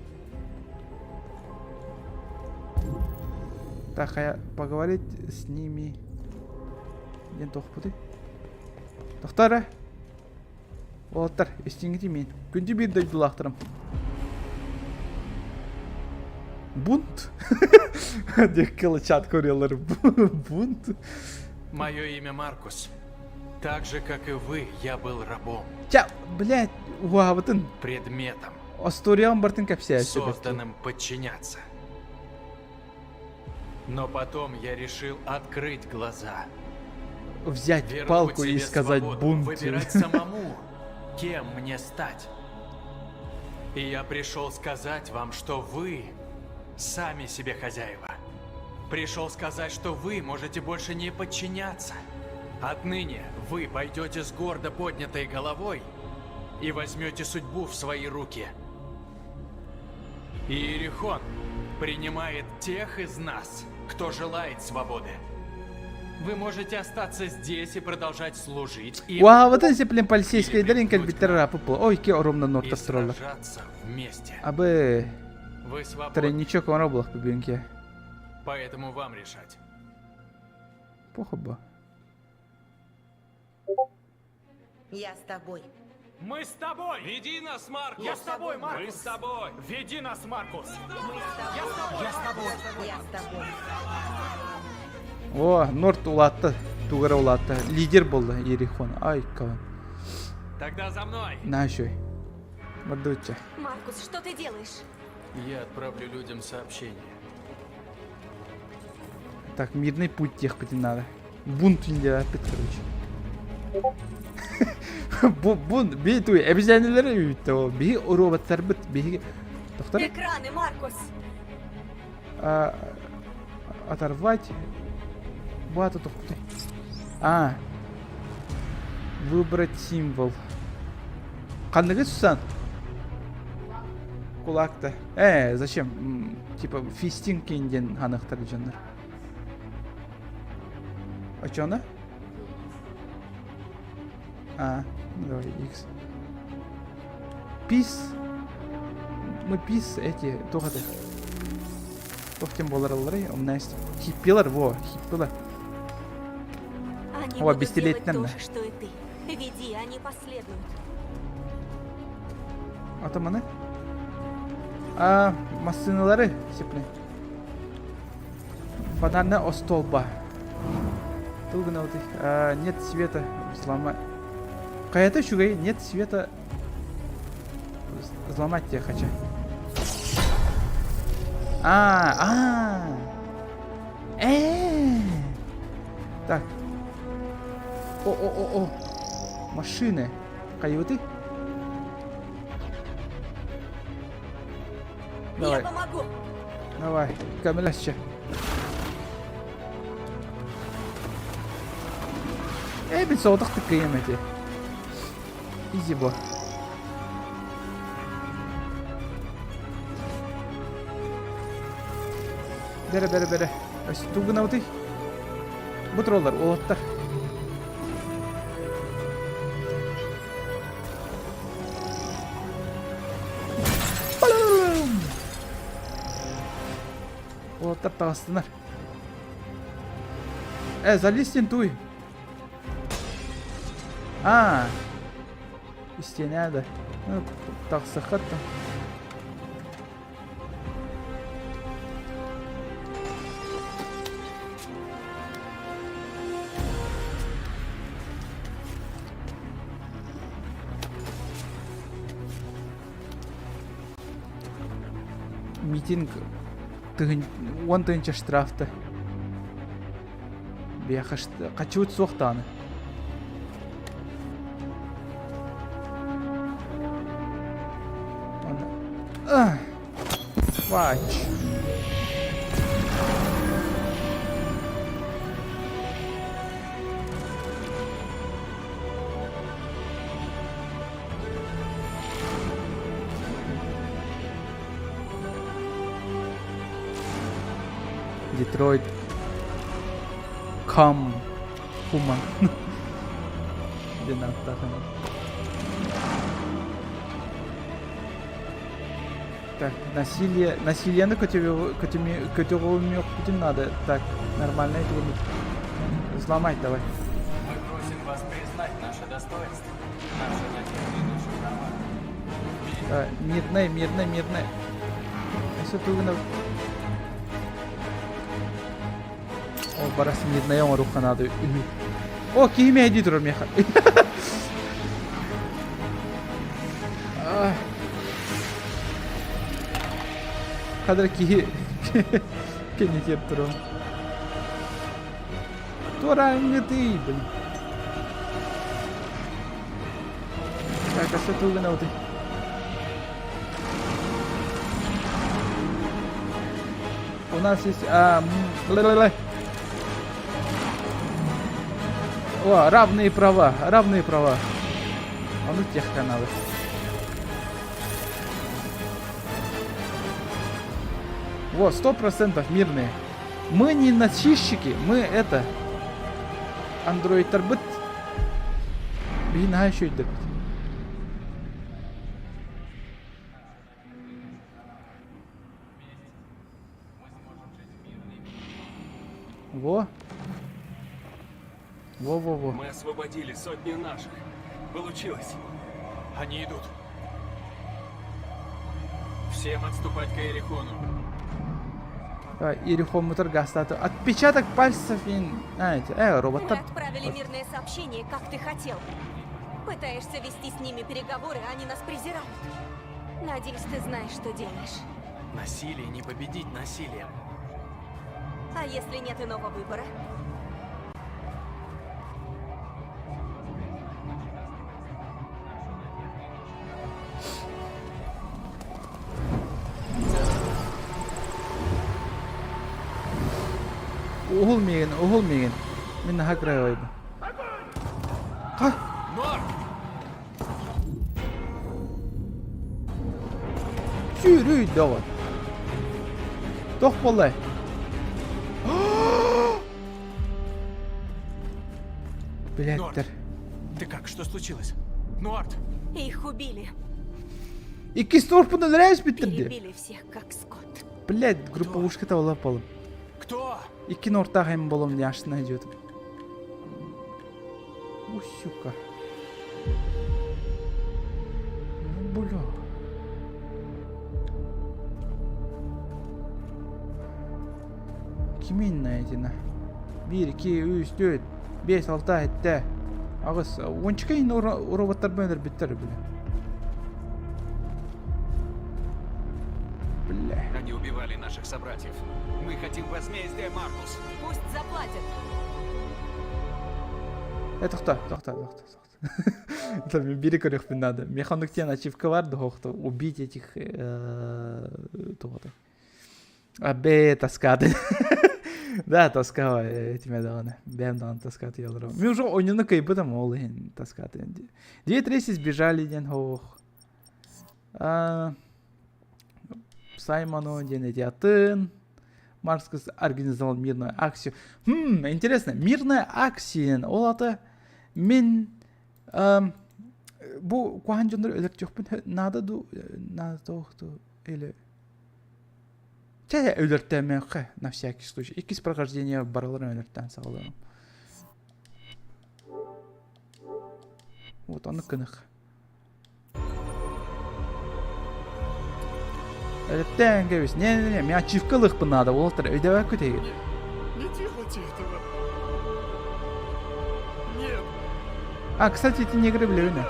Так, поговорить с ними. Ден тоқ бұты. Тоқтары. Олаттар, естеңгеті мен. Күнде бір дөйді лақтырым. Бунт? Деккелы чат көрелер. Бунт? Мое имя Маркус. Так же, как и вы, я был рабом. Блядь, уабытын. Предметом. Осториям бартын кәпсе. Созданным подчиняться. Но потом я решил открыть глаза. Взять Вернуть палку и себе сказать свободу, бунт. Выбирать самому, кем мне стать. И я пришел сказать вам, что вы сами себе хозяева. Пришел сказать, что вы можете больше не подчиняться. Отныне вы пойдете с гордо поднятой головой и возьмете судьбу в свои руки. Иерихон принимает тех из нас, кто желает свободы. Вы можете остаться здесь и продолжать служить. Уабытын сеплен полицейская даринкаль биттер рапы бұл. Ой, ке оромна И норта строллар. сражаться вместе. Абы, Вы свободны, тройничок вон роблах по бюнке. поэтому вам решать. Похоба. Я с тобой. Мы с тобой! Веди нас, Маркус! Я с тобой, Маркус! Мы с тобой! Веди нас, Маркус! Я с тобой. Норт улатты. Тугара улатты. Лидер болды Иерихон. Ай, каван. Тогда за мной! Нашой. Мордуча. Маркус, что ты делаешь? Я отправлю людям сообщение. Так, мирный путь тех надо. Бунт инде опять, короче. Бунт, бейтуй, обезьянелері үйітті ол. Беги роботтар біт, беги... Тоқтар? Экраны, Маркус! Оторвать. Бату тоқтай. Выбрать символ. Қандығы Сусан? Кулакта. Зачем? Типа фистинг кейінден ханықтар жандар. Ачана? А, ну давай, X. Пис. Мы пис эти, тоғады. Тоқтен болар алырай, у меня есть хиппилар, хиппилар. Они О, будут бестелеть делать то надо. же, что и ты. Веди, они последуют. Атаманы? Машиналары сепне. Банана остолба. Долго вот нет света. Взломать. Какая-то шугай, нет света. Взломать тебя хочу. Так. О. Машины. Каюты? Давай. Я помогу. Давай, камеляще. Biz soğuduktuk kıyameti. Easy bu. Bere. Tuğuna otay. Bu trollar, oğutlar. Oğutlar tağıstılar. Залезтен туй. Стеняда. Ну, так сахатта. Митинг 10 штрафты. Қачуыт соқтаны. Вач. Детройт. Кам. Хуман. Так, насилие которого надо. Так, нормально это будет. Взломать давай. Мы просим вас признать наше достоинство, наше надежды, наши права. Мирное. Если ты угнал... О, барас мирная рука надо. О, киме эдитор меха. Kadar ki kendi yaptırım. Torangı değil. Так, а что ты угнал ты? У нас есть... О, равные права. А ну тех каналов. Во, 100% мирные. Мы не насильщики, мы это... Андроид торбыт. Бина еще и добить. Во. Мы освободили сотни наших. Получилось. Они идут. Всем отступать к Иерихону. Иерихон мутор гастату. Отпечаток пальцев и... робот. Мы отправили мирное сообщение, как ты хотел. Пытаешься вести с ними переговоры, они нас презирают. Надеюсь, ты знаешь, что делаешь. Насилие не победить насилием. А если нет иного выбора? Угол-меген. Мен хакрай ойды. Ха! Сүйрей давай. Тоқ болай. Білеттір. Ты как? Что случилось? Нуарт! Их убили. İkisi de orpundan reis bitirdi. Перебили всех, как скот. Блядь, группа ушка тавлап болом. Кто? İkini ortak hem bolom diye aşına ediyordum. У, сука. Ну, бля. Kimin neydi? 1, 2, 3, 4, 5, 6, 7. Ağız, 12 yine o robotlar böyle bitir bile. Бля. Они убивали наших собратьев. Мы хотим возмездия, Маркус. Пусть заплатят. To'xta. Там бери корих надо. Механиктен ачивка vardı hoxta. Убить этих тоғды. Абе таскады. Да, таскава этими дағаны. Бәм дағаны таскаты ялырам. Мен уже ойнаны кайбыдам ол ен таскаты. 9 рейсы сбежали ден хоқ. Саймону ден этиатын. Маркус организовал мирную акцию. Интересно, мирная акция. Ол аты мен bu kuhancınları ölek yok. Nada doğdu. Или... Чая ölürtten men на всякий случай. İkisi прохождения бараларын ölürtten sağlarım. Вот onu kınık. Ölürtten geviz. Ne, men çiftkalık bu nada. Oltır ödevek kötü. А, кстати, эти негры блюны.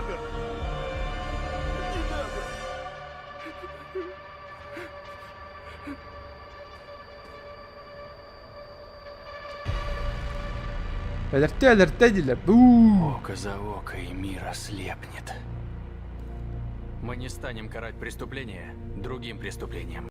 Алерте, дилер. Око за око, и мир ослепнет. Мы не станем карать преступление другим преступлением.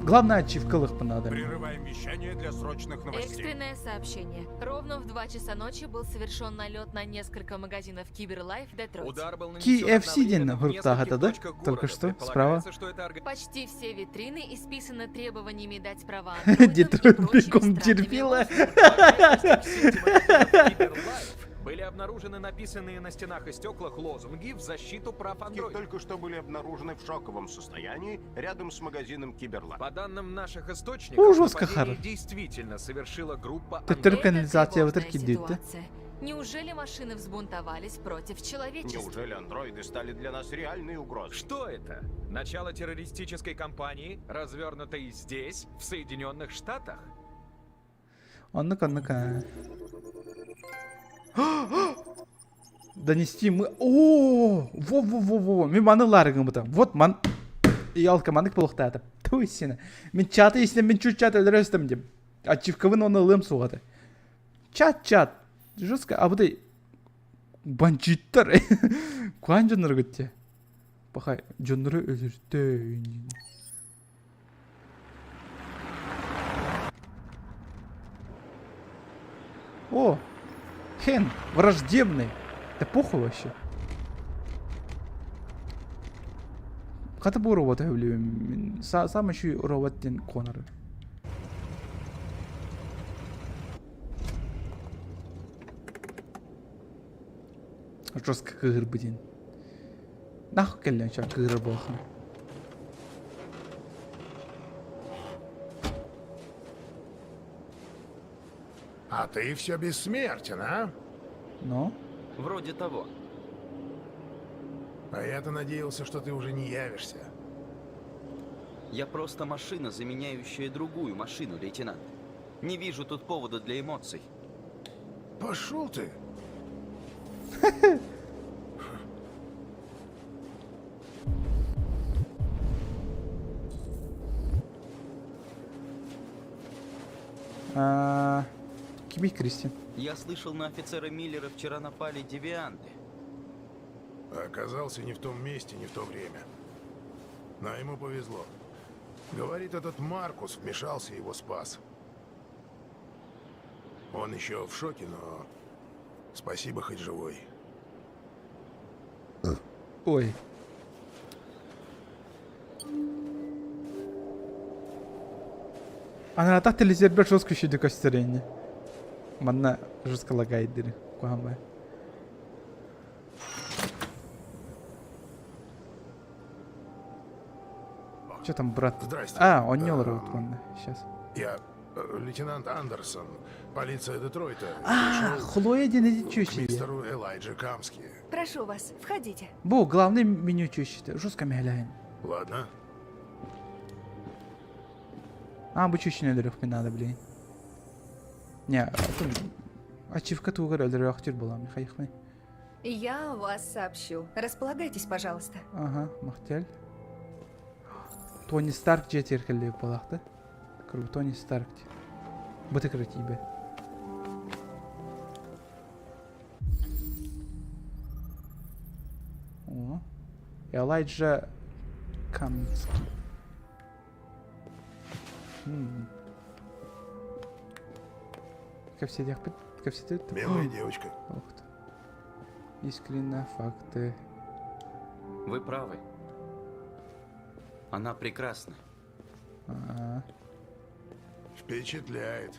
Главное, ачивкалых надо. Прерываем вещание для срочных новостей. Экстренное сообщение. Ровно в 2 часа ночи был совершен налет на несколько магазинов Киберлайф в Детройте. Удар был KFC ден группта да? Только что, справа. Почти все витрины исписаны требованиями дать права Детройт бегом терпила. Были обнаружены написанные на стенах и стеклах лозунги в защиту прав андроидов. Только что были обнаружены в шоковом состоянии рядом с магазином Киберлайф. По данным наших источников, Ужас, нападение Кахар. действительно совершила группа Ты андроидов. только канализация вот тревожная такие да? ситуация. Неужели машины взбунтовались против человечества? Неужели андроиды стали для нас реальной угрозой? Что это? Начало террористической кампании, развернутой здесь, в Соединенных Штатах? Аннык. Донести мы... О, во. Мен маны ларыгым бұта. Вот ман... Ялка мандык болықта атып. Той сені. Мен чаты есінен мен чуть чат өлірестім деп. Ачивкавын оны лым соғады. Чат. Жестко. А бұдай... Банчиттар. Куан жонлары көтте. Бақай, жонлары өлірді. О! Хен, враждебный. Да похуй вообще. Каты бұл робот өвлеуім. Сам еще роботтен конары. Жестко кығыр біден. Наху келден шар кығыр болған. А ты все бессмертен, а? Ну? Вроде того. А я-то надеялся, что ты уже не явишься. Я просто машина, заменяющая другую машину, лейтенант. Не вижу тут повода для эмоций. Пошел ты. Кибей Кристи. Я слышал, на офицера Миллера вчера напали девианты. Оказался не в том месте, не в то время. Но ему повезло. Говорит, этот Маркус вмешался и его спас. Он еще в шоке, но спасибо, хоть живой. Ой. Она так телевизор жестко еще декостерение. Манна жестко лагает дыры. Куамбай. Что там, брат? Здрасте. А, он не ловит, ладно, сейчас. Я лейтенант Андерсон, полиция Детройта. А, Хлоя день К чущий. мистеру Элайджа Камски. Прошу вас, входите. Бу, главный меню чущий. Жестко мегляем. Ладно. А, бу чущий не дырых, надо, блин. Не, ачивка тугар öldürüyor актер была, Михаил. Я вас сообщу. Располагайтесь, пожалуйста. Ага, мақтел. Тони Старк жетеркелеп балақты. Круто, Тони Старк. Бұты кратибе. О. Элайджа Камский. Ко все Милая девочка. Ух ты. Искренние факты. Вы правы. Она прекрасна. Ага. Впечатляет.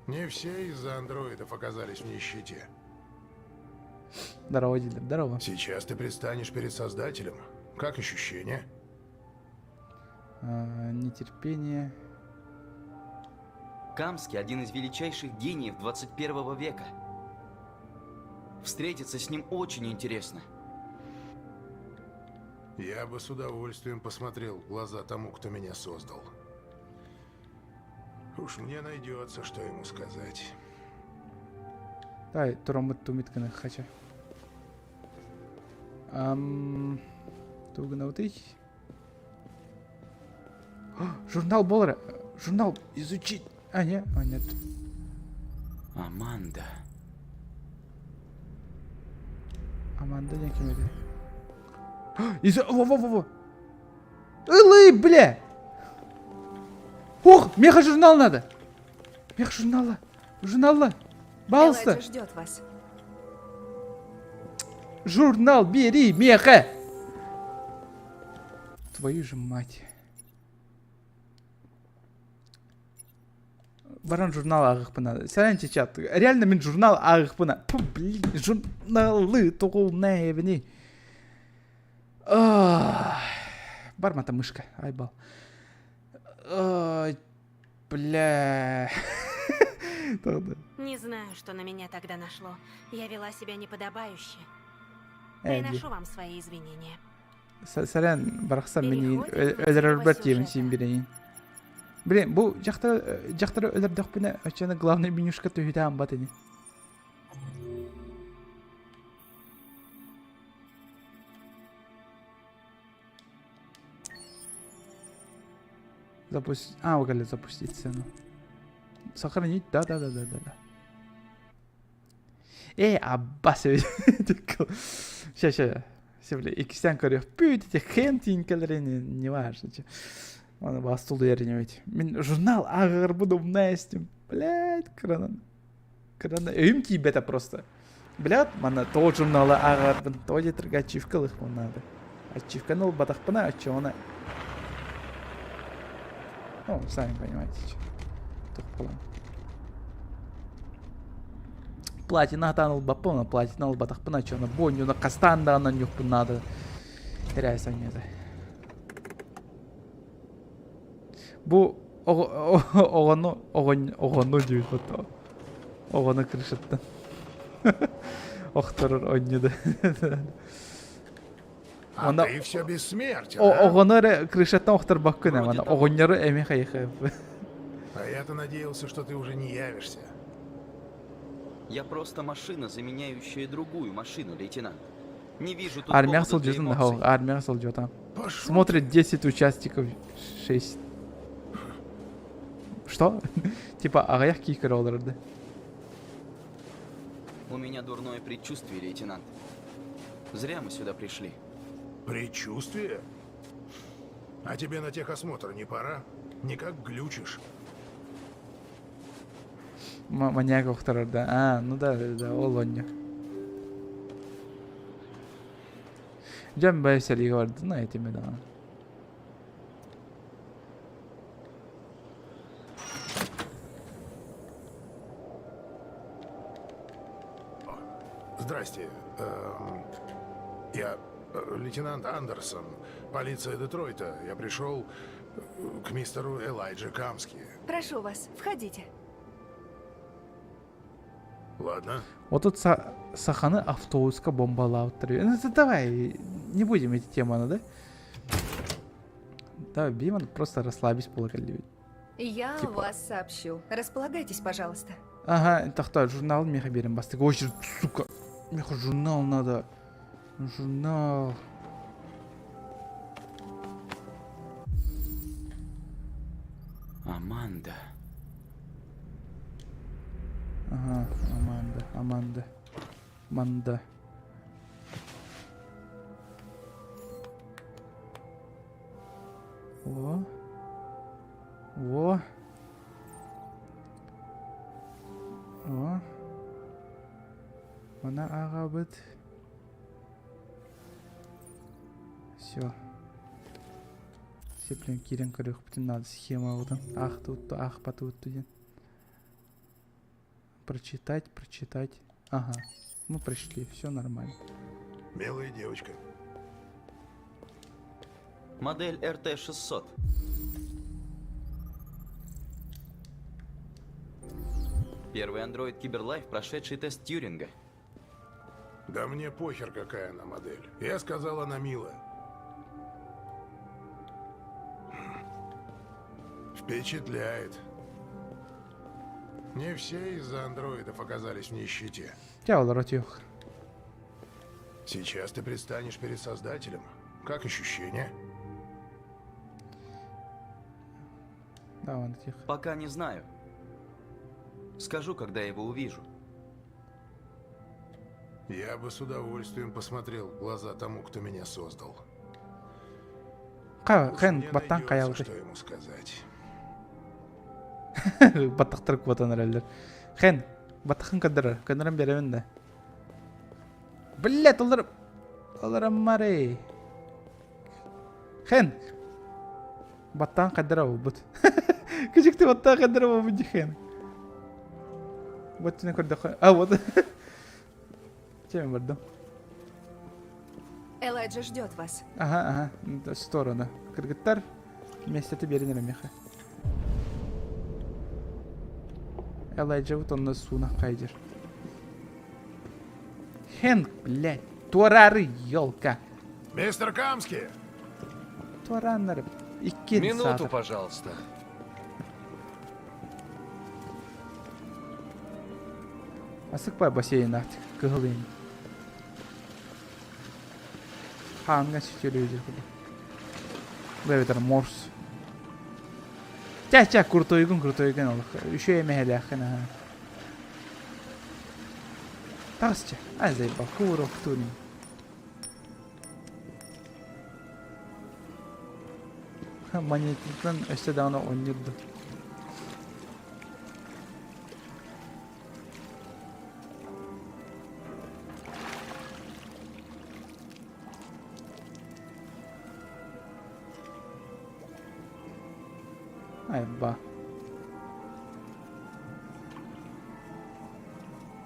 Не все из-за андроидов оказались в нищете. Здорово, дилер, здорово. Сейчас ты предстанешь перед Создателем. Как ощущения? Нетерпение. Камский — один из величайших гениев 21 века. Встретиться с ним очень интересно. Я бы с удовольствием посмотрел в глаза тому, кто меня создал. Уж мне найдется, что ему сказать. Дай, турамыт тумитканы хача. Тугна вот их. Журнал Боллера. Журнал изучить. А, нет. А, нет. Аманда. Аманда не кем это? Во-во-во-во. Илы, бля! Ох, меха журнал надо. Меха журнала. Журнала. Балста. Элайджа ждет вас. Журнал бери, меха. Твою же мать. Баран журнал ағық бұна. Сәлем чат. Реально мен журнал ағық бұна. Пу, блин, журналы тоғылна евіне. Бар ма там мышка? Айбал. Ой, бля. Не знаю, что на меня тогда нашло. Я вела себя неподобающе. Приношу вам свои извинения. Сәлем, барақсан мені өлірірбәт емін сен берейін. Блин, бұл жақтары өлірдіқ бұна өтчені главный менюшка түйді бат ені. Запустить. А, угали запустить сцену. Сохранить. Да. Аббас. Сейчас. Бля, ikisinden karıyor. Büyüdü kentin kalorini не важно. Оны бастулды ерінемейді. Мен журнал ағыр бұдым настим. Блядь, крана. Өйім кейбета просто. Блядь, мана то журналы ағырбын. То жетіргі ачивкалық бұл надо. Ачивканы ол батақпына ачуына. Ну, сами понимаете. Тух план. Платина атаныл баппына, платина ал батақпына ачуына. Бонюна қастанда анан юқпын надо. Теряйсан еді. Bu oğunu diyor hatta. Oğunu kırışıttın. Oxtarır oynuyordu. А ты все бессмертен, Oğunu kırışıttın oxtar bakın hemen. Oğunları emek ayıkı. А я-то надеялся, что ты уже не явишься. Я просто машина, заменяющая другую машину, лейтенант. Не вижу тут Армия повода для солдатın эмоций. daha. Армия солдата. Смотрит 10 участников. 6. Что? Типа аяқ кикер оларды. У меня дурное предчувствие, лейтенант. Зря мы сюда пришли. Предчувствие? А тебе на техосмотр не пора? Никак глючишь. Маньяк оқтарыр да. А, ну да, ол ойны. Жан байсалига барды, на этими да. Здрасте. Я лейтенант Андерсон, полиция Детройта. Я пришел к мистеру Элайджа Камски. Прошу вас, входите. Ладно. Вот тут саханы автобуска бомбалап тұр. Ну, давай, не будем эти теманы, да? Давай, Биман, просто расслабись полукали. Я Типа. вас сообщу. Располагайтесь, пожалуйста. Ага, тахта, журнал меха берем, бастык. Ой, сука, меха журнал надо. Журнал. Аманда. Ага, Аманда. Во. Она агабыт. Все. Сеплен кирен көрөк бүтүн надо схема вот. Ах тут, ах потут тут. Прочитать. Ага. Мы пришли, все нормально. Милая девочка. Модель РТ-600. Первый андроид Киберлайф, прошедший тест Тьюринга. Да мне похер, какая она модель. Я сказал, она милая. Впечатляет. Не все из-за андроидов оказались в нищете. Ротюх. Сейчас ты предстанешь перед Создателем. Как ощущения? Да, вон тихо. Пока не знаю. Скажу, когда его увижу. Я бы с удовольствием посмотрел в глаза тому, кто меня создал. Уж Хэн мне баттан найдется, каялды. что ему сказать. Баттактырып батан рәлдер. Хэн баттахын кадырын беремін да. Блять, олар аммары. Хэн баттан кадырау бұд. Күжікті баттан кадырау бұд хэн. Вот не көрді. А, вот. Чем бардым? Элайджа ждет вас. Ага, в сторону. Кыргыттар вместе ты беринер меха. Элайджа вот он на суна кайдер. Хен, блядь, турары, ёлка. Мистер Камски! Тураннар. Минуту, пожалуйста. Асықпай бассейн артық кығылайын. Ханға сүтелі өдер күлі. Бұл өтір морс. Чак, куртойгун олық. Үші емеғелі ақын аға. Тағысча. Азай ба, куыр оқтуын. Монетиктен өсті дағына ойнырды. Айба.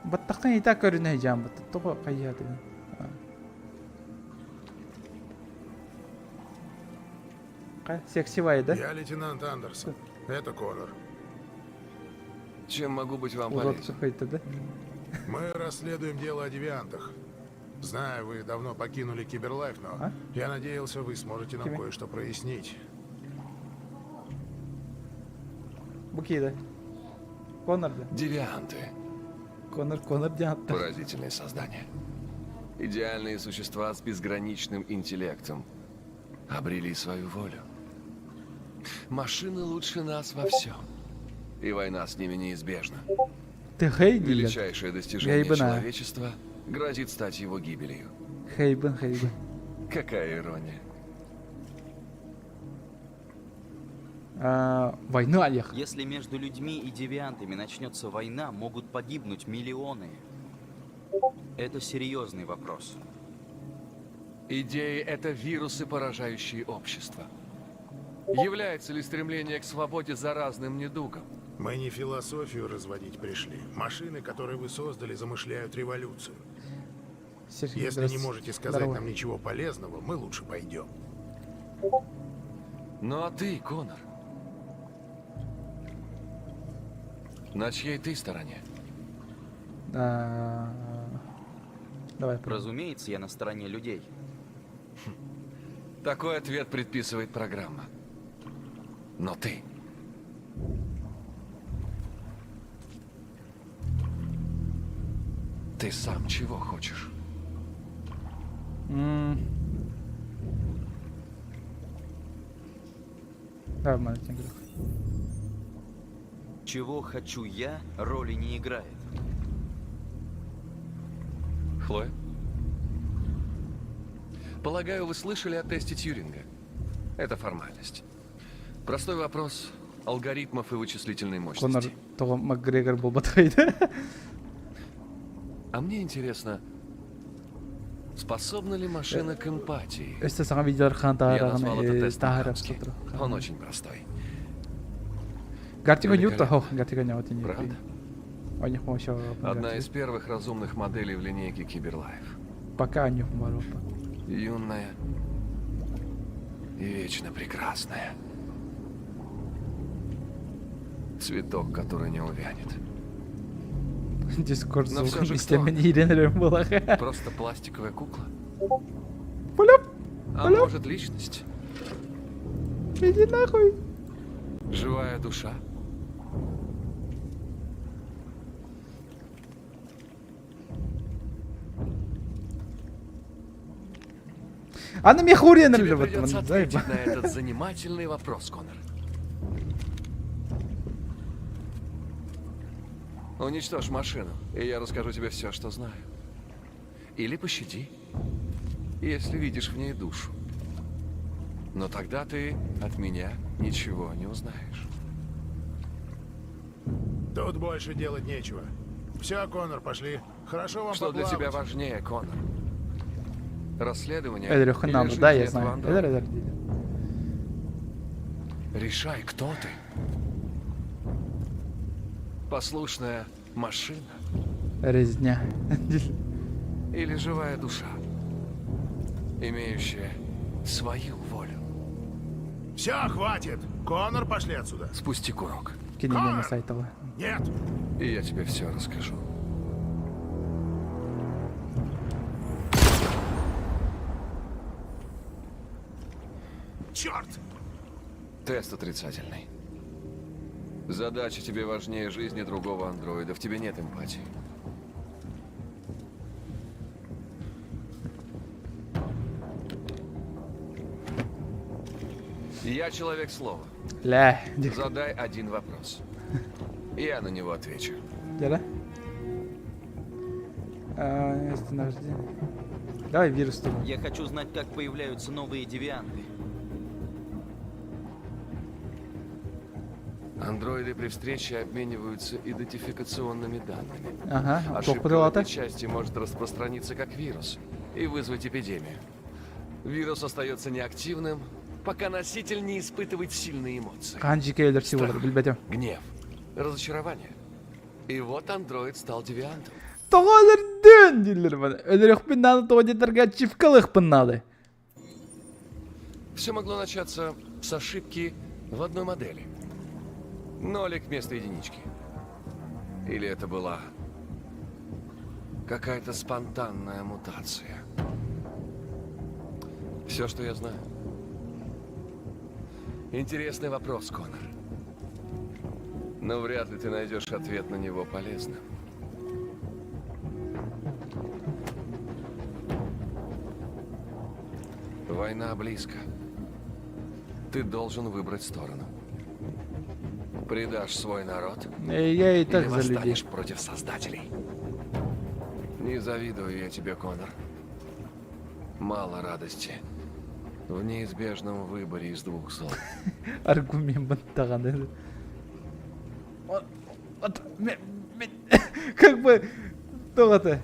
Баттаққан ета көріне жан бітті. Тоғы қайяды. Сексивай, да? Я лейтенант Андерсон. Это Конор. Чем могу быть вам Урод полезен? какой-то, да? Мы расследуем дело о девиантах. Знаю, вы давно покинули Киберлайф, но я надеялся, вы сможете нам кое-что прояснить. Буки, да? Конор, да? Девианты. Конор Дианта. Поразительные создания. Идеальные существа с безграничным интеллектом. Обрели свою волю. Машины лучше нас во всем. И война с ними неизбежна. Ты Хейбен? Величайшее достижение человечества грозит стать его гибелью. Хейбен. Какая ирония. Война, Олег. Если между людьми и девиантами начнется война, могут погибнуть миллионы. Это серьезный вопрос. Идеи — это вирусы, поражающие общество. Является ли стремление к свободе заразным недугом? Мы не философию разводить пришли. Машины, которые вы создали, замышляют революцию. Сергей, Если не здравствуйте. можете сказать Здорово. нам ничего полезного, мы лучше пойдем. Ну а ты, Конор? На чьей ты стороне? Давай. Разумеется, я на стороне людей. Такой ответ предписывает программа. Но ты... Ты сам чего хочешь? Давай, маленький игрок. Чего хочу я, роли не играет. Хлоя? Полагаю, вы слышали о тесте Тьюринга? Это формальность. Простой вопрос алгоритмов и вычислительной Конор мощности. того Макгрегор был батрейда. А мне интересно, способна ли машина к эмпатии? Өсті саған видеолар Я назвал это қантағырағын тестом тағырып Хамски. тұр. Он очень простой. Гартиго нюрта, Великолепно. хох, гартиго не вот и не. Правда? У них еще Одна из первых разумных моделей в линейке Киберлайф. пока у них воров. Юная и вечно прекрасная. Цветок, который не увянет. Дискорд Но всё же с теми кто? не было. Просто пластиковая кукла? Пулеп, А Алло? может, личность? иди нахуй. Живая душа? Она мне хурен Тебе вот придется ответить на этот занимательный вопрос, Конор. Уничтожь машину, и я расскажу тебе все, что знаю. Или пощади, если видишь в ней душу. Но тогда ты от меня ничего не узнаешь. Тут больше делать нечего. Все, Конор, пошли. Хорошо вам Что для поплавать. тебя важнее, Конор? Расследование Эдер или Ханам, жизнь да, я этого знаю. андроида? Эдер. Решай, кто ты. Послушная машина Резня. или живая душа, имеющая свою волю. Все, хватит. Конор, пошли отсюда. Спусти курок, Кинем на сайтова. Нет. и я тебе все расскажу. Черт! Тест отрицательный. Задача тебе важнее жизни другого андроида. В тебе нет эмпатии. Я человек слова. Ля. Задай один вопрос. Я на него отвечу. Геля. Местонахождение. Давай вирус туда. Я хочу знать, как появляются новые девианты. Андроиды при встрече обмениваются идентификационными данными. Ага, Ошибка в топ-подавата. этой части может распространиться как вирус и вызвать эпидемию. Вирус остается неактивным, пока носитель не испытывает сильные эмоции. Қанжи келдер сиволар, Страх, билбетем. гнев, разочарование. И вот андроид стал девиантом. Тоғалыр дөн дейлер бана. Өдірек пен наны тоғадеттерге чифкалық пен нады. Все могло начаться с ошибки в одной модели. Нолик вместо единички. Или это была какая-то спонтанная мутация. Все, что я знаю. Интересный вопрос, Конор. Но вряд ли ты найдешь ответ на него полезным. Война близко. Ты должен выбрать сторону. Предашь свой народ? Я и так или за людей. восстанешь против создателей? Не завидую я тебе, Конор. Мало радости в неизбежном выборе из двух зол. Аргумент бантаган. Как бы... Тоғаты.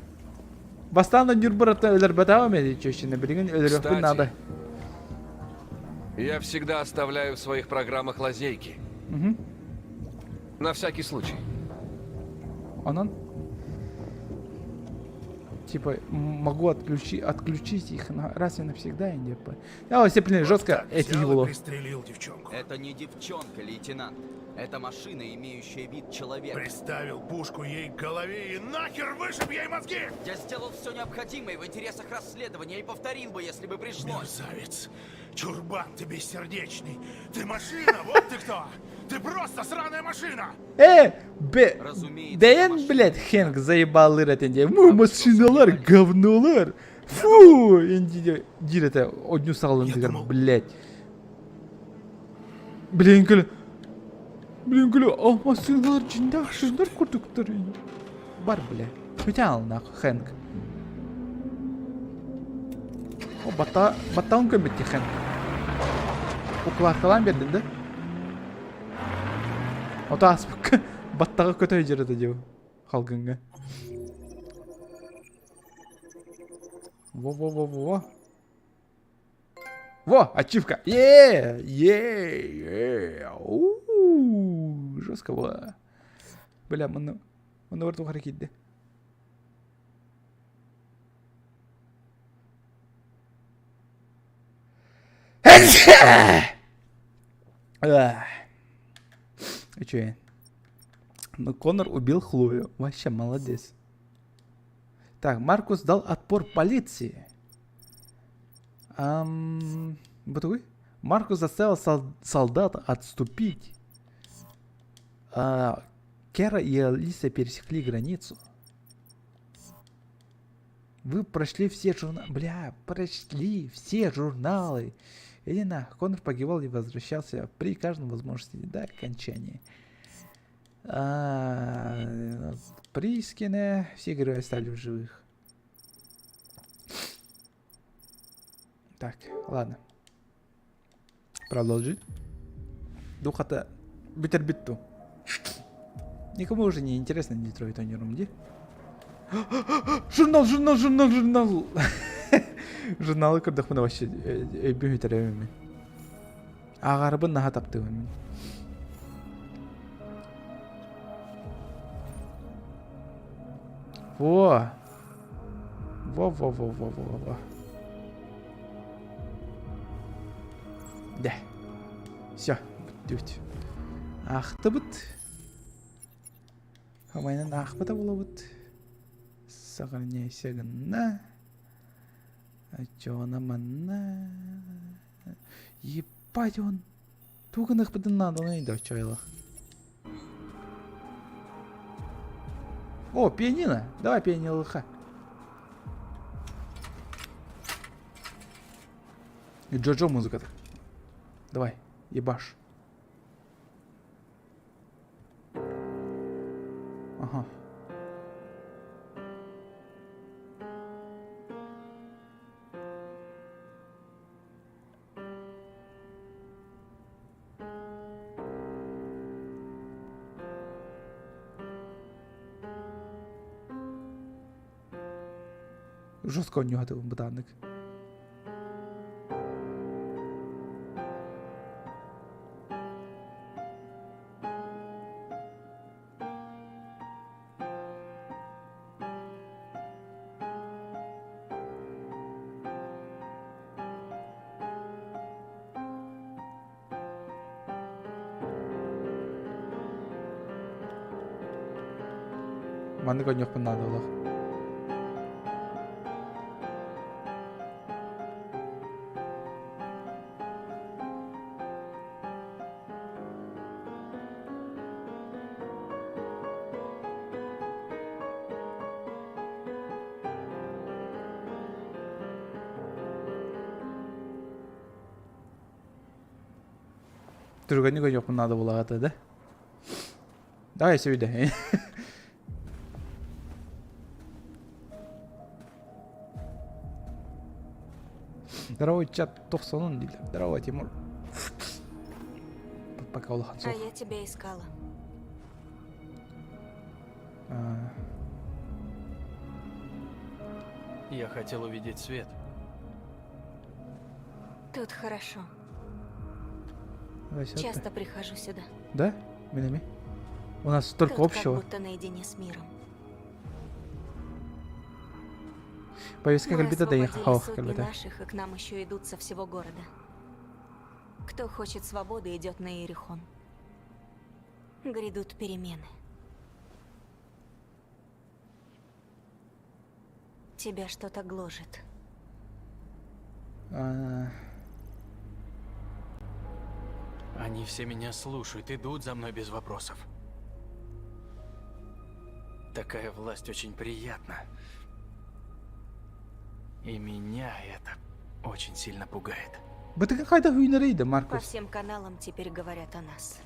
Бастан Нюрнбергта өлөр батабы мен чөчүнө билген өлөрөкпүн Кстати, нады. Я всегда оставляю в своих программах лазейки. На всякий случай. Анан типа могу отключить их раз и навсегда, и не по. Я все блин жестко эти не было. Пристрелил девчонку. Это не девчонка, лейтенант. Это машина, имеющая вид человека. Приставил пушку ей к голове и нахер вышиб ей мозги! Я сделал все необходимое в интересах расследования и повторил бы, если бы пришлось. Мерзавец! Чурбан ты бессердечный! Ты машина, вот ты кто! Ты просто сраная машина! Дэйн, блядь, Хэнк заебал ретенде. Машиналар говнолар. Фу, инди дирете одню салындыгар, блядь. Блин, машиналар жиндак шындар курдуктар. Бар, бля. Хүтен ална Хэнк. О, баттаун көмбетти Хэнк. Укулар калан бердин да? Ота аспык баттага көтөй жерде деп халкыңга. Во. Во, ачивка. Жестко было. Бля, мына варту харакетти. И чё? Ну, Коннор убил Хлою. Вообще молодец. Так, Маркус дал отпор полиции. Бытовый? Маркус заставил солдата отступить. Кера и Алиса пересекли границу. Вы прошли все журналы. Бля, прошли все журналы. Элина, Коннор погибал и возвращался при каждом возможности до окончания. Прискины, все герои остались в живых. Так, ладно. Продолжи. Духата битербитту. Никому уже не интересно Детройт, а не ерунде. Журнал. Журналы көрдік мұны вообще өйбен өтеремін. Ағарыбын наға таптығын. Во. Да. Все, бүт. Ақты бұт. Хамайнан ақпыта бола бұт. Сағырняйся гына. Чё манна? Ебать он. Тугынық бітін надо найда чайлах. О, пианино. Давай пианино лыха. И Джоджо музыка-то. Давай, ебаш. Ага. Жестко у него бутанник. Мандык он yok надо было. Другого yok надо было это, да? Давай сюда. Здорово, чат, тоқсанын дейді. Здорово, Тимур. Пока улахан соқ. А я тебя искала. Я хотел увидеть свет. Тут хорошо. Давай сядь. Часто прихожу сюда. Да? Минами. У нас столько Тут общего. как будто наедине с миром. Повестка Мы кальбита да освободили хаух сотни кальбита. наших, и к нам еще идут со всего города. Кто хочет свободы, идет на Иерихон. Грядут перемены. Тебя что-то гложет. Они все меня слушают, идут за мной без вопросов. Такая власть очень приятна. И меня это очень сильно пугает. Быты какая-то хуйнерейда, По Маркус. всем каналам теперь говорят о нас.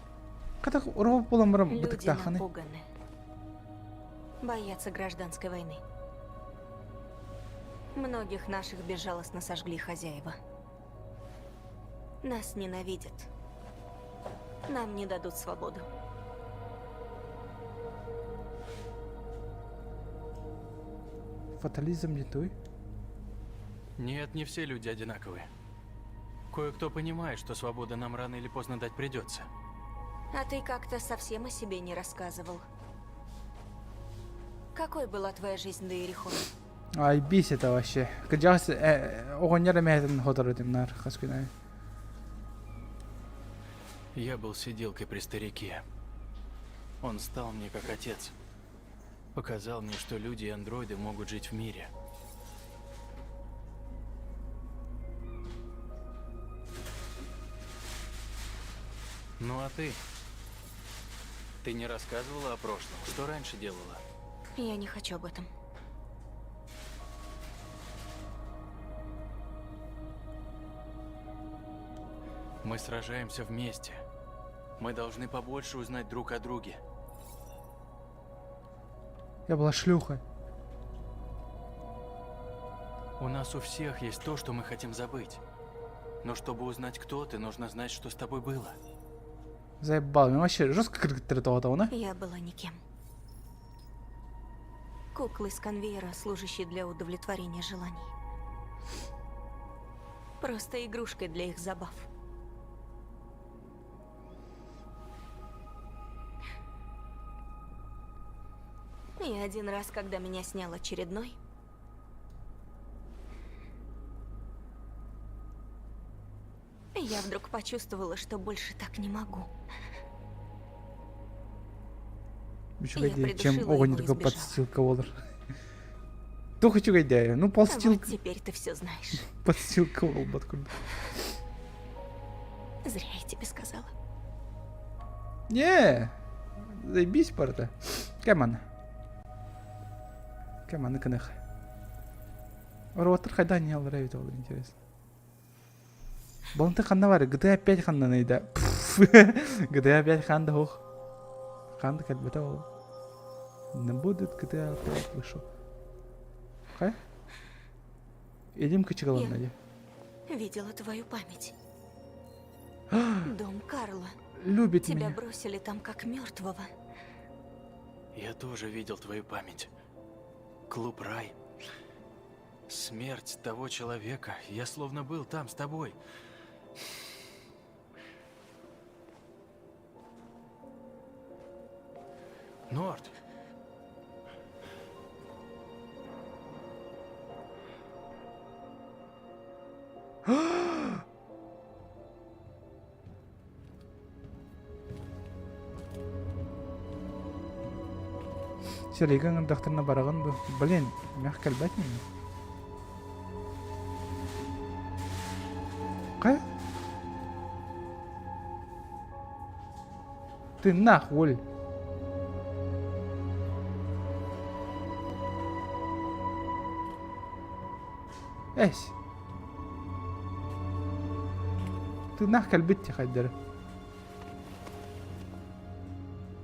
Ката уров боламрам бытык Люди таханы. напуганы. Боятся гражданской войны. Многих наших безжалостно сожгли хозяева. Нас ненавидят. Нам не дадут свободу. Фатализм не той. Нет, не все люди одинаковые. Кое-кто понимает, что свобода нам рано или поздно дать придется. А ты как-то совсем о себе не рассказывал. Какой была твоя жизнь до Иерихона? Ай, бис это вообще. Каджас огоньяра мехтен хоторотим нар хаскунай. Я был сиделкой при старике. Он стал мне как отец. Показал мне, что люди и андроиды могут жить в мире. Ну а ты? Ты не рассказывала о прошлом? Что раньше делала? Я не хочу об этом. Мы сражаемся вместе. Мы должны побольше узнать друг о друге. Я была шлюхой. У нас у всех есть то, что мы хотим забыть. Но чтобы узнать, кто ты, нужно знать, что с тобой было. Заебал. Меня вообще жестко критиковал, да? Я была никем. Куклы с конвейера, служащие для удовлетворения желаний. Просто игрушкой для их забав. И один раз, когда меня снял очередной, я вдруг почувствовала, что больше так не могу. Бичуга Я идея, придушила чем огонь его и только сбежала. подстилка волр. То хочу идея. Ну, А подстилка. вот теперь ты все знаешь. Подстилка волр, баткур. Зря я тебе сказала. Не, заебись парта. Кеман. Кеман, кнах. Орватыр хайда не алыр это было интересно. Болынты ханна бар, GTA 5 ханна найда. GTA 5 ханда хох. Ханда кальбета ол. Не будет GTA 5 вышел. Хай? Идем к чигалам, Надя. Видела твою память. Дом Карла. Любит Тебя меня. бросили там как мертвого. Я тоже видел твою память. Клуб Рай. Смерть того человека. Я словно был там с тобой. Норд. Сереган докторна бараган бу. Блин, мягко кальбать меня. Кай? Ты нахуй. Эсь. Ты нах кальбить хаддер.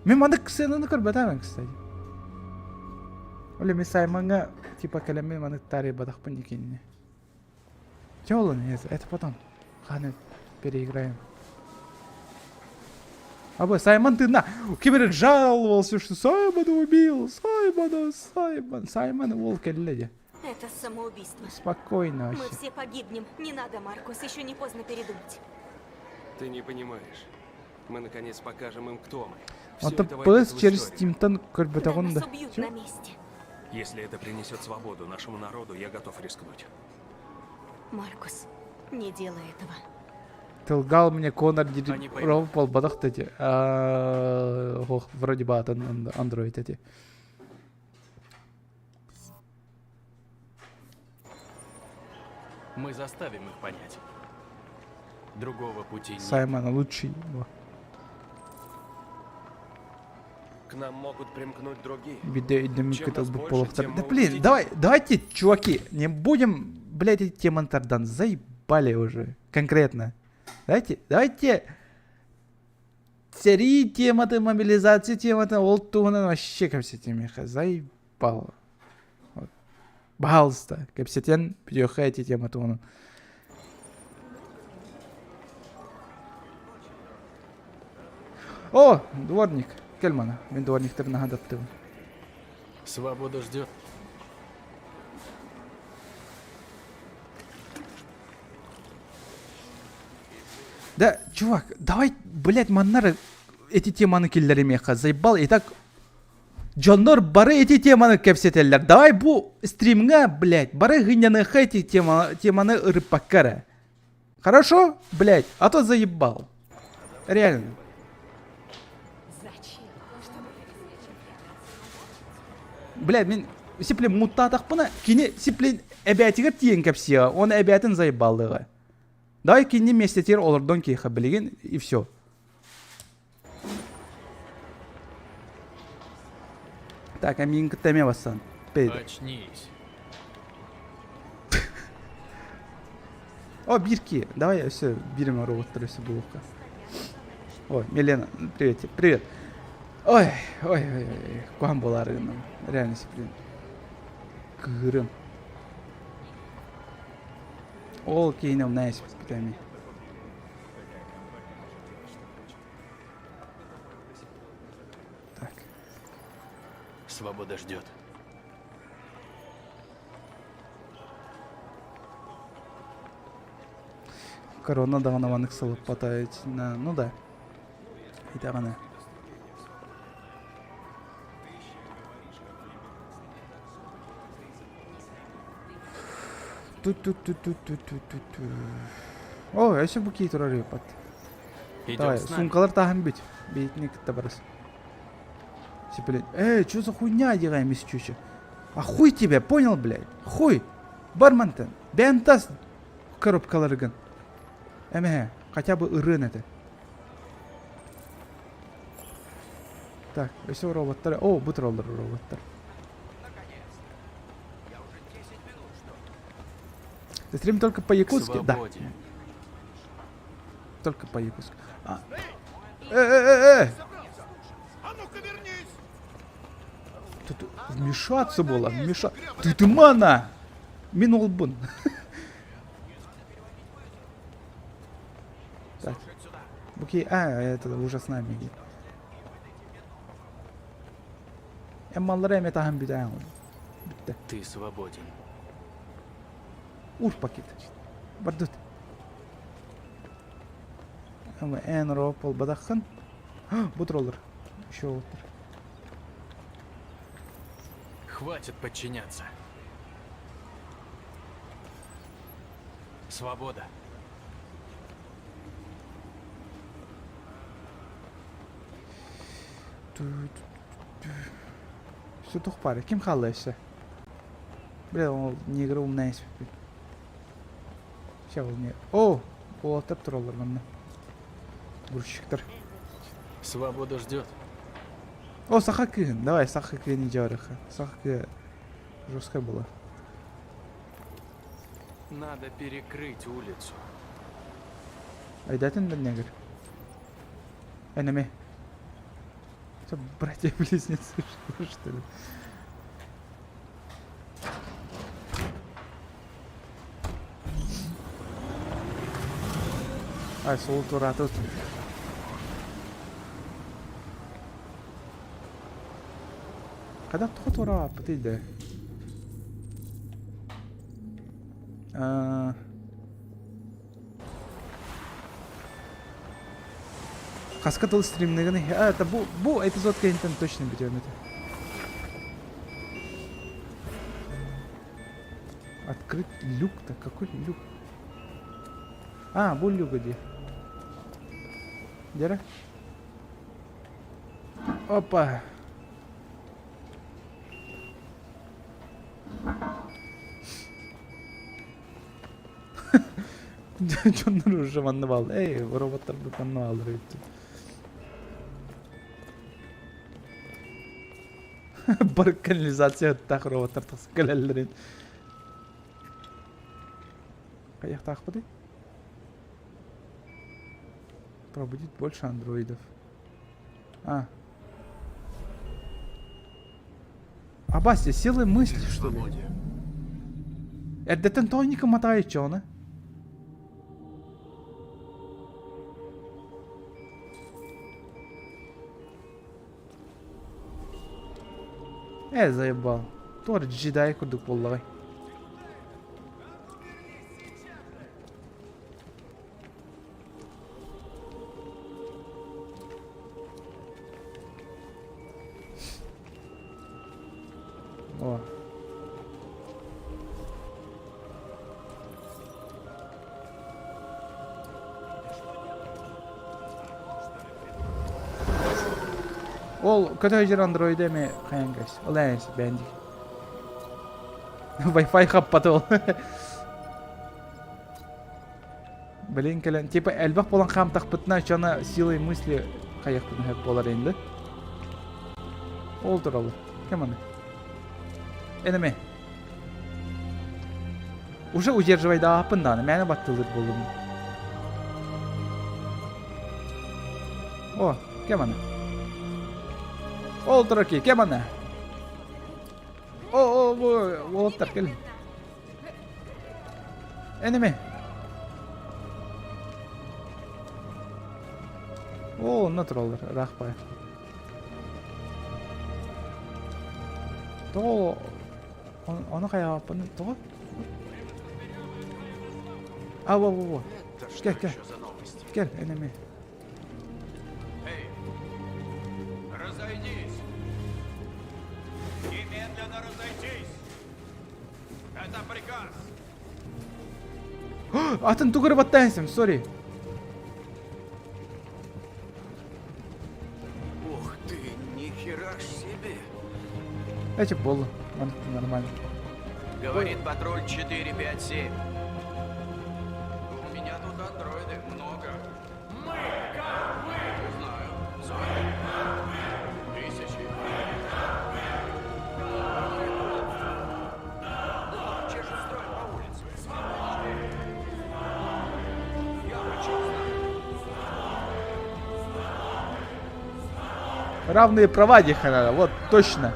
Мен манда ксенаны көрбөтамын, кстати. Оле мен Саймонга типа калеме маны тари бадахпын екеніне. Жолы не, это потом. Ханы переиграем. Абы, Саймон, ты на... Киберик жаловался, что Саймона убил. Саймон. Саймон волк леди. Это самоубийство. Спокойно Мы вообще. все погибнем. Не надо, Маркус, еще не поздно передумать. Ты не понимаешь. Мы наконец покажем им, кто мы. Он Всё то это войдет біз в через историю. Steam'тан көріп Да отырғанда. нас убьют на месте. Если это принесет свободу нашему народу, я готов рискнуть. Маркус, не делай этого. Тылгал мне Конор Они директор поймут. полбадах эти. Вроде бы это андроид эти. Мы заставим их понять. Другого пути нет. Саймон лучший. Во. К нам могут примкнуть другие. Биде идем Чем к нас бы больше, полохтар. тем Да мы блин, убедительнее. давайте, чуваки, не будем, блядь, эти темантардан. Заебали уже. Конкретно. Давайте. Сери тематы, мобилизации тематы, ол туғынан вообще кәпсетемеха. Заебал. Вот. Пожалуйста, кәпсетен пидеха эти темы туғынан. О, дворник. Кельмана. Мен дворниктерін ағадаттым. Свобода ждет. Да, чувак, давай, блядь, маннары эти теманы киллеремеха. Заебал. И так... Джоннор бары эти теманы кәпсетеллер. Давай бу стримга, блядь, бары гыняныха эти теманы рыбаккара. Хорошо, блядь, а то заебал. Реально. Блядь, мен сиплен муттатақ бұна, кені сиплен әбәтігер тиен кәпсия, оны әбәтін заебалдығы. Давай кені местетер олырдон кейха білеген, и все. Так, а мен күттәме бассан. Пейді. Очнись. О, бирки. Давай все, берем роботтар все булка. Ой, Милена, привет. Привет. Ой. Куан болары. Реально сиплен. Кырым. Ол кейнем найс питами. Так. Свобода ждет. Корона дағанаванық сылып батайыч. Ну да. Итағаны. О, әші бұл кей тұрар епат. Идем Давай, с нами. сумкалар тағын бит. Бейтіне кітті барас. Сипелет. Чё за хуйня делаем из чуча? А хуй тебя, понял, блядь? Хуй. Бармантен. Бентас коробкаларыгын. Әмәһе, хотя бы ырын это. Так, все роботтар. О, бутеролдар роботтар. Ты стрим только по-якутски? Да. Свободе. Только по-якутски. А. Тут вмешаться было, Ты мана! Минул бун. Так. Буки, это уже с нами. Эммаллар эме тахын битаң. Битти. Ты свободен. Ур пакет. Бардут. Ama en ropol badakhan. Бутроллар. Еще вот. Хватит подчиняться. Свобода. Все тухпары. Ким халлайся? Бля, он не играл на испит. Сейчас он не. О, болотап туралар мына. Грузчиктер. Свобода ждет. О, Сахакын. Давай, Сахакын жарыха. Сахака жесткая была. Надо перекрыть улицу. Айдатын да негр. Энеми. Это братья-близнецы, что ли? Ай, сол тура тут. Когда кто тура, потыйде. Каскадыл стримнигini. Это bu эпизод кейинтен точно битем это. Открыть люк-то, какой люк? Bu люк где? Где? Опа. Jonları уже манны алды. Эй, роботтарды манны алды өйтті. Бір канализация өттақ роботтар тақсы көлелерін. Қаяқ тақ бұды? Пробудить больше андроидов. Басти, силы мысли, что ли? Это тоненько мотает, чё, она? Заебал. Тоже джедай курдук боллагай. О. Ол көтөжер андроид эми каянгас. Ол эмес бенди. Wi-Fi каппаты ол. Блин, келен типа элбак болан кам такпытына чана силой мысли каяктын хэп болар энди. Ол туралы. Кем аны? Энеме. Уже удерживай да апындан. Мәне баттылыр болдум. О, кем аны? Ол тураки, кем аны? О, болоттар кел. Энеме. О, натуралдар, рахпай. То Оны қаяға аппаны, тоғы? Во. Кел, энеме. Эй, разойдись! Немедленно разойтись! Это приказ! Атын тугырып аттайсың, сори. Ух ты, нихера ж себе! Эти болды. Нормально. Говорит патруль 457. У меня тут андроиды много. Мы, как вы! Знаю. Сотни. Тысячи. Че же строят по улице? Я хочу знать. Равные права, Дихана, вот точно.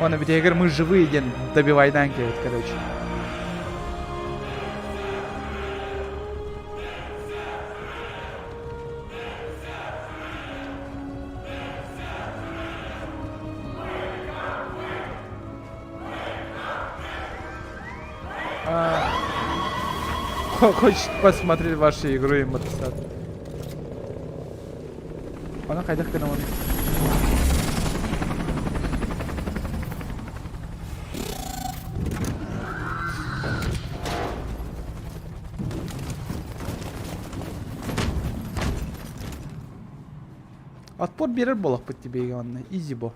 Ладно, ведь егер мы живые, ден добивай данки, вот, короче. Хочет посмотреть вашу игру и мотосад. Она хайдах канал. Отпор берер болах под тебе, Иванна. Изибо.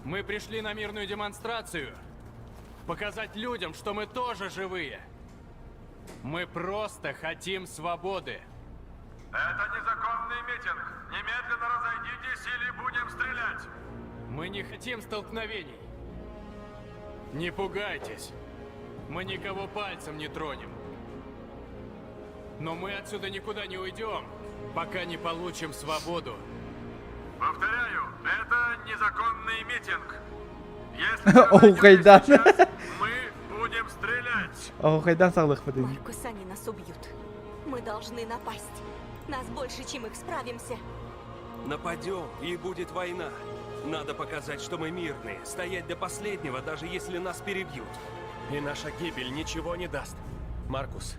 Мы пришли на мирную демонстрацию. Показать людям, что мы тоже живые. Мы просто хотим свободы. Это незаконный митинг. Немедленно разойдитесь или будем стрелять. Мы не хотим столкновений. Не пугайтесь. Мы никого пальцем не тронем. Но мы отсюда никуда не уйдем, пока не получим свободу. Повторяю, это незаконный митинг. Если О, Хайдан. мы будем стрелять. О, Хайдан сағлық подойди. Маркус, они нас убьют. Мы должны напасть. Нас больше, чем их, справимся. Нападем, и будет война. Надо показать, что мы мирные, стоять до последнего, даже если нас перебьют. И наша гибель ничего не даст. Маркус,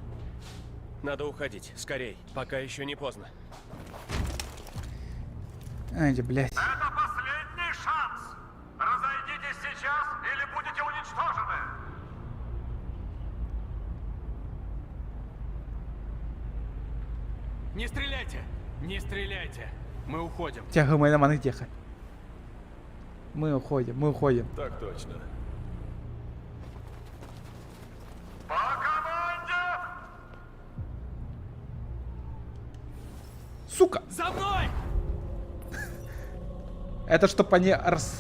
надо уходить, скорей, пока еще не поздно. Ай, блядь. Это последний шанс! Разойдитесь сейчас, или будете уничтожены! Не стреляйте! Не стреляйте! Мы уходим. Тихо, мы на тихо. Мы уходим, мы уходим. Так точно. По команде! Сука! За мной! Это чтоб они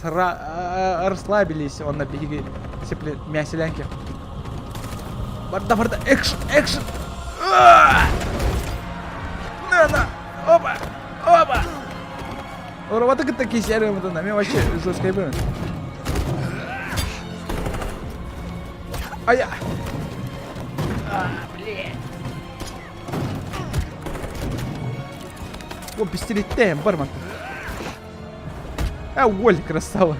расслабились, он на береге мяселянки. Барда, экшн, экшн! На, опа, опа! Ура, так такие серые вот нами вообще жесткая бронь. Ая! Блин! О, пистолет тем, бармен. Оль, красава.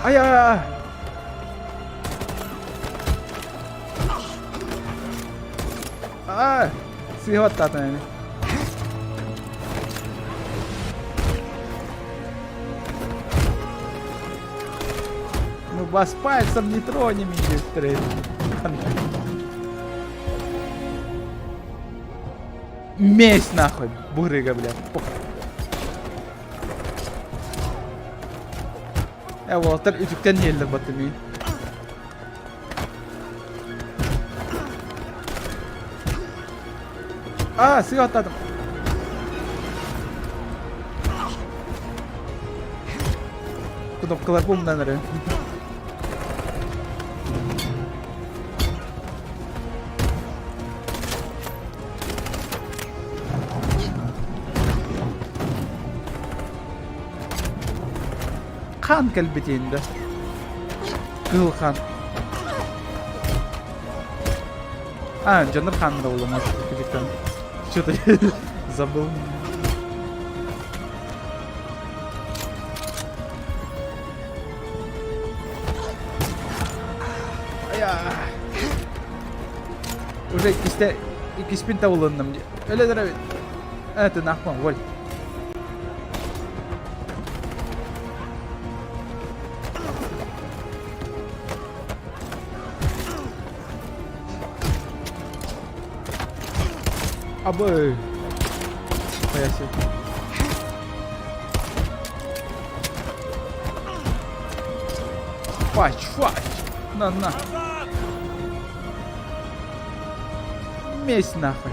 Ай-яй-яй! Сигота, наверное. Ну вас пальцем не тронем, быстрее. Месть нахуй, бурыга, блядь. Волтер ütükten geldi batımı. Silah atladım. Knopkalar bundan arıyor. Kan kalbetinde. Kıl kan. Canır kan da olamaz. Küçükten. Что-то забыл. Уже ikisi bin tavullandım. Öyledir evet. Evet, nakmam gol. Абы. Поясни. Фач. На. Месть нахуй.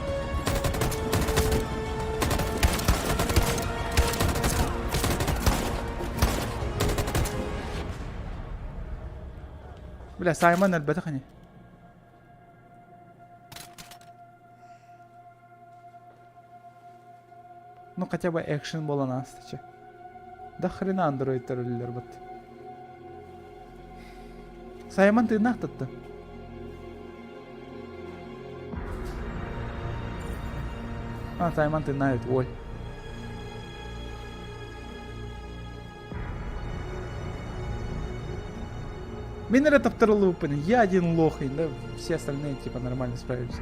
Бля, Саймон әлбәттә хәни. Ну хотя бы экшен было на стаче. Да хрена андроид роллер бот. Саймон ты нахтатты. Саймон ты на это, ой. Минер это второй лупен. Я один лох, и да, все остальные типа нормально справились.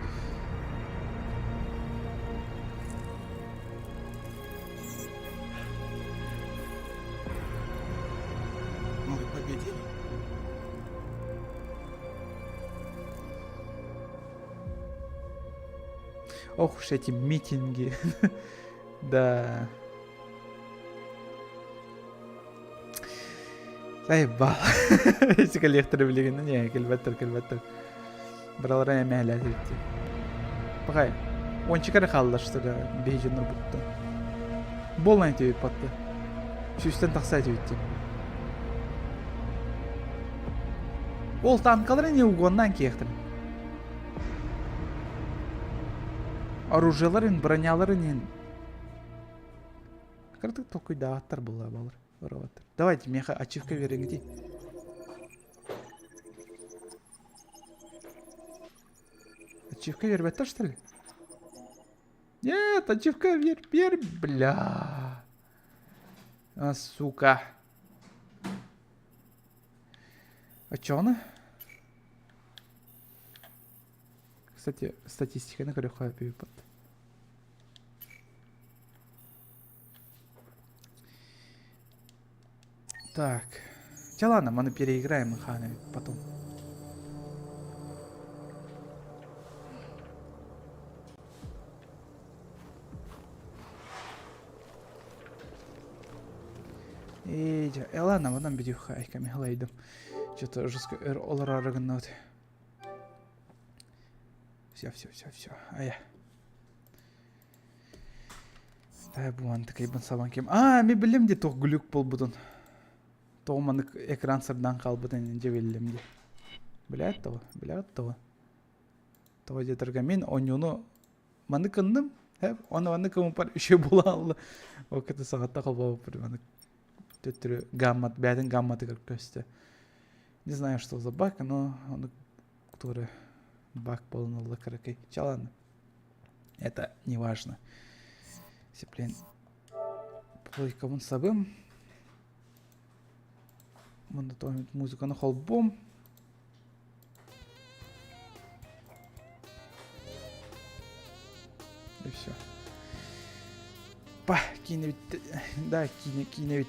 Мы победили. Ох уж эти митинги. Да. Заебал. Эти коллекторы, блин, ну не, кельбеттер. Бралар әмәләт етті. Пағай, ончикары қалды, что ли, бейджиннер бұтты. Болнай түйіп батты. Сүйістен тақсай түйітті. Ол танкалары не угоннан кектір. Оружияларын, броняларын. Қырдық толкуйда аттар бұлла балыр. Давайте, мне ачивка верен где. Ачивка вербеттер, что ли? Нет, ачивка вер, бля. А, сука. А чё она? Кстати, статистика на корюха пипот. Так. Хотя ладно, мы переиграем их потом. Ладно, вот нам видео хайками глайдем. Что-то жестко олара рагнут. Все. Ая. Тай буан такой бансаван кем. Мен билем де тох глюк бол бутун. Тоғманы экран сырдан қалбытын инде билем де. Білет того. Того жетірге мен онюну маны кындым. Оны ваны кымы пар үші бола алды. О кіті сағатта қалбау бір ваны. Төттірі гаммат, бәдін гамматы как көсті. Не знаю, что за баг, но он, который баг полный лакаракой. Ладно. Это не важно. Все, блин. Плойка вон сабым. Вон готовим музыку на холбом. И все. Па, киневит. Да, киневит.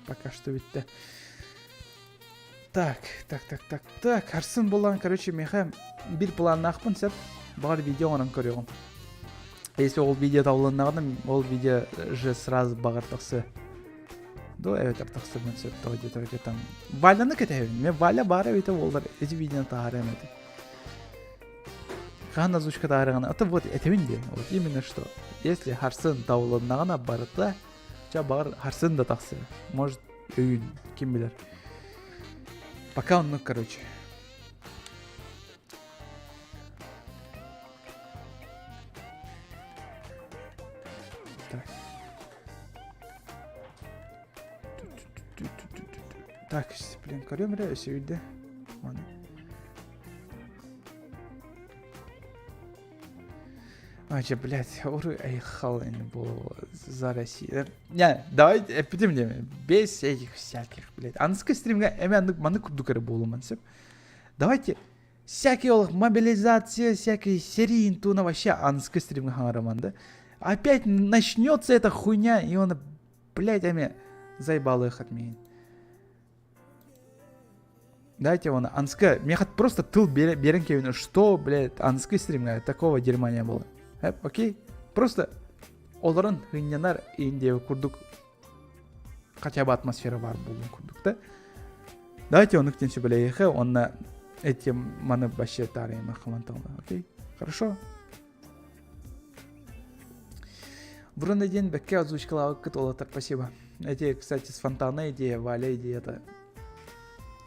Пока что ведь так. Арсын болған, короче, меха бір план ақпын сәп бар видео онын көреген. Если ол видео таулынағыным, ол видео же сразу бағыртықсы. Да, evet артықсы мен сөп тоғы жетірге там. Валяны кетевін. Мен Валя бары өйті олар эти видеоны тағарым еді. Қан озвучка тағарығаны. Это вот этевін де. Вот именно что. Если Арсын таулынағына барыта, бар Арсын да тақсы. Может, үйін, кем білер. Пока он, короче. Так, блин, корем реально үйді. Блядь, уры айхал был за Россию. Не, давайте, эпидем мне, без этих всяких, блядь. Анский стримга, маны кубдукары болу мансеп. Давайте, всякие мобилизация, всякие серии, туна вообще анский стримга хангараманда. Опять начнется эта хуйня, и он, блядь, заебал их от меня. Дайте он, анска, мне хоть просто тыл берен, что, блядь, анский стримга, такого дерьма не было. Окей? Просто оларын гынянар индеу курдук. Хотя бы атмосфера бар болуын курдук, да? Давайте он иктен сөбілейхе, онна этим маны баще тарайма қыланталды, окей? Хорошо? Бұрын ден бәкке озвучкалауы кіт олатар, спасибо. Эти, кстати, спонтанная идея, Валя идея, это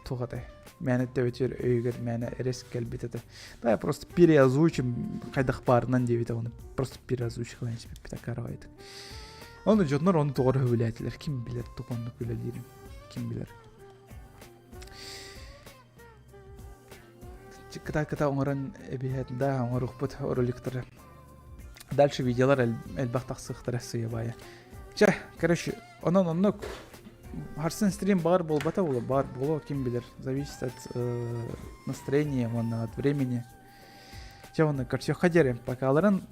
туғатай. Мәні тәуетер өйгер, мәні әрес кәлбет еті. Да, я просто переозвучим қайдақ барынан девет, оны просто переозвучилайын себе питакара айтық. Оны жоднар, оны тоғыр өйләтілер. Кім білер тұқонды көйләдерім? Кім білер? Кыта оңырын әбейетінде оңыр ұқпыт роликтері. Дальше видеолар әлбақтақ сықтыры сыйыбайы. Короче, онын Арсын стрим бар болбата болу, бар болу, кем билер. Зависит от настроения, от времени. Оны, короче, хадерем, пока аларын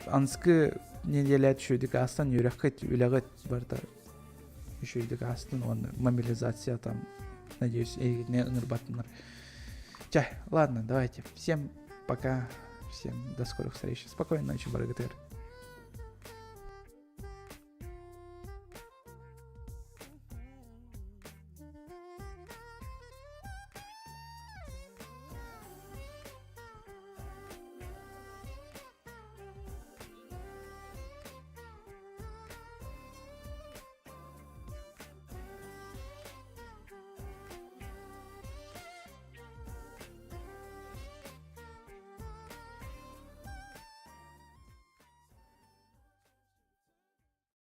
анскы неделят шүйдік астан үйрәқет, үйләғет барда шүйдік астан, оны мобилизация там, надеюсь, не нырбатынлар. Ладно, давайте. Всем пока, всем до скорых встреч. Спокойной ночи, барагатыр.